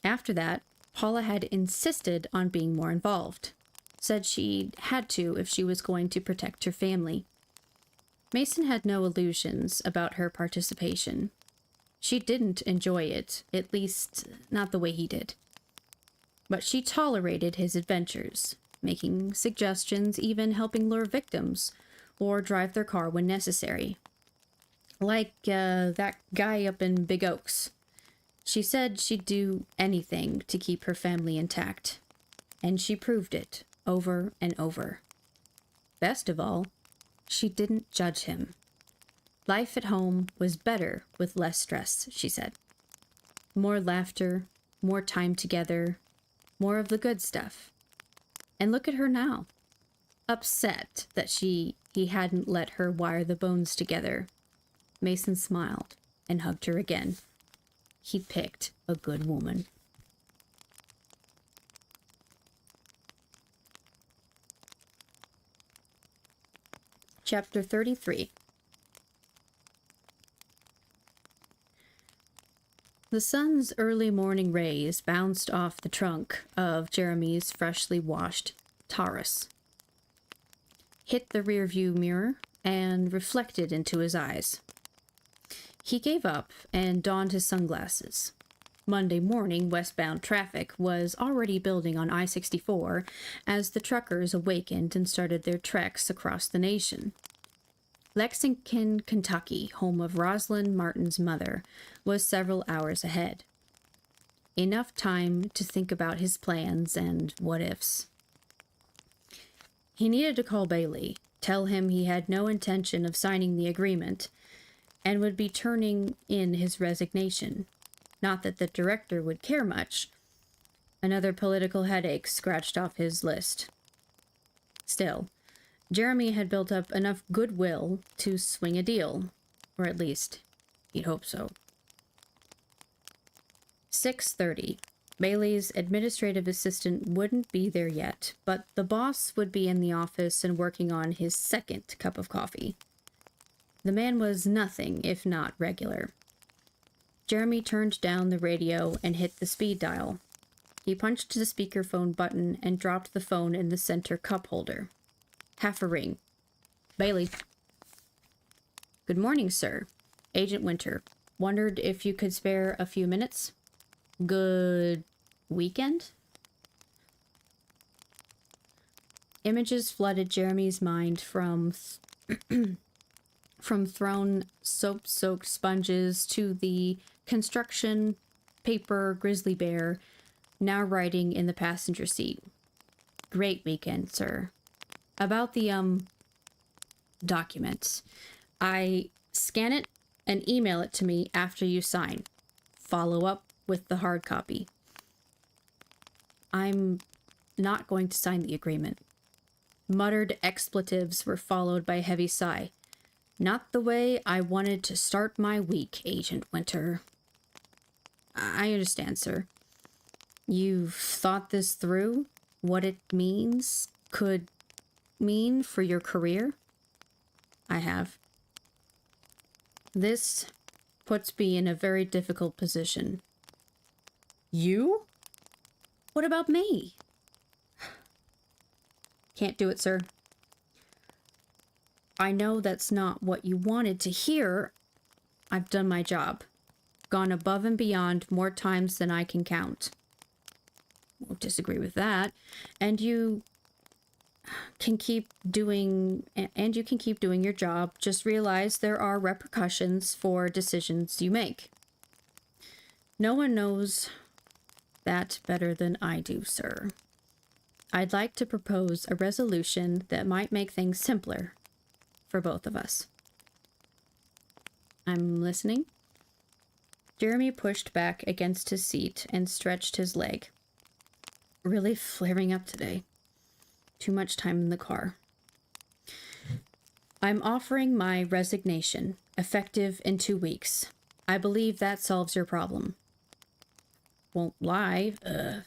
After that, Paula had insisted on being more involved. Said she had to if she was going to protect her family. Mason had no illusions about her participation. She didn't enjoy it, at least not the way he did. But she tolerated his adventures, making suggestions, even helping lure victims, or drive their car when necessary. Like that guy up in Big Oaks. She said she'd do anything to keep her family intact. And she proved it over and over. Best of all, she didn't judge him. Life at home was better with less stress, she said. More laughter, more time together, more of the good stuff. And look at her now. Upset that he hadn't let her wire the bones together. Mason smiled and hugged her again. He picked a good woman. Chapter 33. The sun's early morning rays bounced off the trunk of Jeremy's freshly washed Taurus, hit the rearview mirror, and reflected into his eyes. He gave up and donned his sunglasses. Monday morning westbound traffic was already building on I-64 as the truckers awakened and started their treks across the nation. Lexington, Kentucky, home of Rosalind Martin's mother, was several hours ahead. Enough time to think about his plans and what-ifs. He needed to call Bailey, tell him he had no intention of signing the agreement, and would be turning in his resignation. Not that the director would care much. Another political headache scratched off his list. Still, Jeremy had built up enough goodwill to swing a deal, or at least, he'd hope so. 6:30. Bailey's administrative assistant wouldn't be there yet, but the boss would be in the office and working on his second cup of coffee. The man was nothing if not regular. Jeremy turned down the radio and hit the speed dial. He punched the speakerphone button and dropped the phone in the center cup holder. Half a ring. Bailey. Good morning, sir. Agent Winter. Wondered if you could spare a few minutes? Good weekend? Images flooded Jeremy's mind from thrown soap-soaked sponges to the construction paper grizzly bear now riding in the passenger seat. Great weekend, sir. About the, documents. I scan it and email it to me after you sign. Follow up with the hard copy. I'm not going to sign the agreement. Muttered expletives were followed by a heavy sigh. Not the way I wanted to start my week, Agent Winter. I understand, sir. You've thought this through? What it could mean for your career? I have. This puts me in a very difficult position. You? What about me? Can't do it, sir. I know that's not what you wanted to hear. I've done my job. Gone above and beyond more times than I can count. Won't disagree with that. And you can keep doing your job. Just realize there are repercussions for decisions you make. No one knows that better than I do, sir. I'd like to propose a resolution that might make things simpler for both of us. I'm listening. Jeremy pushed back against his seat and stretched his leg. Really flaring up today. Too much time in the car. I'm offering my resignation, effective in 2 weeks. I believe that solves your problem. Won't lie,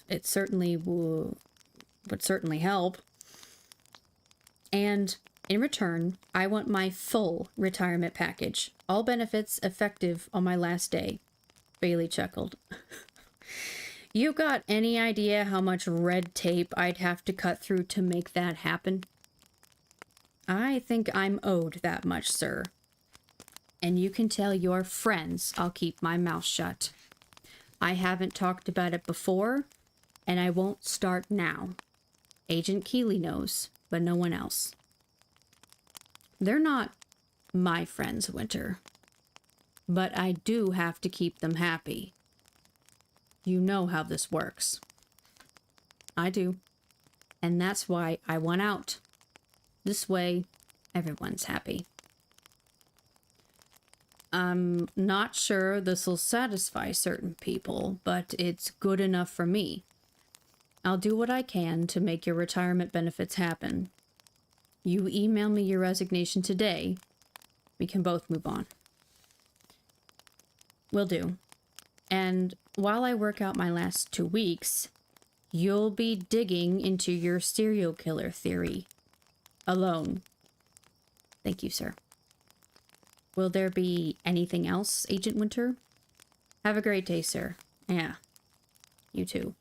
it certainly would certainly help. And in return, I want my full retirement package. All benefits effective on my last day. Bailey chuckled. You got any idea how much red tape I'd have to cut through to make that happen? I think I'm owed that much, sir. And you can tell your friends I'll keep my mouth shut. I haven't talked about it before, and I won't start now. Agent Keeley knows, but no one else. They're not my friends, Winter. But I do have to keep them happy. You know how this works. I do. And that's why I want out. This way, everyone's happy. I'm not sure this'll satisfy certain people, but it's good enough for me. I'll do what I can to make your retirement benefits happen. You email me your resignation today. We can both move on. Will do. And while I work out my last 2 weeks, you'll be digging into your serial killer theory. Alone. Thank you, sir. Will there be anything else, Agent Winter? Have a great day, sir. Yeah. You too.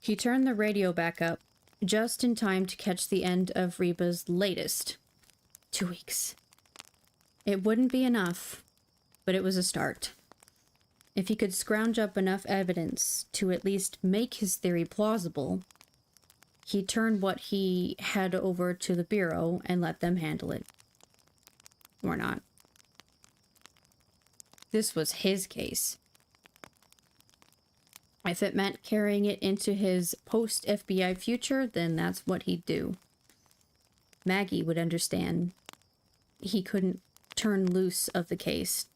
He turned the radio back up, just in time to catch the end of Reba's latest. 2 weeks. It wouldn't be enough, but it was a start. If he could scrounge up enough evidence to at least make his theory plausible, he turned what he had over to the Bureau and let them handle it. Or not. This was his case. If it meant carrying it into his post-FBI future, then that's what he'd do. Maggie would understand. He couldn't turn loose of the case.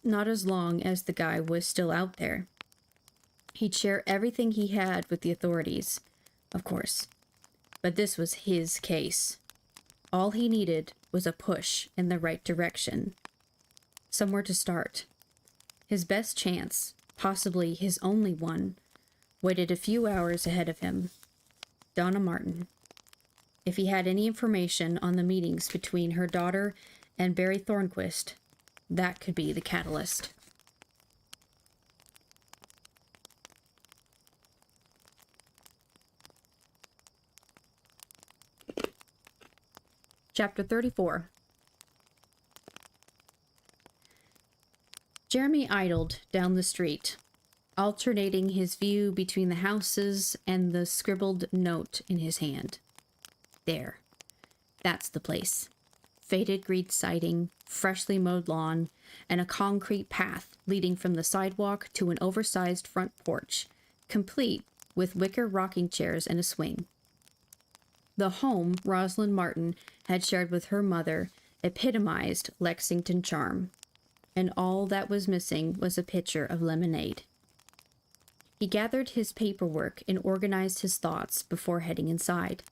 Not as long as the guy was still out there. He'd share everything he had with the authorities, of course. But this was his case. All he needed was a push in the right direction. Somewhere to start. His best chance, possibly his only one, waited a few hours ahead of him. Donna Martin. If he had any information on the meetings between her daughter and Barry Thornquist, that could be the catalyst. Chapter 34. Jeremy idled down the street, alternating his view between the houses and the scribbled note in his hand. There. That's the place. Faded green siding, freshly mowed lawn, and a concrete path leading from the sidewalk to an oversized front porch, complete with wicker rocking chairs and a swing. The home Rosalind Martin had shared with her mother epitomized Lexington charm, and all that was missing was a pitcher of lemonade. He gathered his paperwork and organized his thoughts before heading inside.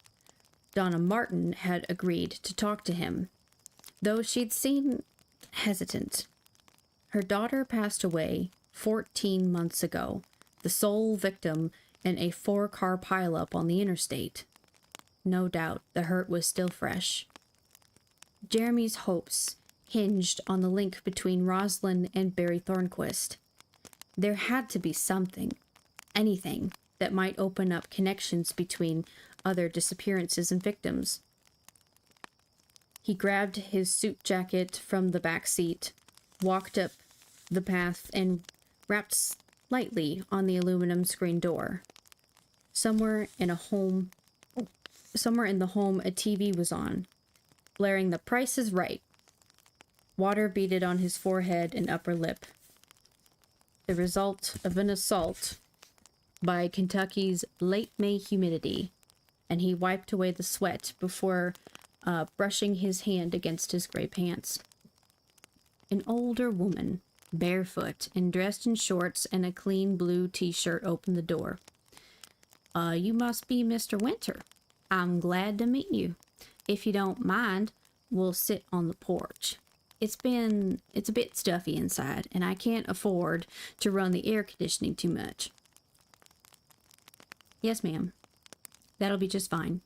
Donna Martin had agreed to talk to him, though she'd seemed hesitant. Her daughter passed away 14 months ago, the sole victim in a 4-car pileup on the interstate. No doubt the hurt was still fresh. Jeremy's hopes hinged on the link between Rosalind and Barry Thornquist. There had to be something, anything, that might open up connections between other disappearances and victims. He grabbed his suit jacket from the back seat, walked up the path, and rapped lightly on the aluminum screen door. Somewhere in the home, a TV was on, blaring The Price is Right. Water beaded on his forehead and upper lip. The result of an assault by Kentucky's late May humidity, and he wiped away the sweat before brushing his hand against his gray pants. An older woman, barefoot and dressed in shorts and a clean blue t-shirt, opened the door. You must be Mr. Winter. I'm glad to meet you. If you don't mind, we'll sit on the porch. It's a bit stuffy inside, and I can't afford to run the air conditioning too much. Yes, ma'am. That'll be just fine.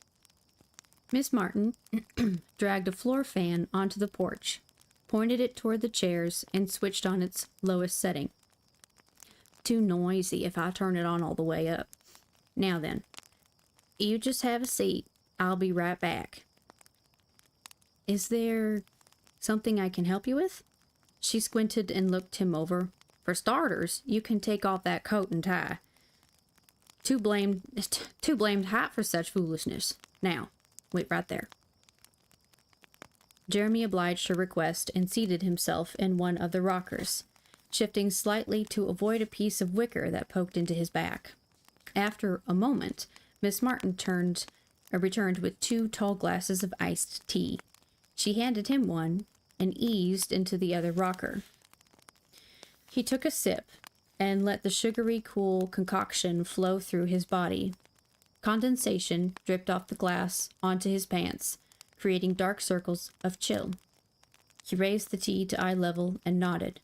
Miss Martin dragged a floor fan onto the porch, pointed it toward the chairs, and switched on its lowest setting. Too noisy if I turn it on all the way up. Now then, you just have a seat. I'll be right back. Is there something I can help you with? She squinted and looked him over. For starters, you can take off that coat and tie. Too blamed hot for such foolishness. Now, wait right there. Jeremy obliged her request and seated himself in one of the rockers, shifting slightly to avoid a piece of wicker that poked into his back. After a moment, Miss Martin returned with 2 tall glasses of iced tea. She handed him one and eased into the other rocker. He took a sip and let the sugary, cool concoction flow through his body. Condensation dripped off the glass onto his pants, creating dark circles of chill. He raised the tea to eye level and nodded.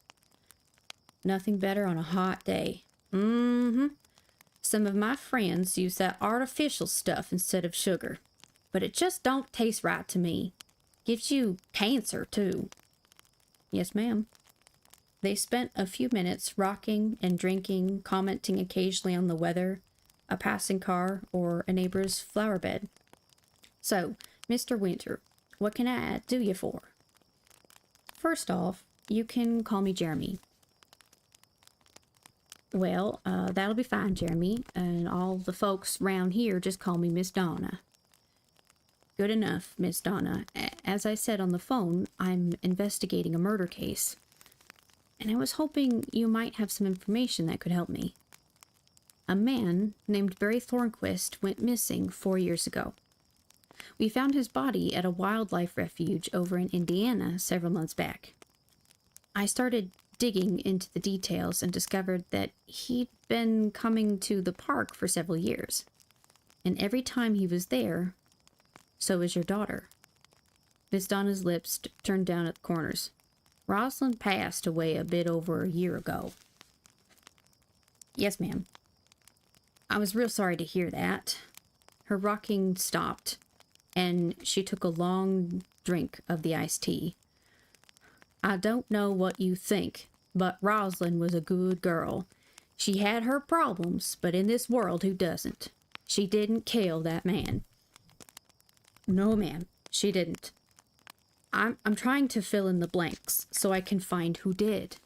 Nothing better on a hot day. Some of my friends use that artificial stuff instead of sugar, but it just don't taste right to me. Gives you cancer, too. Yes, ma'am. They spent a few minutes rocking and drinking, commenting occasionally on the weather, a passing car, or a neighbor's flower bed. So, Mr. Winter, what can I do you for? First off, you can call me Jeremy. Well, that'll be fine, Jeremy, and all the folks round here just call me Miss Donna. Good enough, Miss Donna. As I said on the phone, I'm investigating a murder case. and I was hoping you might have some information that could help me. A man named Barry Thornquist went missing 4 years ago. We found his body at a wildlife refuge over in Indiana several months back. I started digging into the details and discovered that he'd been coming to the park for several years. And every time he was there, so was your daughter. Miss Donna's lips turned down at the corners. Rosalind passed away a bit over a year ago. Yes, ma'am. I was real sorry to hear that. Her rocking stopped, and she took a long drink of the iced tea. I don't know what you think, but Rosalind was a good girl. She had her problems, but in this world, who doesn't? She didn't kill that man. No, ma'am, she didn't. I'm trying to fill in the blanks so I can find who did.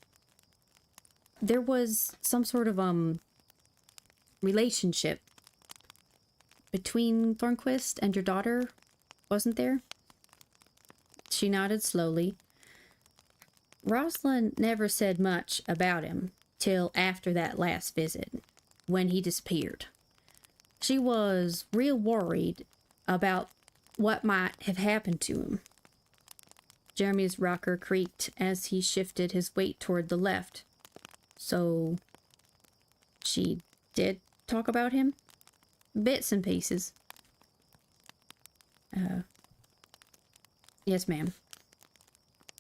There was some sort of, relationship between Thornquist and your daughter, wasn't there? She nodded slowly. Rosalind never said much about him till after that last visit, when he disappeared. She was real worried about what might have happened to him. Jeremy's rocker creaked as he shifted his weight toward the left. So, she did talk about him? Bits and pieces. Yes, ma'am.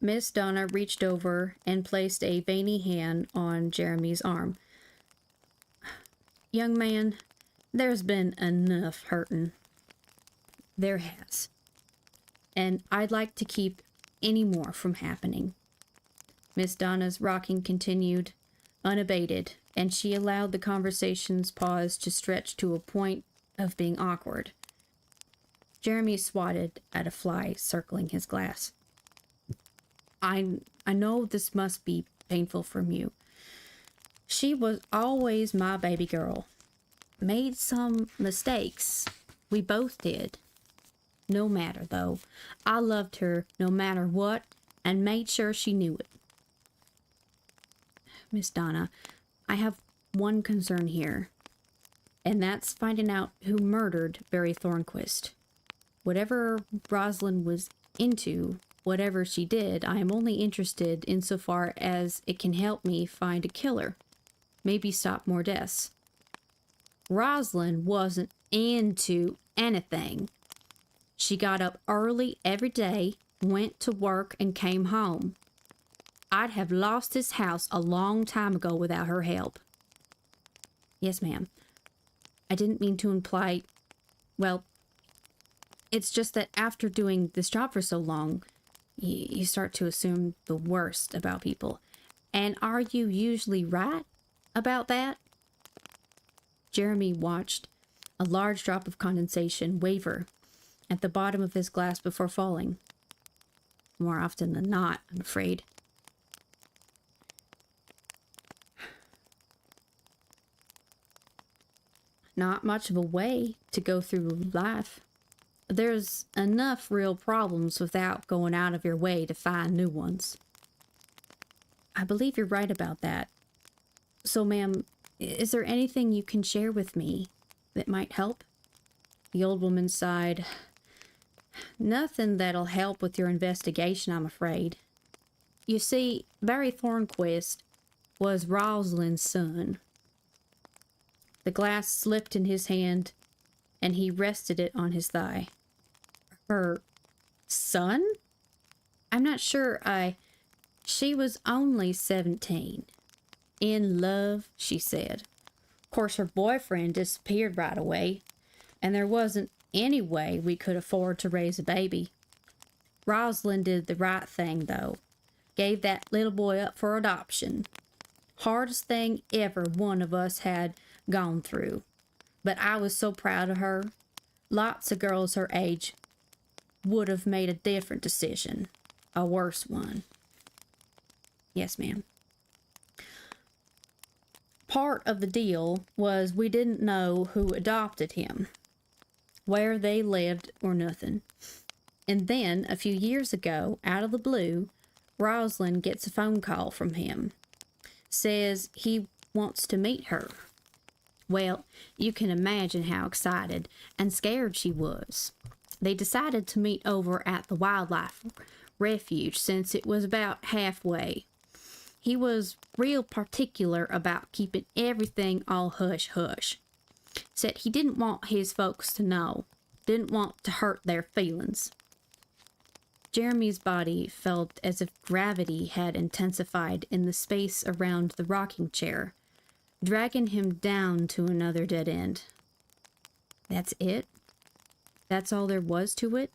Miss Donna reached over and placed a veiny hand on Jeremy's arm. Young man, there's been enough hurting. There has. And I'd like to keep any more from happening. Miss Donna's rocking continued, unabated, and she allowed the conversation's pause to stretch to a point of being awkward. Jeremy swatted at a fly circling his glass. I know this must be painful from you. She was always my baby girl. Made some mistakes. We both did. No matter, though. I loved her no matter what and made sure she knew it. Miss Donna, I have one concern here, and that's finding out who murdered Barry Thornquist. Whatever Rosalind was into, whatever she did, I am only interested insofar as it can help me find a killer. Maybe stop more deaths. Rosalind wasn't into anything. She got up early every day, went to work, and came home. I'd have lost this house a long time ago without her help. Yes, ma'am. I didn't mean to imply... Well, it's just that after doing this job for so long, you start to assume the worst about people. And are you usually right about that? Jeremy watched a large drop of condensation waver at the bottom of his glass before falling. More often than not, I'm afraid. Not much of a way to go through life. There's enough real problems without going out of your way to find new ones. I believe you're right about that. So, ma'am, is there anything you can share with me that might help? The old woman sighed. Nothing that'll help with your investigation, I'm afraid. You see, Barry Thornquist was Rosalind's son. The glass slipped in his hand, and he rested it on his thigh. Her son? I'm not sure She was only 17. In love, she said. Of course, her boyfriend disappeared right away, and there wasn't any way we could afford to raise a baby. Rosalind did the right thing, though. Gave that little boy up for adoption. Hardest thing ever one of us had gone through. But I was so proud of her. Lots of girls her age would have made a different decision. A worse one. Yes, ma'am. Part of the deal was we didn't know who adopted him, where they lived, or nothing. And then, a few years ago, out of the blue, Rosalind gets a phone call from him. Says he wants to meet her. Well, you can imagine how excited and scared she was. They decided to meet over at the wildlife refuge since it was about halfway. He was real particular about keeping everything all hush-hush. Said he didn't want his folks to know, didn't want to hurt their feelings. Jeremy's body felt as if gravity had intensified in the space around the rocking chair, dragging him down to another dead end. That's it? That's all there was to it?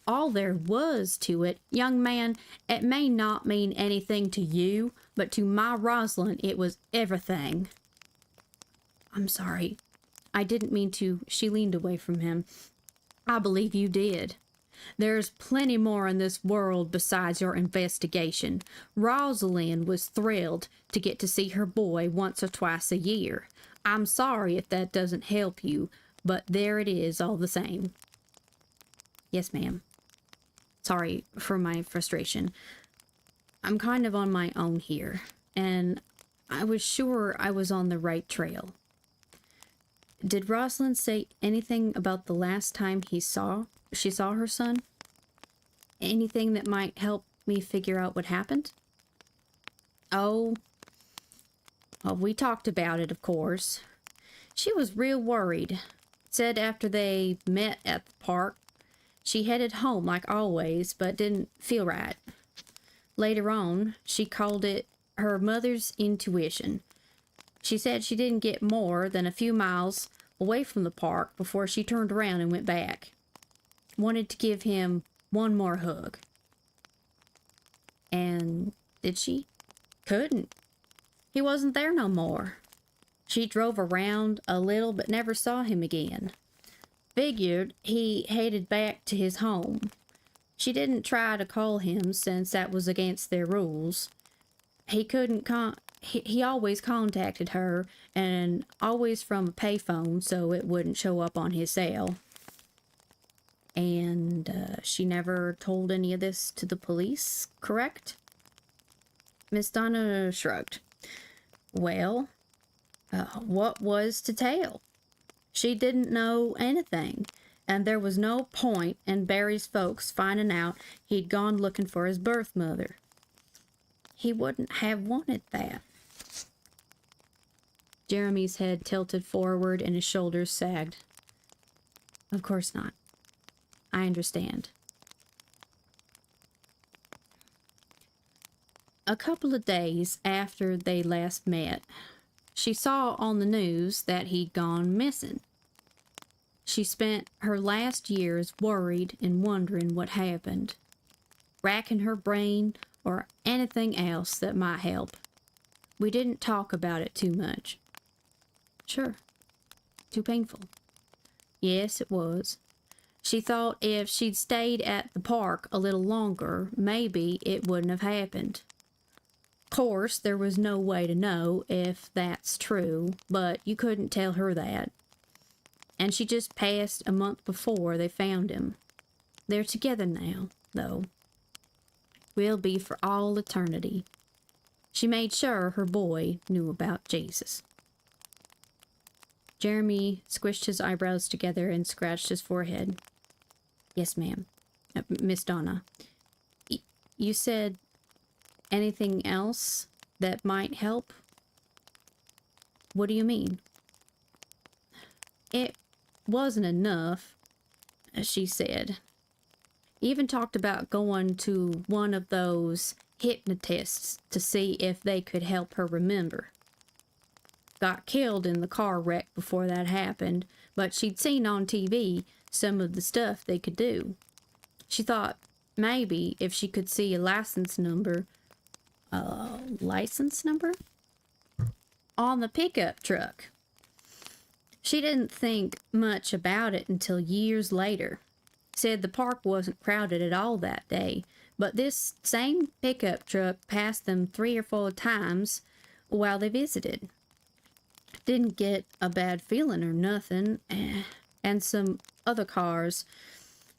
All there was to it? Young man, it may not mean anything to you, but to my Rosalind it was everything. I'm sorry. I didn't mean to. She leaned away from him. I believe you did. There's plenty more in this world besides your investigation. Rosalind was thrilled to get to see her boy once or twice a year. I'm sorry if that doesn't help you, but there it is all the same. Yes, ma'am. Sorry for my frustration. I'm kind of on my own here, and I was sure I was on the right trail. Did Rosalind say anything about the last time she saw her son? Anything that might help me figure out what happened? Oh, well, we talked about it, of course. She was real worried. Said after they met at the park, she headed home like always, but didn't feel right. Later on, she called it her mother's intuition. She said she didn't get more than a few miles away from the park before she turned around and went back. Wanted to give him one more hug. And did she? Couldn't. He wasn't there no more. She drove around a little but never saw him again. Figured he headed back to his home. She didn't try to call him since that was against their rules. He couldn't he always contacted her, and always from a payphone so it wouldn't show up on his cell. And she never told any of this to the police, correct? Miss Donna shrugged. Well, what was to tell? She didn't know anything, and there was no point in Barry's folks finding out he'd gone looking for his birth mother. He wouldn't have wanted that. Jeremy's head tilted forward and his shoulders sagged. Of course not. I understand. A couple of days after they last met, she saw on the news that he'd gone missing. She spent her last years worried and wondering what happened, racking her brain or anything else that might help. We didn't talk about it too much. Sure. Too painful. Yes, it was. She thought if she'd stayed at the park a little longer, maybe it wouldn't have happened. Course, there was no way to know if that's true, but you couldn't tell her that. And she just passed a month before they found him. They're together now, though. Will be for all eternity. She made sure her boy knew about Jesus. Jeremy squished his eyebrows together and scratched his forehead. Yes, ma'am. Miss Donna. You said anything else that might help? What do you mean? It wasn't enough, she said. Even talked about going to one of those hypnotists to see if they could help her remember. Got killed in the car wreck before that happened, but she'd seen on TV some of the stuff they could do. She thought maybe if she could see a license number on the pickup truck. She didn't think much about it until years later. Said the park wasn't crowded at all that day, but this same pickup truck passed them 3 or 4 times while they visited. Didn't get a bad feeling or nothing, and some other cars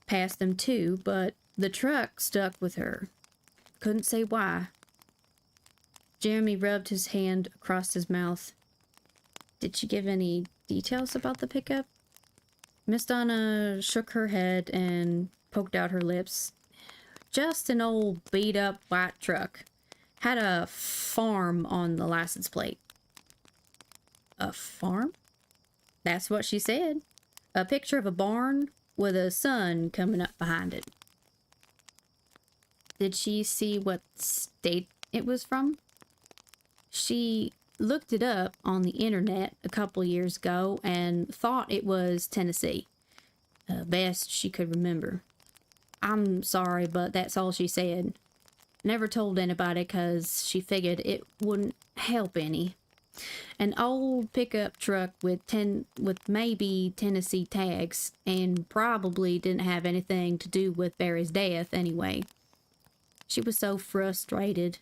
passed them too, but the truck stuck with her. couldn't say why. Jeremy rubbed his hand across his mouth. Did she give any details about the pickup? Miss Donna shook her head and poked out her lips. Just an old beat-up white truck. Had a farm on the license plate. A farm? That's what she said. A picture of a barn with a sun coming up behind it. Did she see what state it was from? She looked it up on the internet a couple years ago and thought it was Tennessee. Best she could remember. I'm sorry, but that's all she said. Never told anybody because she figured it wouldn't help any. An old pickup truck with maybe Tennessee tags, and probably didn't have anything to do with Barry's death anyway. She was so frustrated,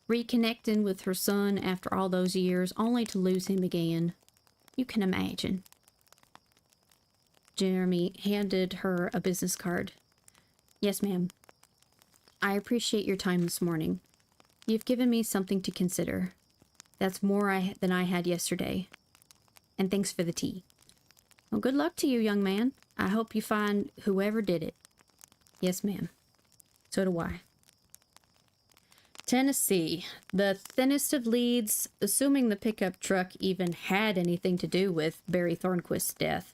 reconnecting with her son after all those years, only to lose him again. You can imagine. Jeremy handed her a business card. Yes, ma'am. I appreciate your time this morning. You've given me something to consider. That's more than I had yesterday. And thanks for the tea. Well, good luck to you, young man. I hope you find whoever did it. Yes, ma'am. So do I. Tennessee, the thinnest of leads, assuming the pickup truck even had anything to do with Barry Thornquist's death.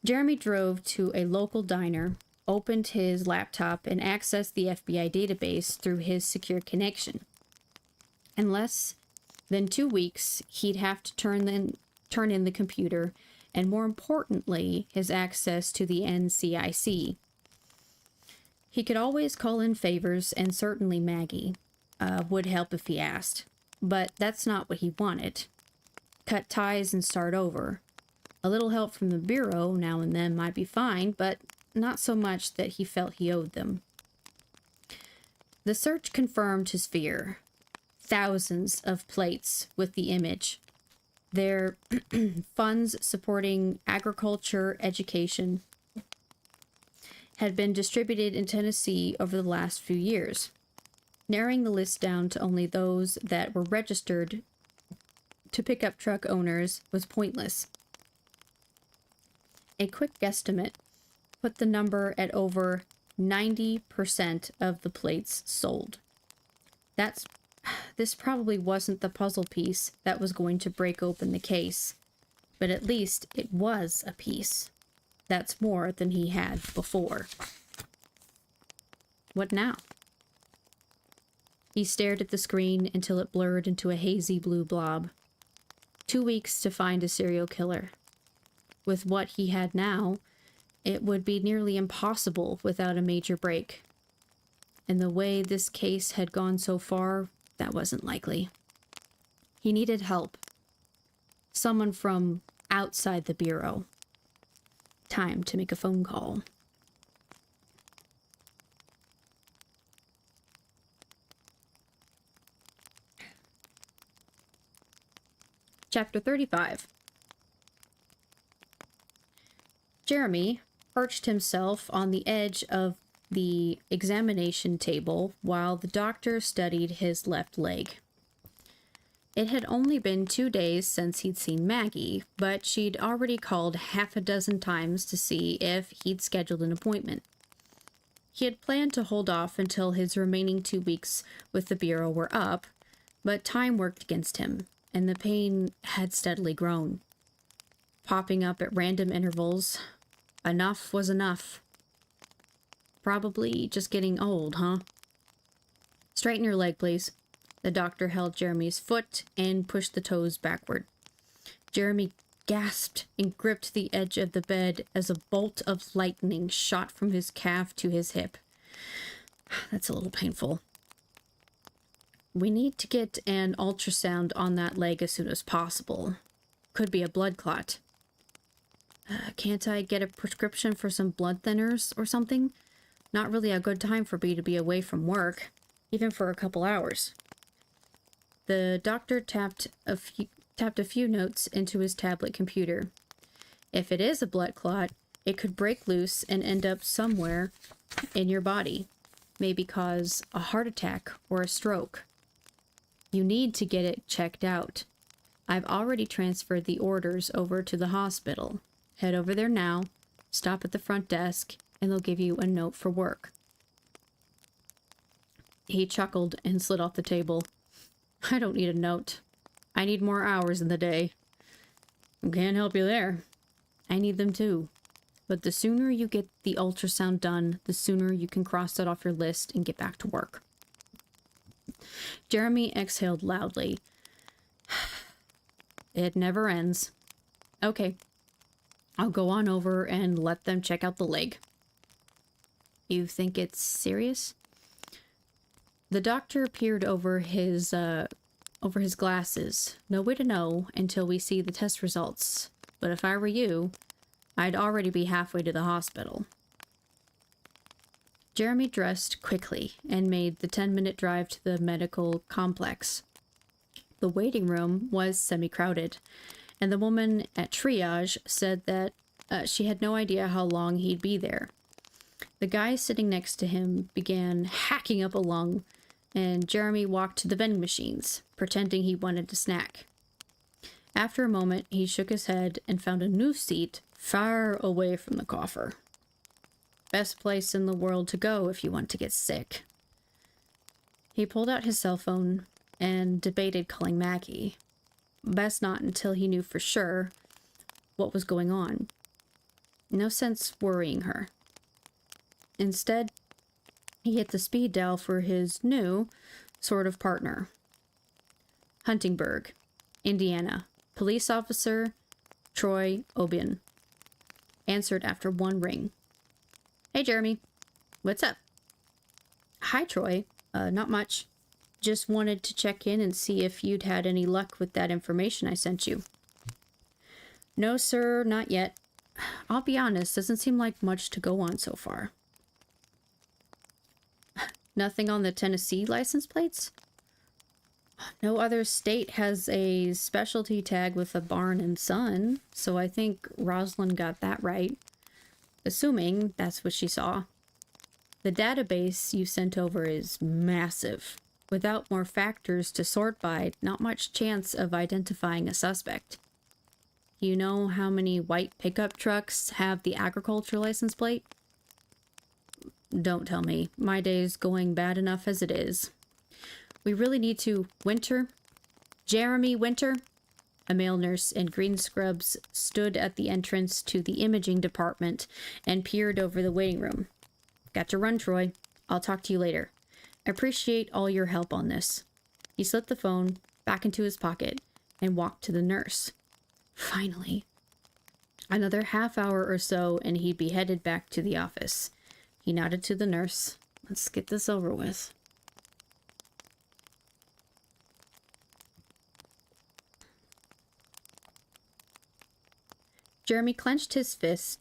Jeremy drove to a local diner, opened his laptop, and accessed the FBI database through his secure connection. In less than 2 weeks, he'd have to turn in the computer, and more importantly, his access to the NCIC. He could always call in favors, and certainly Maggie would help if he asked. But that's not what he wanted. Cut ties and start over. A little help from the Bureau now and then might be fine, but not so much that he felt he owed them. The search confirmed his fear. Thousands of plates with the image. Their funds supporting agriculture, education, had been distributed in Tennessee over the last few years. Narrowing the list down to only those that were registered to pickup truck owners was pointless. A quick guesstimate put the number at over 90% of the plates sold. This probably wasn't the puzzle piece that was going to break open the case, but at least it was a piece. That's more than he had before. What now? He stared at the screen until it blurred into a hazy blue blob. 2 weeks to find a serial killer. With what he had now, it would be nearly impossible without a major break. And the way this case had gone so far, that wasn't likely. He needed help. Someone from outside the Bureau. Time to make a phone call. Chapter 35. Jeremy perched himself on the edge of the examination table while the doctor studied his left leg. It had only been 2 days since he'd seen Maggie, but she'd already called half a dozen times to see if he'd scheduled an appointment. He had planned to hold off until his remaining 2 weeks with the Bureau were up, but time worked against him, and the pain had steadily grown. Popping up at random intervals, enough was enough. Probably just getting old, huh? Straighten your leg, please. The doctor held Jeremy's foot and pushed the toes backward. Jeremy gasped and gripped the edge of the bed as a bolt of lightning shot from his calf to his hip. That's a little painful. We need to get an ultrasound on that leg as soon as possible. Could be a blood clot. Can't I get a prescription for some blood thinners or something? Not really a good time for me to be away from work, even for a couple hours. The doctor tapped a few notes into his tablet computer. If it is a blood clot, it could break loose and end up somewhere in your body. maybe cause a heart attack or a stroke. You need to get it checked out. I've already transferred the orders over to the hospital. Head over there now, stop at the front desk, and they'll give you a note for work. He chuckled and slid off the table. I don't need a note. I need more hours in the day. Can't help you there. I need them too. But the sooner you get the ultrasound done, the sooner you can cross that off your list and get back to work. Jeremy exhaled loudly. It never ends. Okay. I'll go on over and let them check out the leg. You think it's serious? The doctor peered over his glasses. No way to know until we see the test results. But if I were you, I'd already be halfway to the hospital. Jeremy dressed quickly and made the 10-minute drive to the medical complex. The waiting room was semi-crowded, and the woman at triage said that she had no idea how long he'd be there. The guy sitting next to him began hacking up a lung, and Jeremy walked to the vending machines, pretending he wanted a snack. After a moment, he shook his head and found a new seat far away from the coffer. Best place in the world to go if you want to get sick. He pulled out his cell phone and debated calling Maggie. Best not until he knew for sure what was going on. No sense worrying her. Instead, he hit the speed dial for his new sort of partner. Huntingburg, Indiana. Police officer Troy Obion. Answered after one ring. Hey, Jeremy. What's up? Hi, Troy. Not much. Just wanted to check in and see if you'd had any luck with that information I sent you. No, sir, not yet. I'll be honest, doesn't seem like much to go on so far. Nothing on the Tennessee license plates? No other state has a specialty tag with a barn and son, so I think Rosalind got that right. Assuming that's what she saw. The database you sent over is massive. Without more factors to sort by, not much chance of identifying a suspect. You know how many white pickup trucks have the agriculture license plate? Don't tell me. My day's going bad enough as it is. We really need to... Winter? Jeremy Winter? A male nurse in green scrubs stood at the entrance to the imaging department and peered over the waiting room. Got to run, Troy. I'll talk to you later. Appreciate all your help on this. He slipped the phone back into his pocket and walked to the nurse. Finally. Another half hour or so and he'd be headed back to the office. He nodded to the nurse. Let's get this over with. Jeremy clenched his fingers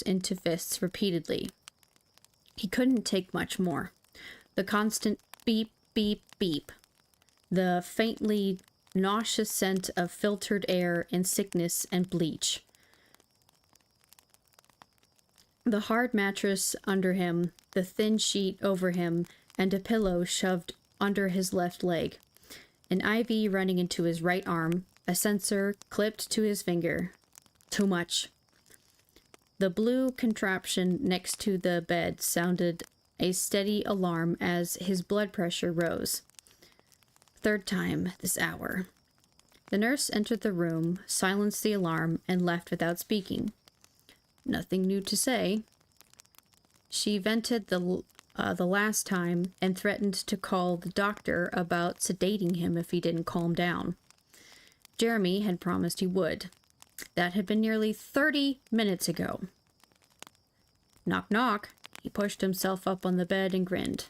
into fists repeatedly. He couldn't take much more. The constant beep, beep, beep. The faintly nauseous scent of filtered air and sickness and bleach. The hard mattress under him, the thin sheet over him, and a pillow shoved under his left leg. An IV running into his right arm, a sensor clipped to his finger. Too much. The blue contraption next to the bed sounded a steady alarm as his blood pressure rose. Third time this hour. The nurse entered the room, silenced the alarm, and left without speaking. Nothing new to say. She vented the last time and threatened to call the doctor about sedating him if he didn't calm down. Jeremy had promised he would. That had been nearly 30 minutes ago. Knock, knock. He pushed himself up on the bed and grinned.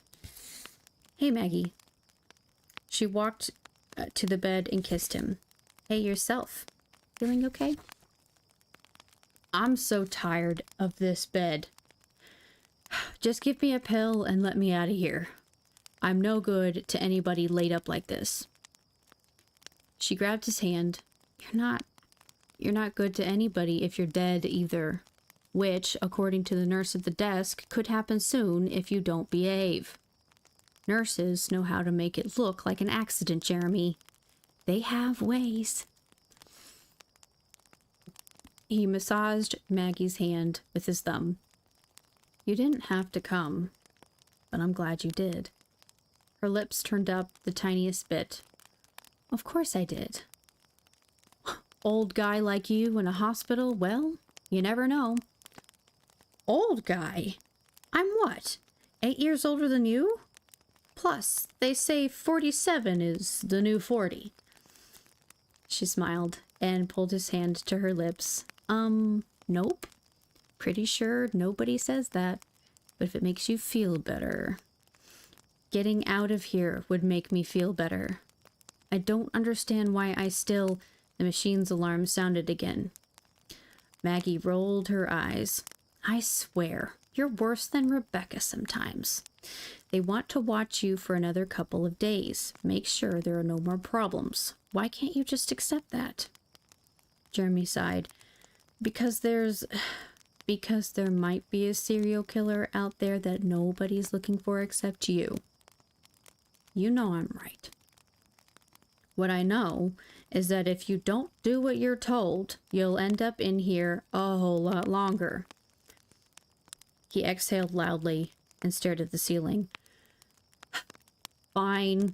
Hey, Maggie. She walked to the bed and kissed him. Hey, yourself. Feeling okay? I'm so tired of this bed. Just give me a pill and let me out of here. I'm no good to anybody laid up like this. She grabbed his hand. You're not good to anybody if you're dead either. which, according to the nurse at the desk, could happen soon if you don't behave. Nurses know how to make it look like an accident, Jeremy. They have ways. He massaged Maggie's hand with his thumb. You didn't have to come, but I'm glad you did. Her lips turned up the tiniest bit. Of course I did. Old guy like you in a hospital, well, you never know. Old guy? I'm what? 8 years older than you? Plus, they say 47 is the new 40. She smiled and pulled his hand to her lips. Nope. Pretty sure nobody says that. But if it makes you feel better... Getting out of here would make me feel better. I don't understand why I still... The machine's alarm sounded again. Maggie rolled her eyes. I swear, you're worse than Rebecca sometimes. They want to watch you for another couple of days. Make sure there are no more problems. Why can't you just accept that? Jeremy sighed. Because there might be a serial killer out there that nobody's looking for except you. You know I'm right. What I know is that if you don't do what you're told, you'll end up in here a whole lot longer. He exhaled loudly and stared at the ceiling. Fine.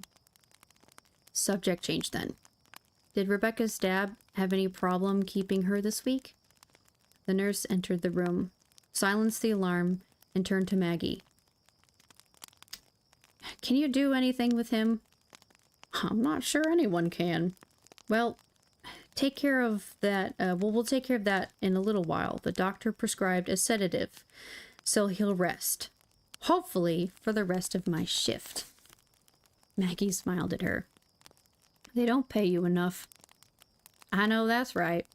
Subject change then. Did Rebecca's dad have any problem keeping her this week? The nurse entered the room, silenced the alarm, and turned to Maggie. Can you do anything with him? I'm not sure anyone can. Well, take care of that. We'll take care of that in a little while. The doctor prescribed a sedative, so he'll rest. Hopefully for the rest of my shift. Maggie smiled at her. They don't pay you enough. I know that's right.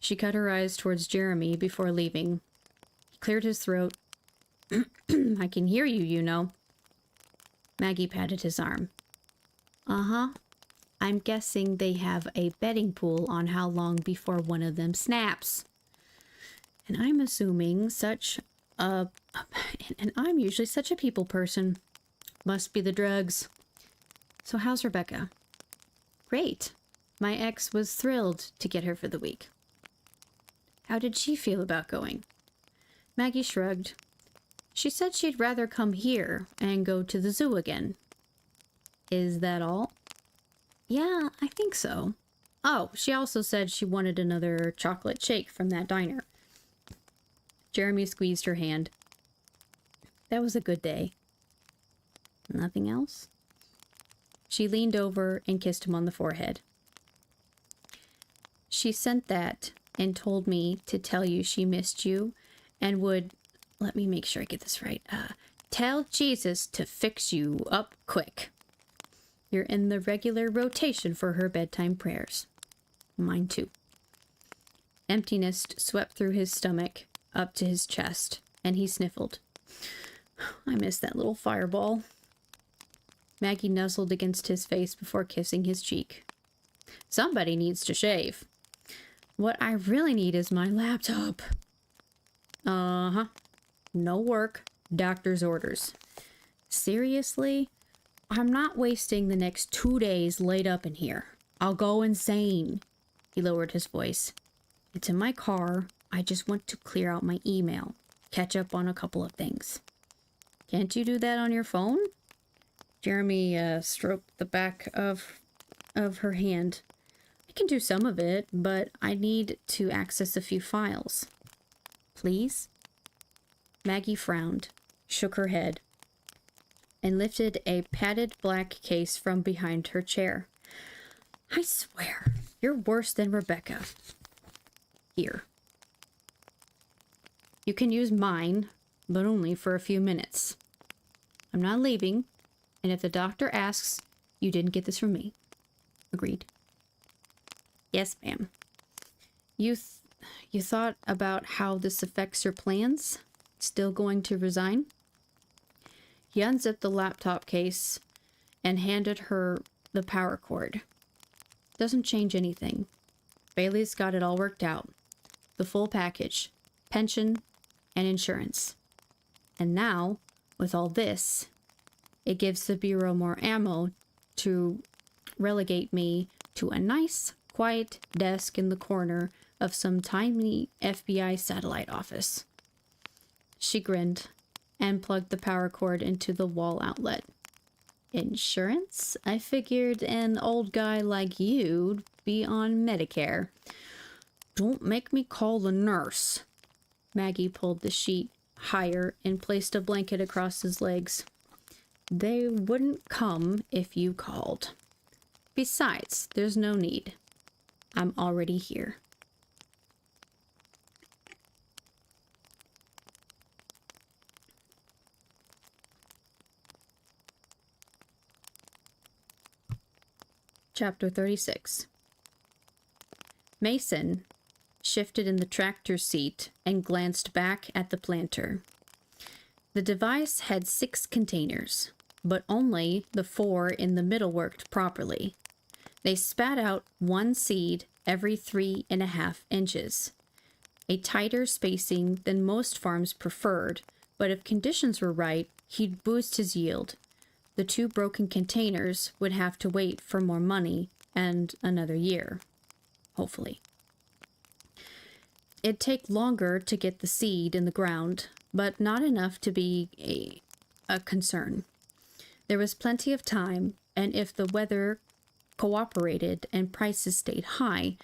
She cut her eyes towards Jeremy before leaving. He cleared his throat. I can hear you, you know. Maggie patted his arm. Uh-huh. I'm guessing they have a betting pool on how long before one of them snaps. And I'm assuming and I'm usually such a people person. Must be the drugs. So how's Rebecca? Great. My ex was thrilled to get her for the week. How did she feel about going? Maggie shrugged. She said she'd rather come here and go to the zoo again. Is that all? Yeah, I think so. Oh, she also said she wanted another chocolate shake from that diner. Jeremy squeezed her hand. That was a good day. Nothing else? She leaned over and kissed him on the forehead. She sent that and told me to tell you she missed you and would, let me make sure I get this right, tell Jesus to fix you up quick. You're in the regular rotation for her bedtime prayers. Mine too. Emptiness swept through his stomach up to his chest, and he sniffled. I miss that little fireball. Maggie nuzzled against his face before kissing his cheek. Somebody needs to shave. What I really need is my laptop. Uh-huh. No work. Doctor's orders. Seriously? I'm not wasting the next 2 days laid up in here. I'll go insane. He lowered his voice. It's in my car. I just want to clear out my email. Catch up on a couple of things. Can't you do that on your phone? Jeremy stroked the back of her hand. I can do some of it, but I need to access a few files. Please? Maggie frowned, shook her head, and lifted a padded black case from behind her chair. I swear, you're worse than Rebecca. Here. You can use mine, but only for a few minutes. I'm not leaving, and if the doctor asks, you didn't get this from me. Agreed. Yes, ma'am. You thought about how this affects your plans? Still going to resign? He unzipped the laptop case and handed her the power cord. Doesn't change anything. Bailey's got it all worked out. The full package. pension, and insurance. And now, with all this, it gives the Bureau more ammo to relegate me to a nice, quiet desk in the corner of some tiny FBI satellite office. She grinned and plugged the power cord into the wall outlet. Insurance? I figured an old guy like you'd be on Medicare. Don't make me call the nurse. Maggie pulled the sheet higher and placed a blanket across his legs. They wouldn't come if you called. Besides, there's no need. I'm already here. Chapter 36. Mason shifted in the tractor seat and glanced back at the planter. The device had 6 containers, but only the 4 in the middle worked properly. They spat out 1 seed every 3.5 inches, a tighter spacing than most farms preferred, but if conditions were right, he'd boost his yield. The 2 broken containers would have to wait for more money and another year, hopefully. It'd take longer to get the seed in the ground, but not enough to be a concern. There was plenty of time, and if the weather cooperated and prices stayed high,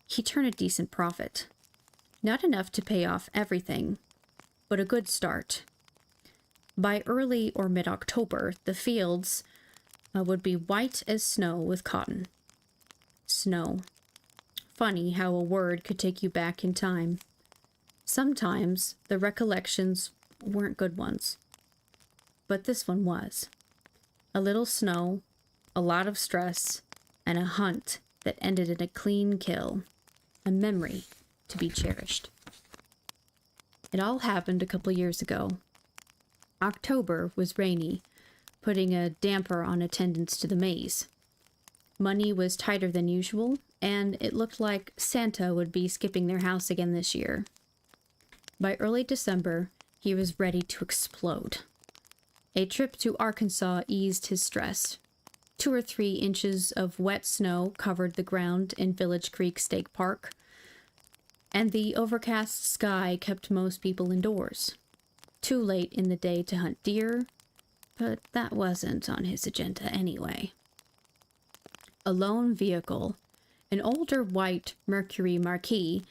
he'd turn a decent profit. Not enough to pay off everything, but a good start. By early or mid-October, the fields would be white as snow with cotton. Snow. Funny how a word could take you back in time. Sometimes the recollections weren't good ones. But this one was. A little snow, a lot of stress, and a hunt that ended in a clean kill. A memory to be cherished. It all happened a couple years ago. October was rainy, putting a damper on attendance to the maze. Money was tighter than usual, and it looked like Santa would be skipping their house again this year. By early December, he was ready to explode. A trip to Arkansas eased his stress. 2 or 3 inches of wet snow covered the ground in Village Creek State Park, and the overcast sky kept most people indoors. Too late in the day to hunt deer, but that wasn't on his agenda anyway. A lone vehicle, an older white Mercury Marquis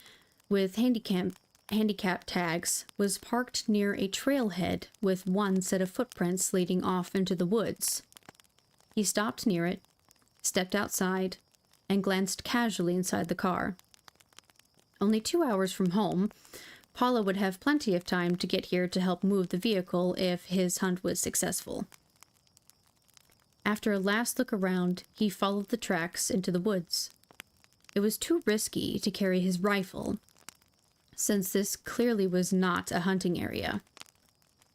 with handicap tags, was parked near a trailhead with 1 set of footprints leading off into the woods. He stopped near it, stepped outside, and glanced casually inside the car. Only 2 hours from home, Paula would have plenty of time to get here to help move the vehicle if his hunt was successful. After a last look around, he followed the tracks into the woods. It was too risky to carry his rifle, since this clearly was not a hunting area.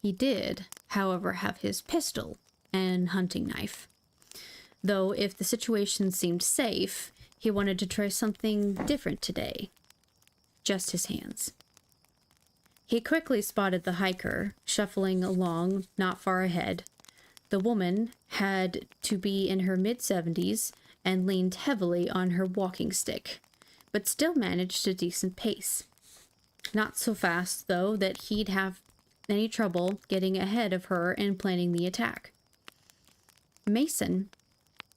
He did, however, have his pistol and hunting knife. Though if the situation seemed safe, he wanted to try something different today. Just his hands. He quickly spotted the hiker, shuffling along not far ahead. The woman had to be in her mid-70s and leaned heavily on her walking stick, but still managed a decent pace. Not so fast, though, that he'd have any trouble getting ahead of her and planning the attack. Mason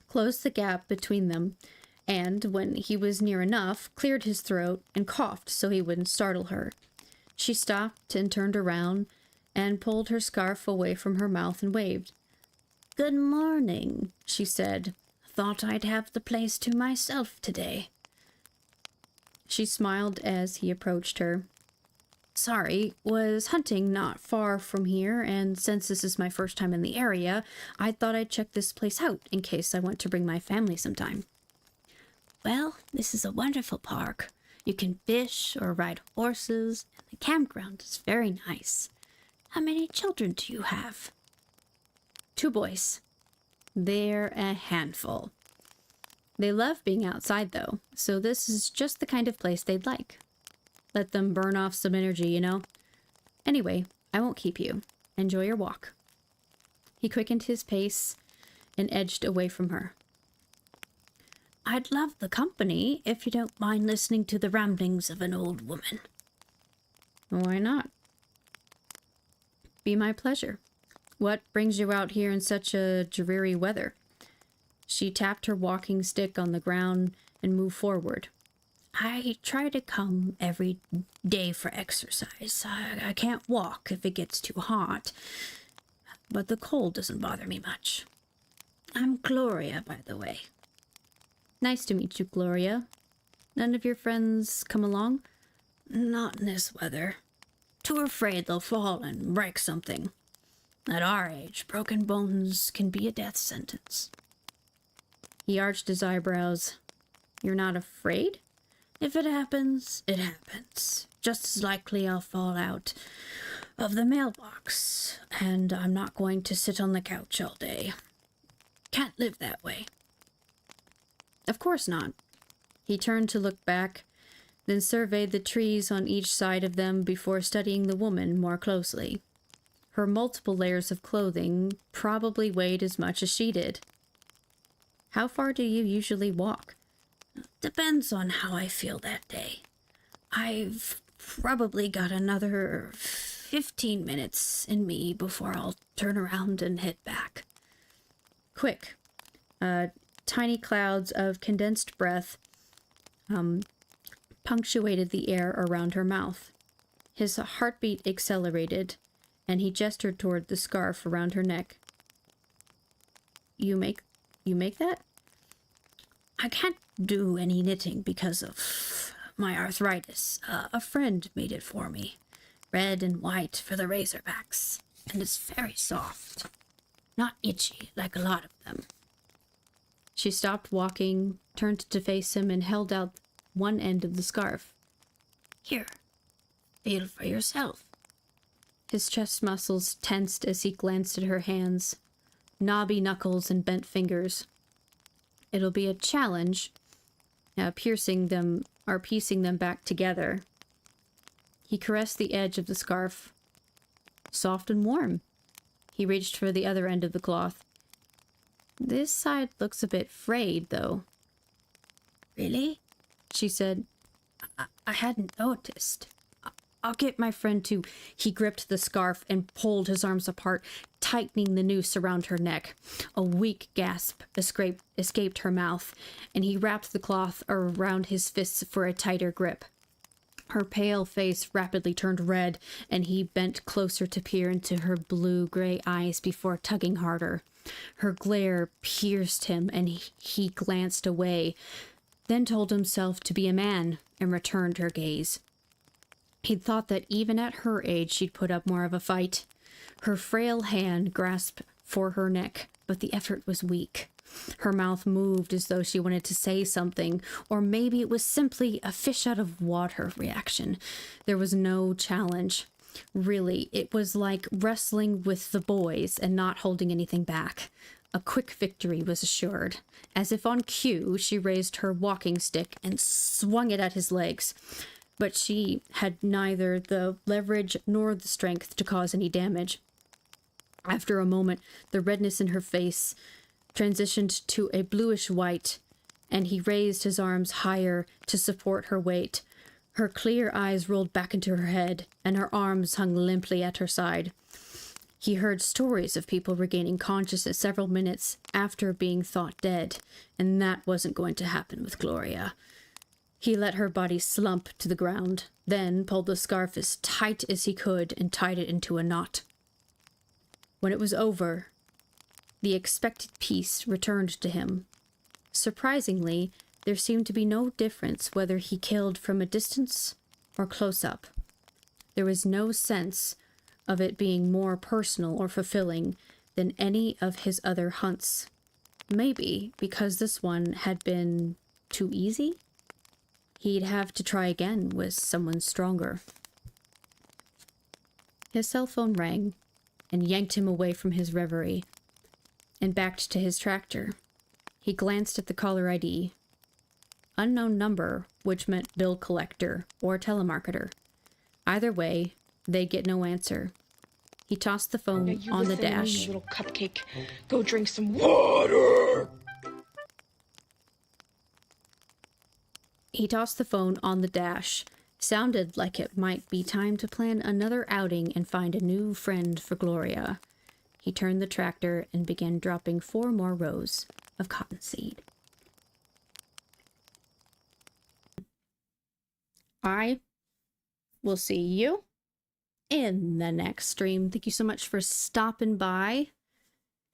closed the gap between them, and when he was near enough, cleared his throat and coughed so he wouldn't startle her. She stopped and turned around and pulled her scarf away from her mouth and waved. "Good morning," she said. "Thought I'd have the place to myself today." She smiled as he approached her. "Sorry, was hunting not far from here, and since this is my first time in the area, I thought I'd check this place out in case I want to bring my family sometime." "Well, this is a wonderful park. You can fish or ride horses, and the campground is very nice. How many children do you have?" "2 boys. They're a handful. They love being outside, though, so this is just the kind of place they'd like." Let them burn off some energy, you know? Anyway, I won't keep you. Enjoy your walk. He quickened his pace and edged away from her. I'd love the company if you don't mind listening to the ramblings of an old woman. Why not? Be my pleasure. What brings you out here in such a dreary weather? She tapped her walking stick on the ground and moved forward. I try to come every day for exercise. I can't walk if it gets too hot, but the cold doesn't bother me much. I'm Gloria, by the way. Nice to meet you, Gloria. None of your friends come along? Not in this weather. Too afraid they'll fall and break something. At our age, broken bones can be a death sentence. He arched his eyebrows. You're not afraid? If it happens, it happens. Just as likely I'll fall out of the mailbox, and I'm not going to sit on the couch all day. Can't live that way. Of course not. He turned to look back, then surveyed the trees on each side of them before studying the woman more closely. Her multiple layers of clothing probably weighed as much as she did. How far do you usually walk? Depends on how I feel that day. I've probably got another 15 minutes in me before I'll turn around and head back. Quick. Tiny clouds of condensed breath punctuated the air around her mouth. His heartbeat accelerated, and he gestured toward the scarf around her neck. You make that? I can't do any knitting because of my arthritis. A friend made it for me. Red and white for the Razorbacks. And it's very soft. Not itchy like a lot of them. She stopped walking, turned to face him, and held out one end of the scarf. Here, feel for yourself. His chest muscles tensed as he glanced at her hands. Knobby knuckles and bent fingers. It'll be a challenge, piecing them back together. He caressed the edge of the scarf. Soft and warm. He reached for the other end of the cloth. This side looks a bit frayed, though. Really? She said. I hadn't noticed. I'll get my friend to... He gripped the scarf and pulled his arms apart, tightening the noose around her neck. A weak gasp escaped her mouth, and he wrapped the cloth around his fists for a tighter grip. Her pale face rapidly turned red, and he bent closer to peer into her blue-gray eyes before tugging harder. Her glare pierced him, and he glanced away, then told himself to be a man and returned her gaze. He'd thought that even at her age she'd put up more of a fight. Her frail hand grasped for her neck, but the effort was weak. Her mouth moved as though she wanted to say something, or maybe it was simply a fish-out-of-water reaction. There was no challenge. Really, it was like wrestling with the boys and not holding anything back. A quick victory was assured. As if on cue, she raised her walking stick and swung it at his legs. But she had neither the leverage nor the strength to cause any damage. After a moment, the redness in her face transitioned to a bluish white, and he raised his arms higher to support her weight. Her clear eyes rolled back into her head, and her arms hung limply at her side. He heard stories of people regaining consciousness several minutes after being thought dead, and that wasn't going to happen with Gloria. He let her body slump to the ground, then pulled the scarf as tight as he could and tied it into a knot. When it was over, the expected peace returned to him. Surprisingly, there seemed to be no difference whether he killed from a distance or close up. There was no sense of it being more personal or fulfilling than any of his other hunts. Maybe because this one had been too easy? He'd have to try again with someone stronger. His cell phone rang and yanked him away from his reverie and backed to his tractor. He glanced at the caller ID. unknown number, which meant bill collector or telemarketer. Either way, they'd get no answer. He tossed the phone on the dash. You little cupcake. Go drink some water. He tossed the phone on the dash. Sounded like it might be time to plan another outing and find a new friend for Gloria. He turned the tractor and began dropping 4 more rows of cottonseed. I will see you in the next stream. Thank you so much for stopping by,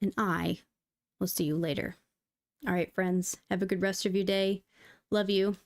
and I will see you later. All right, friends, have a good rest of your day. Love you.